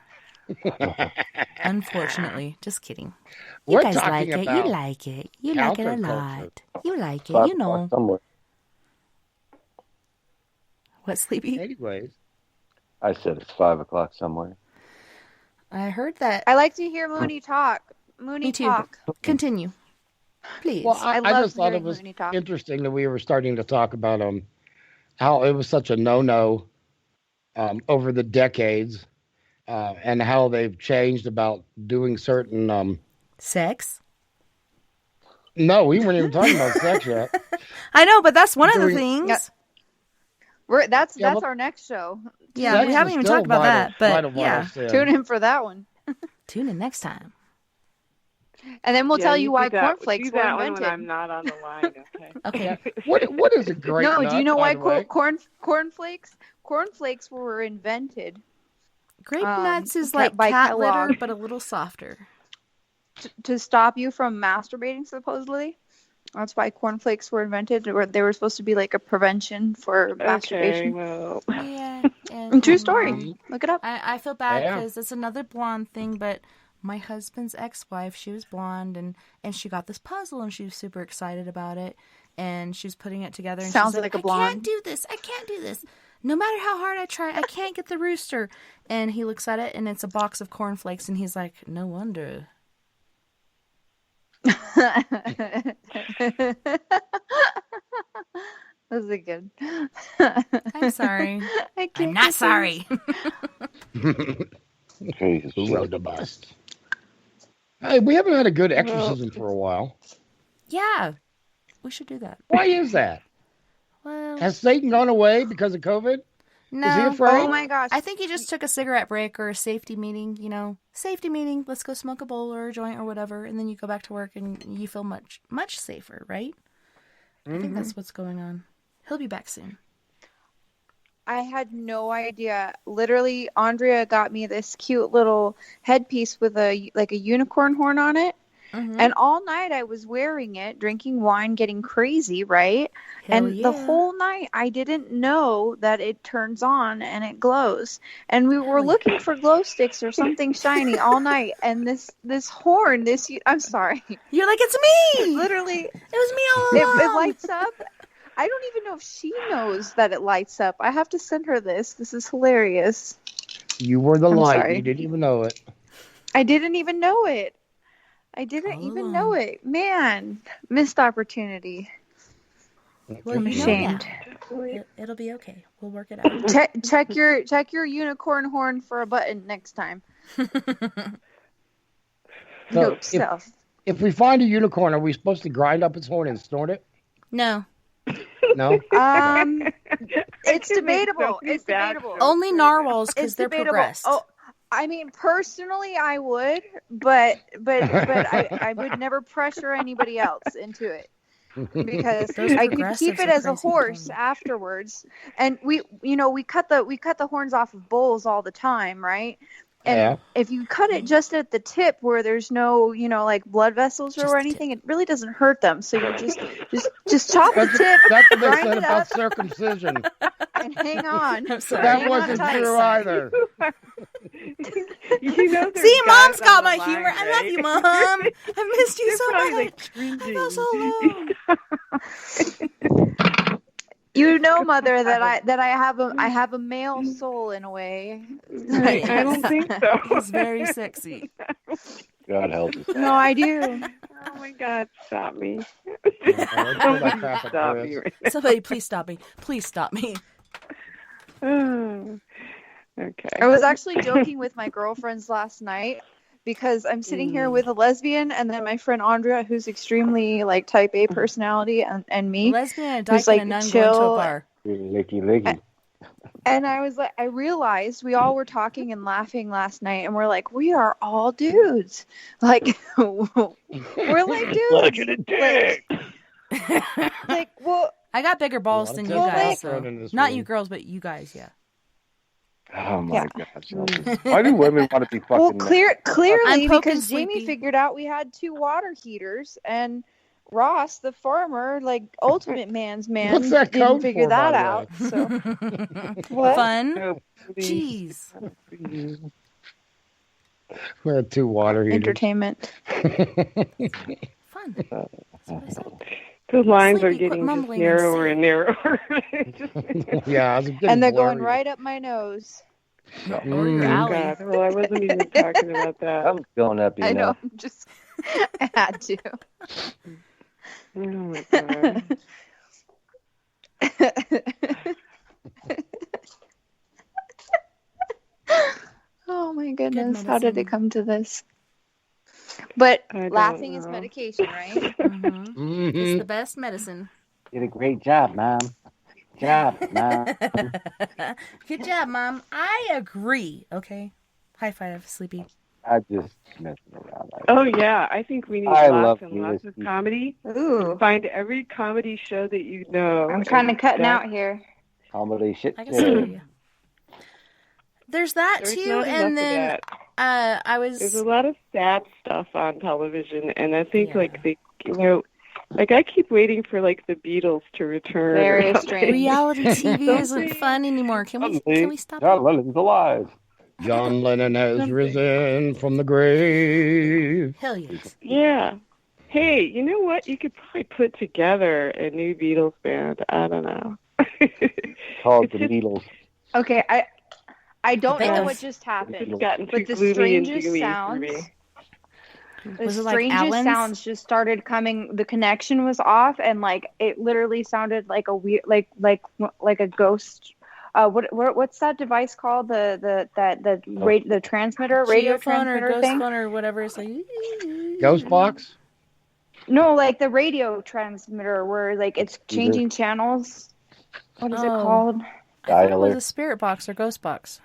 Unfortunately, just kidding. You We're guys like talking it. You about like it. You like it a counterculture. lot. You like it. 5 You know. o'clock somewhere. What, Sleepy? Anyways, I said it's 5 o'clock somewhere. I heard that. I like to hear Mooney talk. Mooney Me too. talk. Continue. Please. well, I love just thought it hearing was Mooney talk. interesting that we were starting to talk about how it was such a no-no over the decades, and how they've changed about doing certain. Sex? No, we weren't even talking about sex yet. I know, but that's one of the Doing- things. Yeah. That's Yeah, that's but- our next show. Yeah, Sex we is haven't even still talked about vital- that. But vital yeah, sin. Tune in for that one, tune in next time. and then we'll Yeah, tell you why do that- cornflakes do were that one invented. when I'm not on the line. Okay. Okay. What is a great No, nut, do you know by why the way? cornflakes were invented? Grape Um, nuts is ca- like by cat litter, Kellogg. but a little softer. To stop you from masturbating, supposedly. That's why cornflakes were invented. They were supposed to be like a prevention for Okay, masturbation. well, Yeah. And True story. Look it up. I feel bad Yeah. because it's another blonde thing, but my husband's ex-wife, she was blonde, and she got this puzzle, and she was super excited about it, and she was putting it together, and Sounds she's like a I blonde. can't do this. I can't do this. No matter how hard I try, I can't get the rooster. And he looks at it, and it's a box of cornflakes, and he's like, no wonder. This is good. I'm sorry. I can't I'm not get sorry. Crazy Who shit. rode the bus? Hey, we haven't had a good exorcism for a while. Yeah, we should do that. Why is that? Well, Has Satan gone away because of COVID? no. Is he afraid? Oh my gosh. I think he just took a cigarette break or a safety meeting, safety meeting, let's go smoke a bowl or a joint or whatever, and then you go back to work and you feel much, much safer, right? I think that's what's going on. He'll be back soon. I had no idea. Literally, Andrea got me this cute little headpiece with a unicorn horn on it. Mm-hmm. And all night I was wearing it, drinking wine, getting crazy, right? Hell And yeah. the whole night I didn't know that it turns on and it glows. And we were looking for glow sticks or something shiny all night. And this horn, I'm sorry. You're like, it's me! Literally, It was me all along! it lights up. I don't even know if she knows that it lights up. I have to send her this. This is hilarious. You were the I'm light. sorry. You didn't even know it. I didn't even know it. I didn't All even along. know it. Man, missed opportunity. Well, I'm you know ashamed. now. It'll be okay. We'll work it out. Check your unicorn horn for a button next time. So Note self. if we find a unicorn, are we supposed to grind up its horn and snort it? No. No? It's could make so debatable. many It's bad debatable. jokes. Only narwhals because It's they're debatable. progressed. Oh, I mean, personally, I would, but I would never pressure anybody else into it because Those I could progressives keep it are as a crazy horse fun. afterwards. And we cut the horns off of bulls all the time, right? And Yeah. if you cut it just at the tip where there's no, like blood vessels Just or the anything, it really doesn't hurt them. So you just chop the That's, tip, that's what they grind said it about up, circumcision. and hang on. I'm sorry. That Hang on wasn't tight. true either. You know, there's See, guys Mom's on got the my line, humor. I love right? you, Mom. I missed you They're so probably, like, much. I cringing. felt so alone. You know, Mother, that I have a male soul in a way. I don't think so. He's very sexy. God help us. No, I do. Oh my God, stop me. Don't pull that crap at Stop Chris. me right now. Somebody, please stop me. Please stop me. Oh, okay. I was actually joking with my girlfriends last night because I'm sitting here with a lesbian and then my friend Andrea, who's extremely like type A personality, and me. Lesbian, a Who's, dyke, like, and a nun going to chill. a bar. Licky. And I was like, I realized we all were talking and laughing last night, and we're like, we are all dudes. Like, we're like dudes. Look at the dick. Like, well, I got bigger balls than you Well, guys. testosterone So. in this Not room. you girls, but you guys, yeah. Oh my Yeah. God. Why do women want to be fucking? well, clearly I'm poking because Jamie Sleepy. figured out we had 2 water heaters, and Ross, the farmer, like ultimate man's man, What's that didn't code figure for, by that the out. So what? Fun. Oh, please. Jeez. We had 2 water heaters. Entertainment. Fun. That's what I said. The lines Sleepy, are quit getting just mumbling and narrower say and narrower. Yeah, I was getting And they're blurry. going right up my nose. Or your Mm. alley. God, well, I wasn't even talking about that. I'm going up. I know. I'm just I had to. Oh my God. Oh my goodness, how did medicine. it come to this? But I don't laughing is know. medication, right? Mhm. Mhm. It's the best medicine. Did a great job, Mom. Job, Mom. Good job, Mom. I agree. Okay. High five, Sleepy. I just messing around. Oh yeah, I think we need I lots love and lots of USP. comedy. Ooh, Find every comedy show that you know. I'm kind of and cutting that- out here. Comedy shit. I can still hear you. There's that There's too, not enough and of then that. I There's was a lot of sad stuff on television, and I think Yeah. like they, like I keep waiting for like the Beatles to return. or Very something. strange. reality TV isn't Something- fun anymore. Can we stop? John it? Lennon's alive. John Lennon has Something. risen from the grave. Hell yes. Yeah. Hey, you know what? You could probably put together a new Beatles band. I don't know. Called It's the just- Beatles. Okay, I don't know Beatles. what just happened, It's gotten too but the gloomy and strangest doomy for sounds. me. The Was it like strangest Alan's? sounds just started coming. The connection was off, and like it literally sounded like a weird, like a ghost What's that device called? The transmitter, radio Geophone or transmitter ghost thing? phone or whatever. It's like Ghost box? No, like the radio transmitter where like it's changing channels. What is it called? I thought it was a spirit box or ghost box.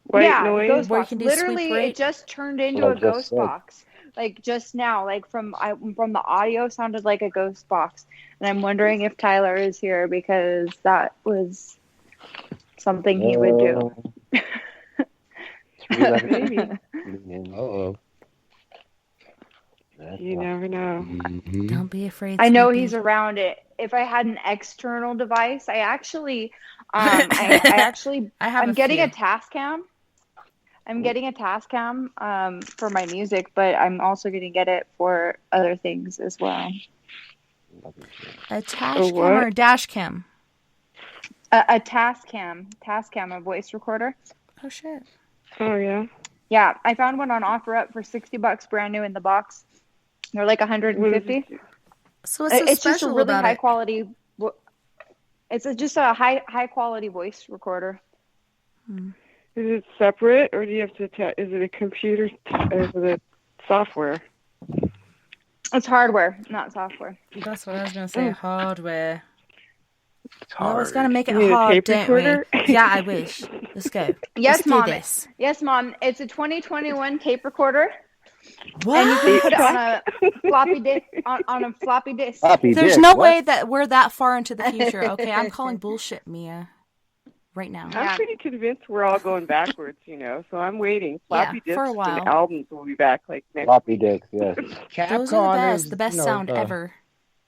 White noise? Ghost Where you box. can do Literally, sweep rate? it just turned into a ghost box. Like just now, like from the audio sounded like a ghost box, and I'm wondering if Tyler is here because that was something he would do. Maybe. Uh-oh. You never know. Mm-hmm. Don't be afraid. I know Sleepy. he's around it. If I had an external device, I actually, I'm getting a Tascam. I'm getting a Tascam for my music, but I'm also going to get it for other things as well. A tash cam or a dash cam? A Tascam, a voice recorder. Oh shit! Oh yeah. Yeah, I found one on OfferUp for $60 brand new in the box. They're like $150. So what's so it's just a special really about high it? quality. It's just a high quality voice recorder. Is it separate, or do you have to? Is it a computer? Or is it a software? It's hardware, not software. That's what I was gonna say. Hardware. It's I was hard. gonna make it You need a hard, tape don't recorder? we? Yeah, I wish. Let's go. Yes, Let's Mom. do this. Yes, Mom. It's a 2021 tape recorder, What? and you can put it on a floppy disk. On a floppy disk. Floppy There's disk, no what? way that we're that far into the future. Okay, I'm calling bullshit, Mia. Right now. I'm pretty convinced we're all going backwards, so I'm waiting. Floppy for a disks while. and albums will be back like next Floppy disks, yes. Those are the best. The best sound ever.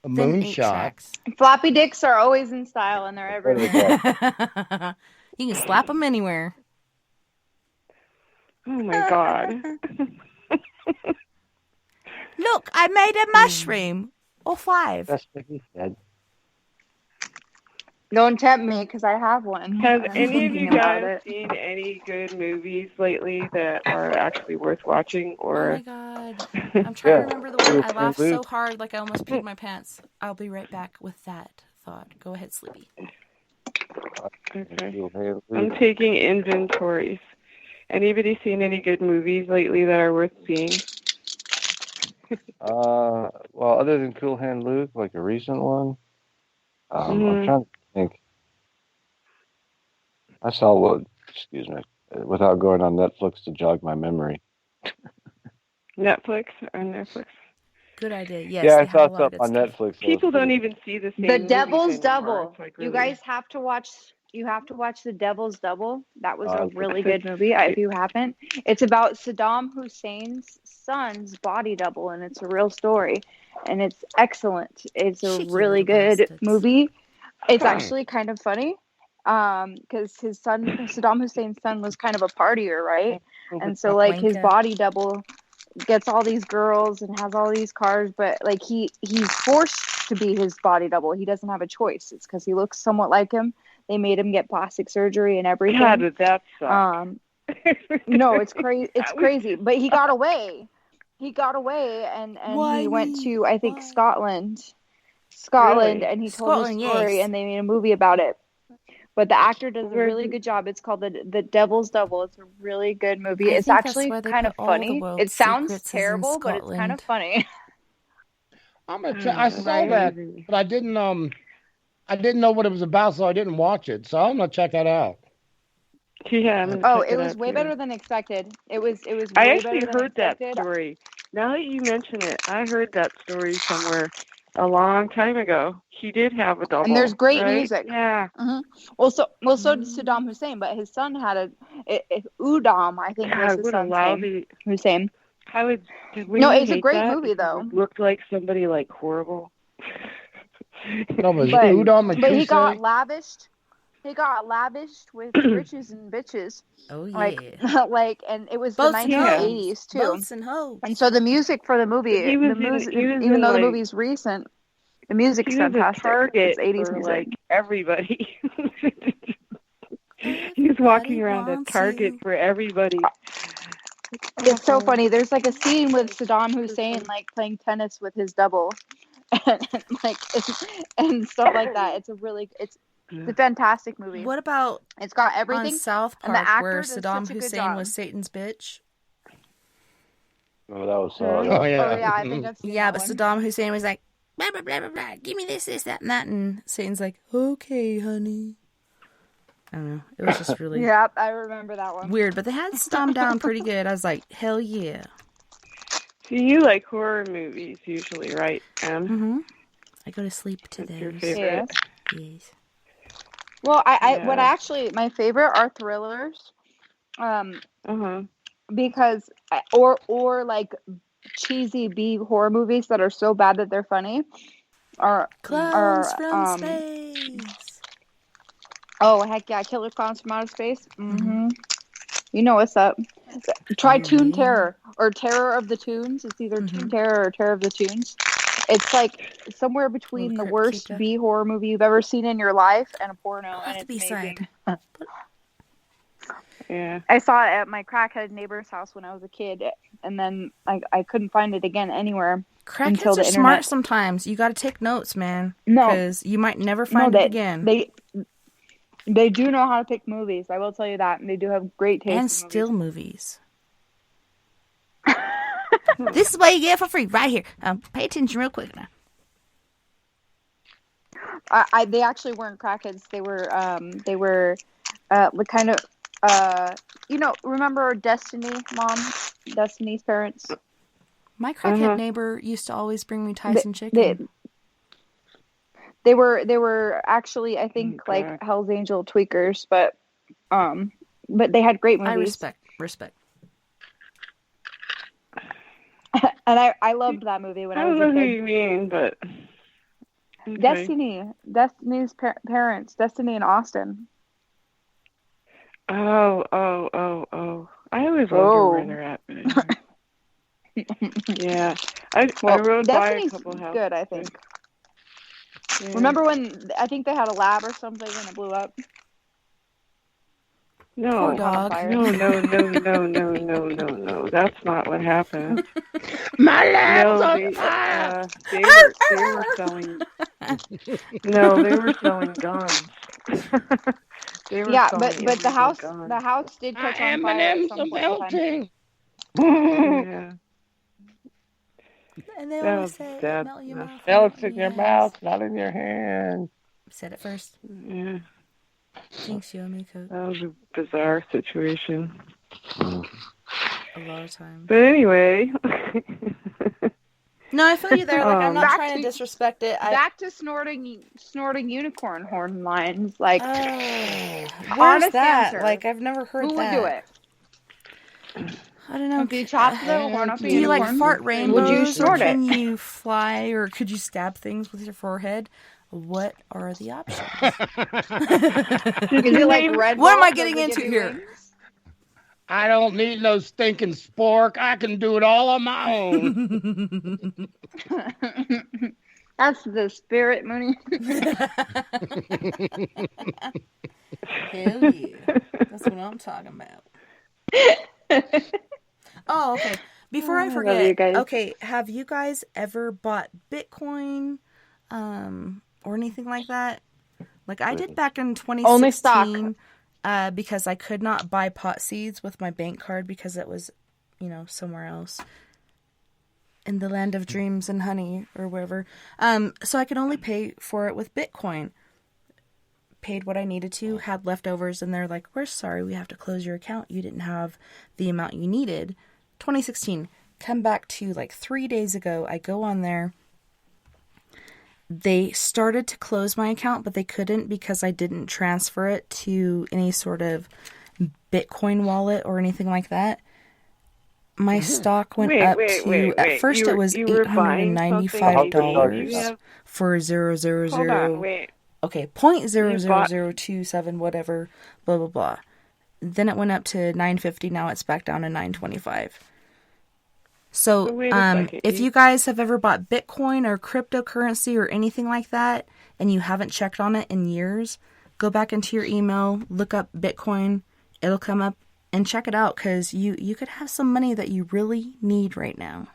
A Then 8 moonshot. tracks. Floppy disks are always in style, and they're everywhere. You can slap them anywhere. Oh my god. Look, I made a mushroom. Or 5. That's what he said. Don't tempt me, because I have one. Have I'm any of thinking you about guys it. seen any good movies lately that are actually worth watching? Oh Or my god. I'm trying to remember the one. I laughed so hard like I almost peed my pants. I'll be right back with that thought. Go ahead, Sleepy. okay. I'm taking inventories. Anybody seen any good movies lately that are worth seeing? Well, other than Cool Hand Luke, like a recent one, I'm trying to think. I saw without going on Netflix to jog my memory. Netflix on Netflix. Good idea. Yes. Yeah, they I have saw a lot of stuff good on stuff. Netflix. People don't even see the same The movies Devil's anymore. Double. It's like You really- guys have to watch. You have to watch The Devil's Double. That was a Okay. really good movie. If you haven't, it's about Saddam Hussein's son's body double, and it's a real story, and it's excellent. It's a Cheeky really little good bastards. movie. It's actually kind of funny, because his son, Saddam Hussein's son, was kind of a partier, right? And so like his Wanker. body double gets all these girls and has all these cars, but like he's forced to be his body double. He doesn't have a choice. It's because he looks somewhat like him. They made him get plastic surgery and everything. God, did that suck? No, it's crazy. It's crazy. But he got away. And he went to, I think, Scotland, Really? and he told Scotland, his story, yes. and they made a movie about it. But the actor does a really good job. It's called The Devil's Double. It's a really good movie. I It's think that's actually where they kind of put all the funny. world's It sounds secrets is in terrible, but it's kind of funny. I'm gonna I saw that, but I didn't know what it was about, so I didn't watch it. So I'm gonna check that out. Yeah, It was way better than expected. It was. I way actually better than heard that expected. story. Now that you mention it, I heard that story somewhere a long time ago. He did have a double. And there's great right? music. Yeah. Well, so did Saddam Hussein, but his son had Udom, I think was God, his what a son's name. lousy. Hussein. How would? No, it's a great movie, though. Looked like somebody like horrible. No, but But- Udom and But he Kusei? got lavished. He got lavished with riches and bitches. Oh yeah. And it was Boats the and 1980s too. Boats and hoes. And so the music for the movie, He was even though the like- movie's recent, the music's He was a fantastic. target It's 80s for music. like everybody. He was walking around a target for everybody. It's so funny. There's like a scene with Saddam Hussein like playing tennis with his double, and stuff like that. It's a fantastic movie. What about It's got everything. on South and the Park actor where does Saddam such a good Hussein job. was Satan's bitch? Oh, that was Oh, yeah. Oh yeah, I think I've seen Yeah, that but one. Saddam Hussein was like, blah, blah, blah, blah, blah. Give me this, that, and that. And Satan's like, okay, honey. I don't know. It was just really Yep, I remember that one. weird. But they had Saddam down pretty good. I was like, hell yeah. So you like horror movies usually, right, Em? Mm-hmm. I go to sleep to That's your those. favorite. Yes. Well, Yeah. what actually my favorite are thrillers, because or like cheesy B horror movies that are so bad that they're funny, Clowns from space. Oh heck yeah, Killer Clowns from Outer Space. Mm-hmm. You know what's up. Try Toon Terror or Terror of the Toons. It's either Toon Terror or Terror of the Toons. It's like somewhere between the worst B horror movie you've ever seen in your life and a porno. And it's amazing. Yeah. I saw it at my crackhead neighbor's house when I was a kid, and then I couldn't find it again anywhere. Crackheads are smart sometimes. You got to take notes, man. No. Because you might never find it again. They do know how to pick movies. I will tell you that. And they do have great taste and in still movies. This is what you get for free right here. Pay attention real quick now. They actually weren't crackheads. They were kind of remember Destiny, Mom? Destiny's parents. My crackhead neighbor used to always bring me Tyson chicken. They were actually, I think, like Hell's Angel tweakers, but they had great movies. I respect. And I loved that movie when I was a kid. I don't know who you mean, but okay. Destiny's parents, Destiny and Austin. Oh! I always wonder where they're at. Yeah, I rode Destiny's by a couple houses. Good, I think. Yeah. Remember when I think they had a lab or something and it blew up? No, poor dog. No. That's not what happened. My lab's on fire. They were selling. No, they were selling guns. But the house did catch on fire at some point in time. Yeah. And they always say, melt your mouth. Alex in your mouth, not in your hand. Said it first. Yeah. Thanks, Yomiko. That was a bizarre situation. A lot of times. But anyway. No, I feel you there. Like, I'm not trying to disrespect it. Back to snorting unicorn horn lines. Like, where's that? Answer. Like, I've never heard Who that. would do it? I don't know. If you chop the horn up, do you like fart rainbows? Would you snort it? Can you fly, or could you stab things with your forehead? What are the options? Is it like Red what am Bull I getting into here? Wings? I don't need no stinking spork. I can do it all on my own. That's the spirit, Mooney. Hell yeah. That's what I'm talking about. Oh, okay. Before I forget, okay, have you guys ever bought Bitcoin or anything like that? Like I did back in 2016. Only stock. Because I could not buy pot seeds with my bank card because it was, somewhere else. In the land of dreams and honey or wherever. So I could only pay for it with Bitcoin. Paid what I needed to, had leftovers, and they're like, we're sorry, we have to close your account. You didn't have the amount you needed. 2016. Come back to like 3 days ago. I go on there. They started to close my account, but they couldn't because I didn't transfer it to any sort of Bitcoin wallet or anything like that. My stock went up to, at first it was $895 for 0.000. Hold on, wait. Okay, 0.00027, whatever, blah, blah, blah. Then it went up to $950. Now it's back down to $925. So, if you guys have ever bought Bitcoin or cryptocurrency or anything like that, and you haven't checked on it in years, go back into your email, look up Bitcoin, it'll come up, and check it out, because you could have some money that you really need right now.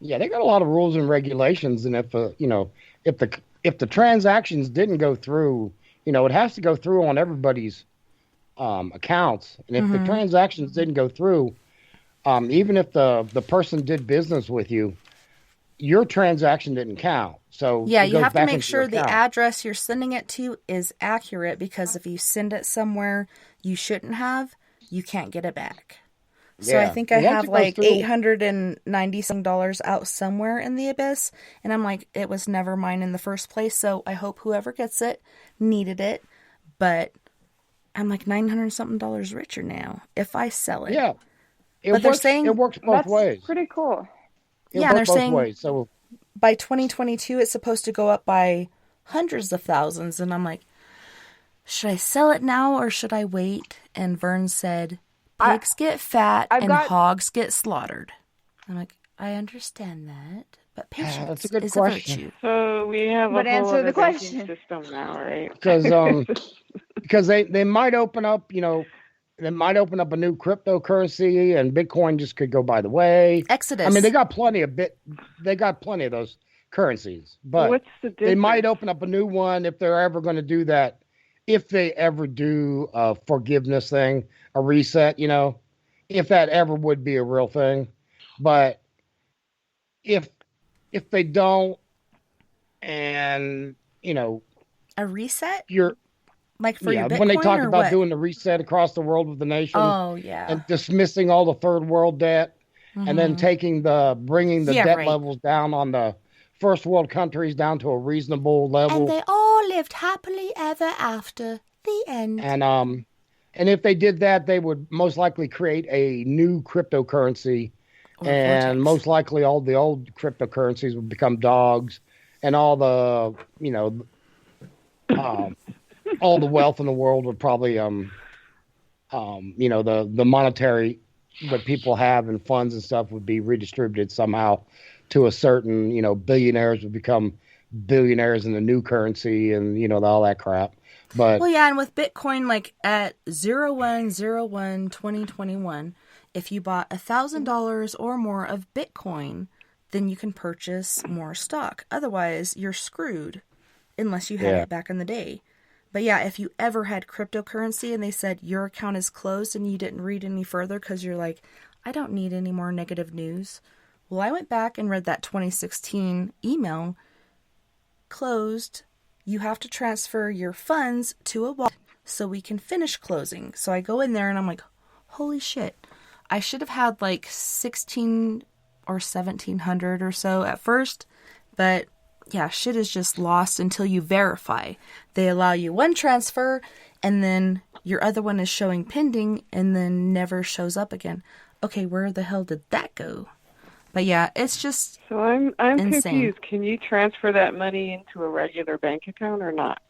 Yeah, they got a lot of rules and regulations, and if the if the transactions didn't go through, it has to go through on everybody's accounts. And if the transactions didn't go through, even if the person did business with you, your transaction didn't count. So yeah, you have to make sure the address you're sending it to is accurate, because if you send it somewhere you shouldn't have, you can't get it back. So Yeah. I think I Once have it goes like through- $890 out somewhere in the abyss, and I'm like, it was never mine in the first place. So I hope whoever gets it needed it, but I'm like $900 something richer now if I sell it. Yeah. But they're saying it works both That's ways. pretty cool. It Yeah, they're works both saying- ways. So by 2022 it's supposed to go up by hundreds of thousands, and I'm like, should I sell it now or should I wait? And Vern said, pigs get fat and hogs get slaughtered. I'm like, I understand that, but patience that's a good is question. a virtue. So we have But a whole answer other the banking question. system now, right? because they might open up, they might open up a new cryptocurrency, and Bitcoin just could go by the way. Exodus. I mean, they got plenty of those currencies, but What's the difference? they might open up a new one if they're ever going to do that. If they ever do a forgiveness thing, a reset, if that ever would be a real thing. But if they don't, and a reset? you're Like for your Bitcoin, when they talk or about what? doing the reset across the world with the nation, Oh, yeah. and dismissing all the third world debt, and then bringing the debt levels down on the first world countries down to a reasonable level. And they all lived happily ever after. The end. And if they did that, they would most likely create a new cryptocurrency, and most likely all the old cryptocurrencies would become dogs, and all the all the wealth in the world would probably the monetary what people have in funds and stuff would be redistributed somehow to a certain, billionaires would become billionaires in the new currency, and all that crap. But well, yeah, and with Bitcoin, like at 01/01/2021, if you bought $1,000 or more of Bitcoin, then you can purchase more stock. Otherwise, you're screwed unless you had it back in the day. But yeah, if you ever had cryptocurrency and they said your account is closed and you didn't read any further because you're like, I don't need any more negative news. Well, I went back and read that 2016 email. Closed. You have to transfer your funds to a wallet so we can finish closing. So I go in there and I'm like, holy shit. I should have had like 16 or 1700 or so at first. But yeah, shit is just lost until you verify. They allow you one transfer and then your other one is showing pending and then never shows up again. Okay, where the hell did that go? But yeah, it's just So I'm insane. confused. Can you transfer that money into a regular bank account or not?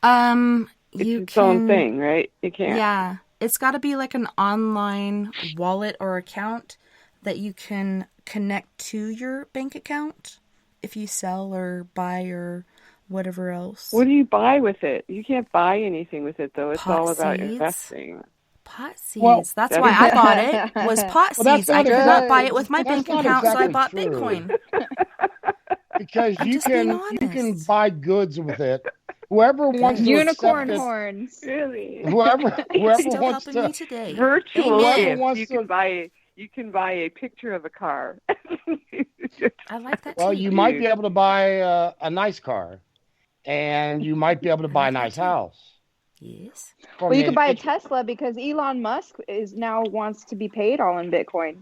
You It's its own thing, right? You can't. Yeah, it's got to be like an online wallet or account that you can connect to your bank account if you sell or buy or whatever else. What do you buy with it? You can't buy anything with it, though. It's Pot all about seeds? investing. Pot seeds. Well, that's why I bought it. Was pot Well, that's seeds. I not could not exactly- buy it with my that's bank not account, so I exactly bought true. Bitcoin. because I'm you just being can honest. buy goods with it. Whoever wants to Unicorn accept horns. Really? it, whoever Still wants helping to me today. Virtual Amen. gifts. Wants You to- can buy a picture of a car. I like that Well, too. you might be able to buy a nice car, and you might be able to buy a nice house. Yes. I Well, you mean, could buy a it's- Tesla because Elon Musk wants to be paid all in Bitcoin.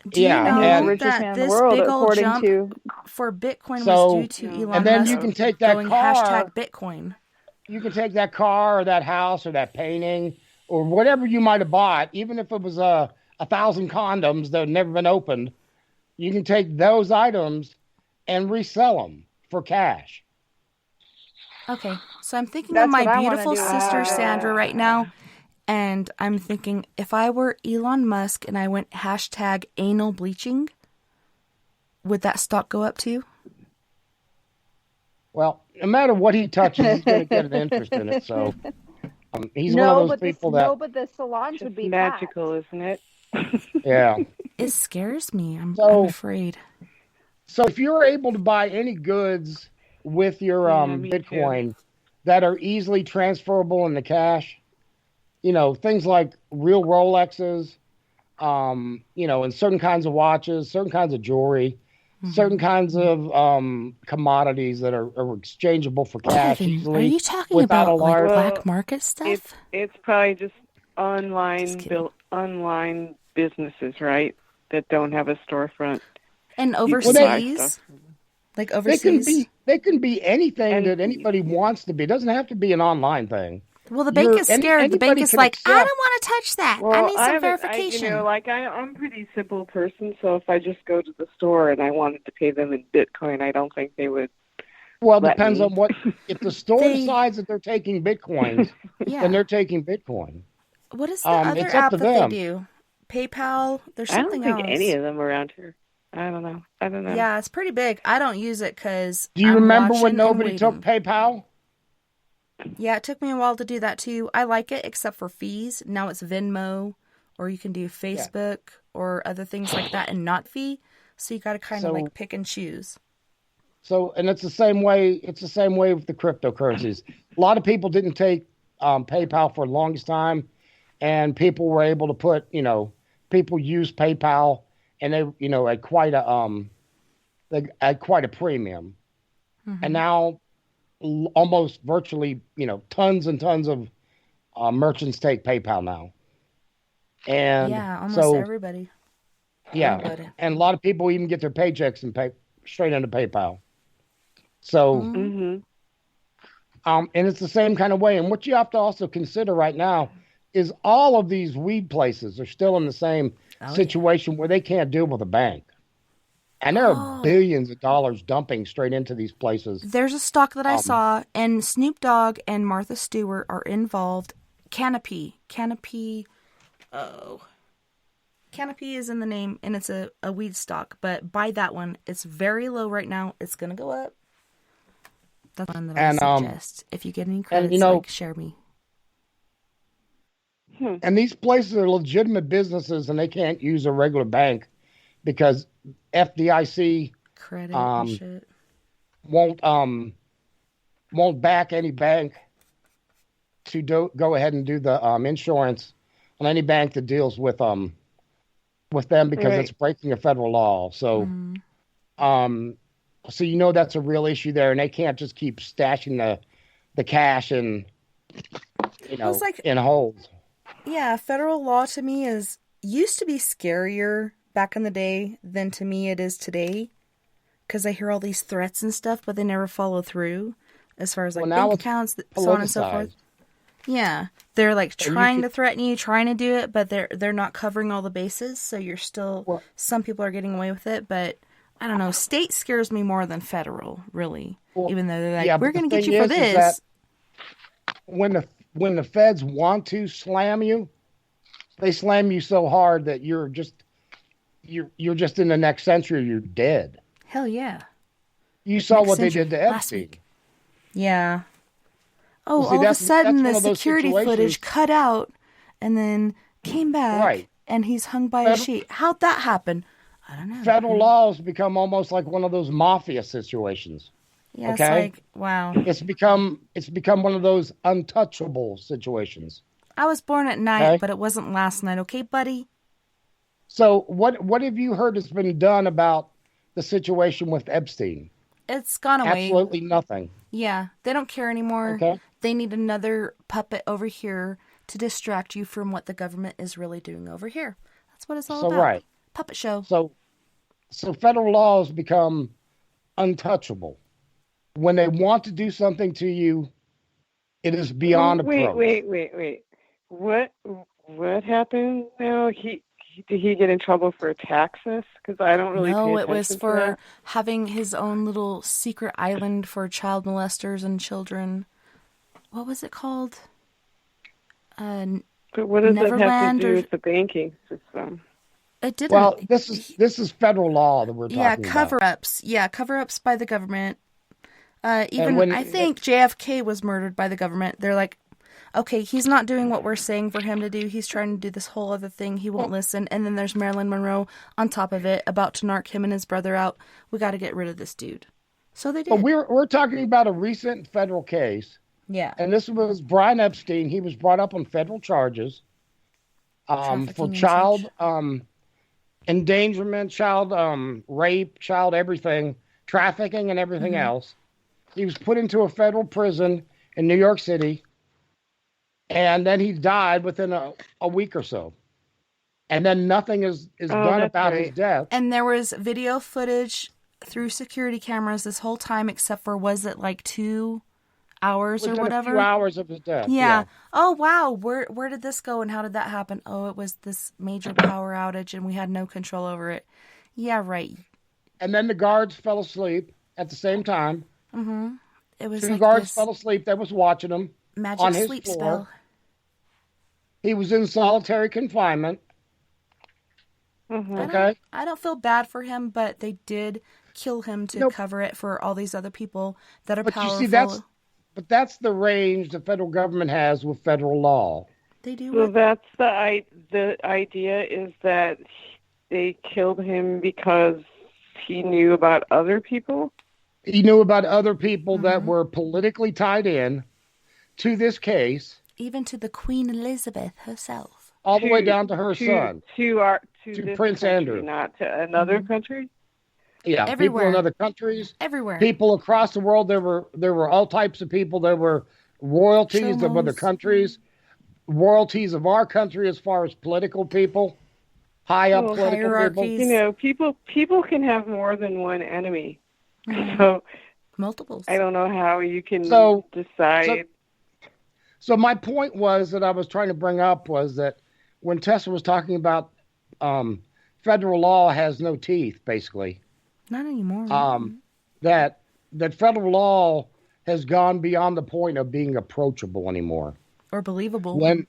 Do you Yeah, know And he's the and- richest man that in the this world, big old according jump to. for Bitcoin So- was due to Elon and then Musk you can take that going car, hashtag Bitcoin. you can take that car or that house or that painting or whatever you might have bought, even if it was 1,000 condoms that had never been opened. You can take those items and resell them for cash. Okay, so I'm thinking That's of what my I wanna beautiful do. sister Sandra right now, and I'm thinking if I were Elon Musk and I went hashtag anal bleaching, would that stock go up too? Well, no matter what he touches, he's going to get an interest in it. So he's one of those people that, but the salons would be magical, isn't it? yeah. It scares me. I'm So- afraid. So if you're able to buy any goods with your me too. Bitcoin that are easily transferable into cash. Things like real Rolexes, and certain kinds of watches, certain kinds of jewelry, certain kinds of commodities that are exchangeable for cash Kevin, easily. are you talking without about a like large- black market stuff? It's probably just Just kidding. online businesses, right? That don't have a storefront. And You can buy overseas, stuff. like They overseas. can be anything And- that anybody wants to be. It doesn't have to be an online thing. Well, the bank is scared. The bank anybody is can like, I accept- don't want to touch that. Well, I need some haven't- verification. I'm a pretty simple person, so if I just go to the store and I wanted to pay them in Bitcoin, I don't think they would. Well, it let depends me. on what. If the store They- decides that they're taking Bitcoins, Yeah. then they're taking Bitcoin. What is the other it's up app to that them. they do? PayPal? There's I don't something think else. any of them around here. I don't know. Yeah, it's pretty big. I don't use it because Do you I'm remember when watching nobody and took waiting. PayPal? Yeah, it took me a while to do that too. I like it except for fees. Now it's Venmo, or you can do Facebook or other things like that and not fee. So you got to kind of So- like pick and choose. So, and it's the same way. It's the same way with the cryptocurrencies. A lot of people didn't take PayPal for the longest time, and people were able to put, people use PayPal, and they, at quite a premium. And now, almost virtually, tons and tons of merchants take PayPal now. And Yeah, almost so, everybody. yeah, Everybody. and a lot of people even get their paychecks and pay straight into PayPal. So, Mm-hmm. and it's the same kind of way. And what you have to also consider right now is all of these weed places are still in the same situation where they can't deal with a bank. And there are billions of dollars dumping straight into these places. There's a stock that I saw, and Snoop Dogg and Martha Stewart are involved. Canopy is in the name, and it's a weed stock. But buy that one. It's very low right now. It's going to go up. That's one that I suggest. If you get any credits, share me. And these places are legitimate businesses, and they can't use a regular bank because FDIC Credit and shit. won't back any bank to go ahead and do the insurance on any bank that deals with them because it's breaking a federal law. So, so that's a real issue there, and they can't just keep stashing the cash in in holes. Yeah, federal law to me used to be scarier back in the day than to me it is today, because I hear all these threats and stuff, but they never follow through as far as like bank accounts, so on and so forth. Yeah, they're like trying to threaten you, trying to do it, but they're not covering all the bases. So you're still some people are getting away with it, but I don't know. State scares me more than federal, really. Even though they're like, we're going to get you for this. When the feds want to slam you, they slam you so hard that you're just in the next century. You're dead. Hell yeah. You saw what they did to Epstein. Yeah. Oh, Well, see, all of a sudden the security footage situations- cut out and then came back and he's hung by a sheet. How'd that happen? I don't know. Federal laws become almost like one of those mafia situations. Yeah, it's like, wow. It's become one of those untouchable situations. I was born at night, but it wasn't last night, okay, buddy? So what have you heard has been done about the situation with Epstein? It's gone away. Absolutely nothing. Yeah, they don't care anymore. Okay. They need another puppet over here to distract you from what the government is really doing over here. That's what it's all about. Right. Puppet show. So federal laws become untouchable. When they want to do something to you, it is beyond approach. Wait. What happened now? Did he get in trouble for taxes? Because I don't really pay attention. No, it was to for that. having his own little secret island for child molesters and children. What was it called? But what does that have to do with the banking system? It didn't. Well, this is federal law that we're talking about. Cover-ups. Yeah, cover-ups by the government. I think JFK was murdered by the government. They're like, okay, he's not doing what we're saying for him to do. He's trying to do this whole other thing. He won't listen. And then there's Marilyn Monroe on top of it, about to narc him and his brother out. We got to get rid of this dude. So they did. But we're talking about a recent federal case, Yeah. and this was Brian Epstein. He was brought up on federal charges for Trafficking and child such. endangerment, child rape, child everything, trafficking, and everything else. He was put into a federal prison in New York City, and then he died within a week or so. And then nothing is done about his death. And there was video footage through security cameras this whole time, except for, was it like 2 hours or whatever? A few hours of his death. Yeah. Oh, wow. Where did this go and how did that happen? Oh, it was this major power outage and we had no control over it. Yeah, right. And then the guards fell asleep at the same time. Mm-hmm. It was 2 like guards this fell asleep that was watching him magic on his sleep floor. spell. He was in solitary confinement. Mm-hmm. Okay. I don't feel bad for him, but they did kill him to cover it for all these other people that are powerful. You see, that's the range the federal government has with federal law. They do. So that's the idea is that they killed him because he knew about other people? He knew about other people that were politically tied in to this case. Even to the Queen Elizabeth herself. All the way down to her son. To Prince country, Andrew. Not to another country? Yeah, everywhere. People in other countries. Everywhere. People across the world. There were all types of people. There were royalties of other countries. Royalties of our country as far as political people. High up political hierarchies. People can have more than one enemy. So multiples. I don't know how you can decide. So my point was that I was trying to bring up was that when Tessa was talking about federal law has no teeth, basically. Not anymore. That federal law has gone beyond the point of being approachable anymore. Or believable. When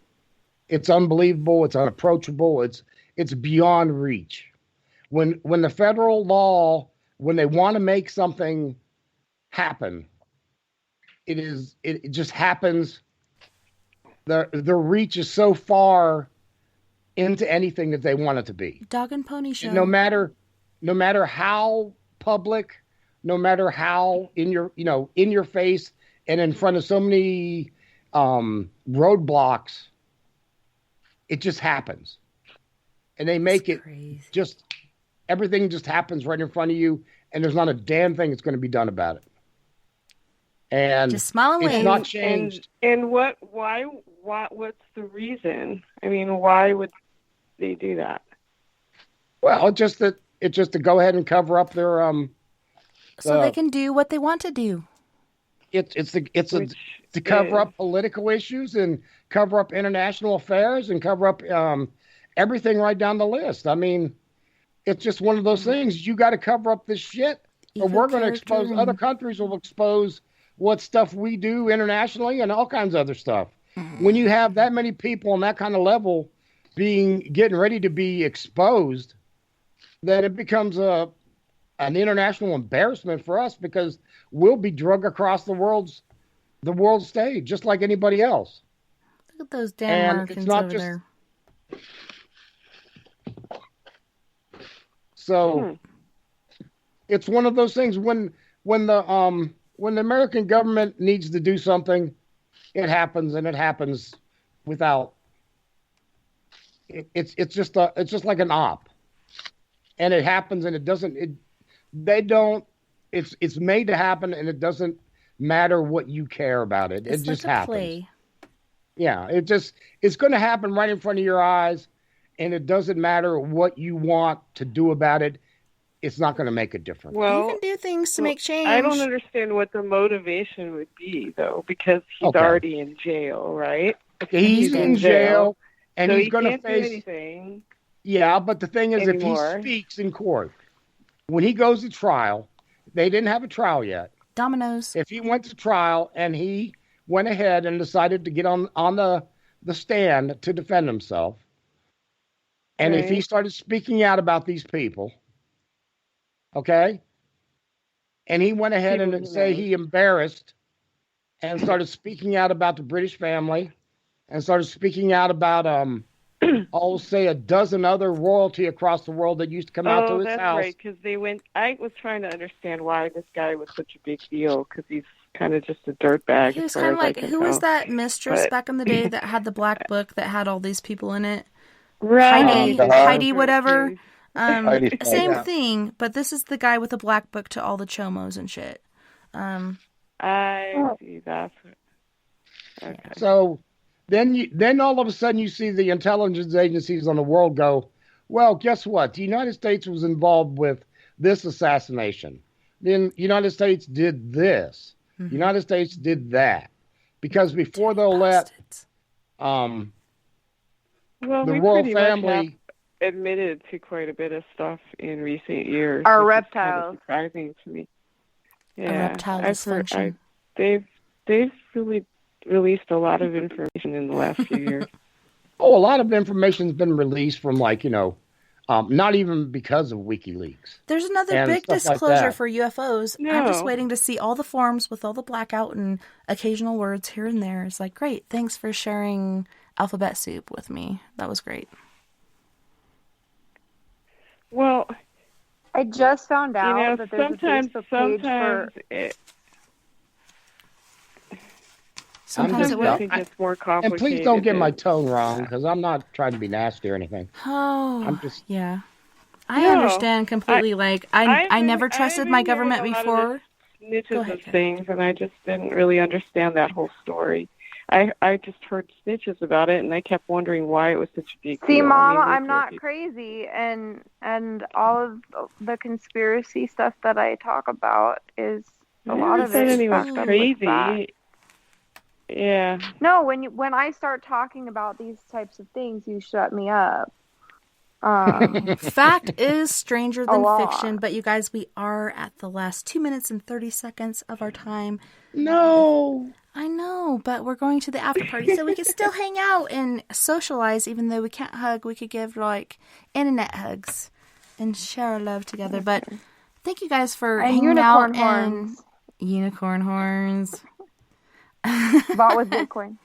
it's unbelievable, it's unapproachable, it's beyond reach. When the federal law, when they want to make something happen, it just happens. The reach is so far into anything that they want it to be. Dog and pony show. No matter how public, no matter how in your face and in front of so many roadblocks, it just happens. And they make it just, everything just happens right in front of you, and there's not a damn thing that's going to be done about it. And just smile and wave. It's not changed. And what's the reason? I mean, why would they do that? Well, it's just to go ahead and cover up their so they can do what they want to do. It's to cover up political issues and cover up international affairs and cover up everything right down the list. I mean, it's just one of those things. You got to cover up this shit, or we're going to expose. Other countries will expose what stuff we do internationally and all kinds of other stuff. When you have that many people on that kind of level getting ready to be exposed, then it becomes an international embarrassment for us, because we'll be drug across the world stage just like anybody else. Look at those damn Americans over there. So it's one of those things when the American government needs to do something, it happens, and it happens without. It's just like an op, and it happens, and it doesn't. It's made to happen, and it doesn't matter what you care about it. It just happens. Play. Yeah, it's going to happen right in front of your eyes, and it doesn't matter what you want to do about it. It's not going to make a difference. Well, you can do things to make change. I don't understand what the motivation would be, though, because he's already in jail, right? He's in jail, and so he's going to face anything. Yeah, but the thing is, anymore. If he speaks in court, when he goes to trial, they didn't have a trial yet. Dominoes. If he went to trial and he went ahead and decided to get on the stand to defend himself, and if he started speaking out about these people, okay, and he went ahead and say he embarrassed and started speaking out about the British family and started speaking out about say a dozen other royalty across the world that used to come out to his that's house. right, because I was trying to understand why this guy was such a big deal, because he's kind of just a dirtbag. He was kind of like, who was that mistress back in the day that had the black book that had all these people in it? Right. Heidi whatever. Heidi, Same thing, but this is the guy with the black book to all the chomos and shit. I see, that's okay. So then all of a sudden you see the intelligence agencies on the world go, well, guess what? The United States was involved with this assassination. Then the United States did this. The United States did that. Because before they'll let Well, the we royal pretty family much have admitted to quite a bit of stuff in recent years. Our which is reptiles. kind of surprising to me. Yeah, reptile I've heard, dysfunction. they've really released a lot of information in the last few years. a lot of information's been released from not even because of WikiLeaks. There's another and big stuff like disclosure that. for UFOs. No. I'm just waiting to see all the forms with all the blackout and occasional words here and there. It's like, great, thanks for sharing alphabet soup with me. That was great. Well, I just found out that there's sometimes a Facebook page Sometimes it I will. think it's more complicated. And please don't get my tone wrong, because I'm not trying to be nasty or anything. Oh, I'm just... yeah. I No, understand completely. I never trusted my government before. Snitches of things, and I just didn't really understand that whole story. I just heard snitches about it, and I kept wondering why it was such a big deal. See, Mama, I mean, I'm not crazy, and all of the conspiracy stuff that I talk about is a lot of it is backed up with that. Yeah. No, when I start talking about these types of things, you shut me up. Fact is stranger than lot. fiction, but you guys, we are at the last 2 minutes and 30 seconds of our time. No. I know, but we're going to the after party, so we can still hang out and socialize, even though we can't hug. We could give, internet hugs and share our love together. But thank you guys for hanging out. And unicorn horns. Bought with Bitcoin.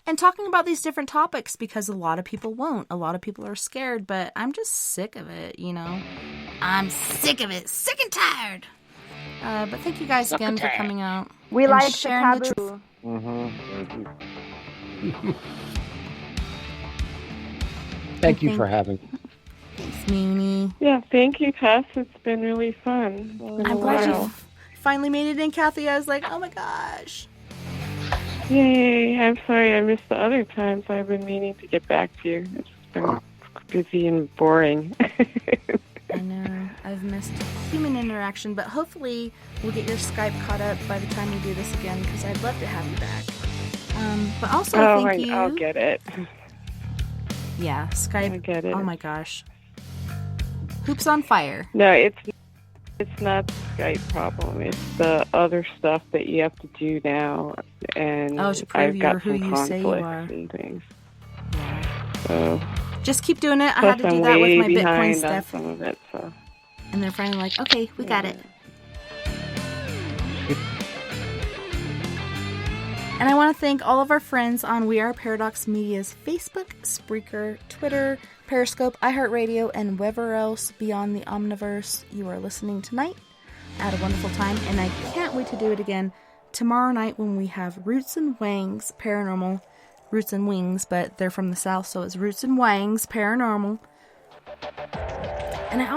And talking about these different topics, because a lot of people won't. A lot of people are scared, but I'm just sick of it, I'm sick of it. Sick and tired. But thank you guys again for coming out. We like the sharing taboo. truth. Thank you for having me. Thanks, Mooney. Yeah, thank you, Tess. It's been really fun. I'm glad you finally made it in, Kathy. I was like, oh my gosh. Yay. I'm sorry I missed the other times. I've been meaning to get back to you. It's been busy and boring. I know. I've missed human interaction, but hopefully we'll get your Skype caught up by the time we do this again, because I'd love to have you back. But also, thank you. I'll get it. Yeah, Skype. I get it. Oh my gosh. Hoops on fire. No, it's not the Skype problem. It's the other stuff that you have to do now, and to prove I've got you're some who you say you conflicts are. and things. Yeah. So just keep doing it. I plus had to I'm do that with way my Bitcoin behind on stuff. some of it, so. And they're finally like, okay, we got it. And I want to thank all of our friends on We Are Paradox Media's Facebook, Spreaker, Twitter, Periscope, iHeartRadio, and wherever else beyond the Omniverse you are listening tonight. I had a wonderful time, and I can't wait to do it again tomorrow night when we have Roots and Wangs Paranormal. Roots and Wings, but they're from the South, so it's Roots and Wangs Paranormal. And I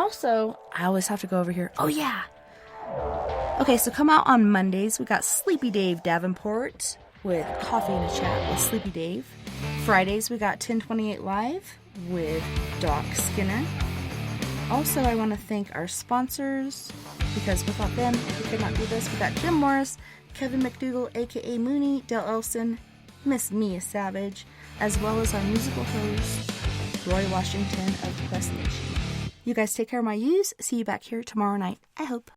always have to go over here. Oh, yeah. Okay, so come out on Mondays. We got SleepyDave Davenport with Coffee and a Chat with SleepyDave. Fridays, we got 1028 Live with Doc Skinner. Also, I want to thank our sponsors, because without them, we could not do this. We got Jim Morris, Kevin McDougall, a.k.a. Mooney, Del Elson, Miss Mia Savage, as well as our musical host, Roy Washington of Quest Nation. You guys take care of my yous. See you back here tomorrow night, I hope.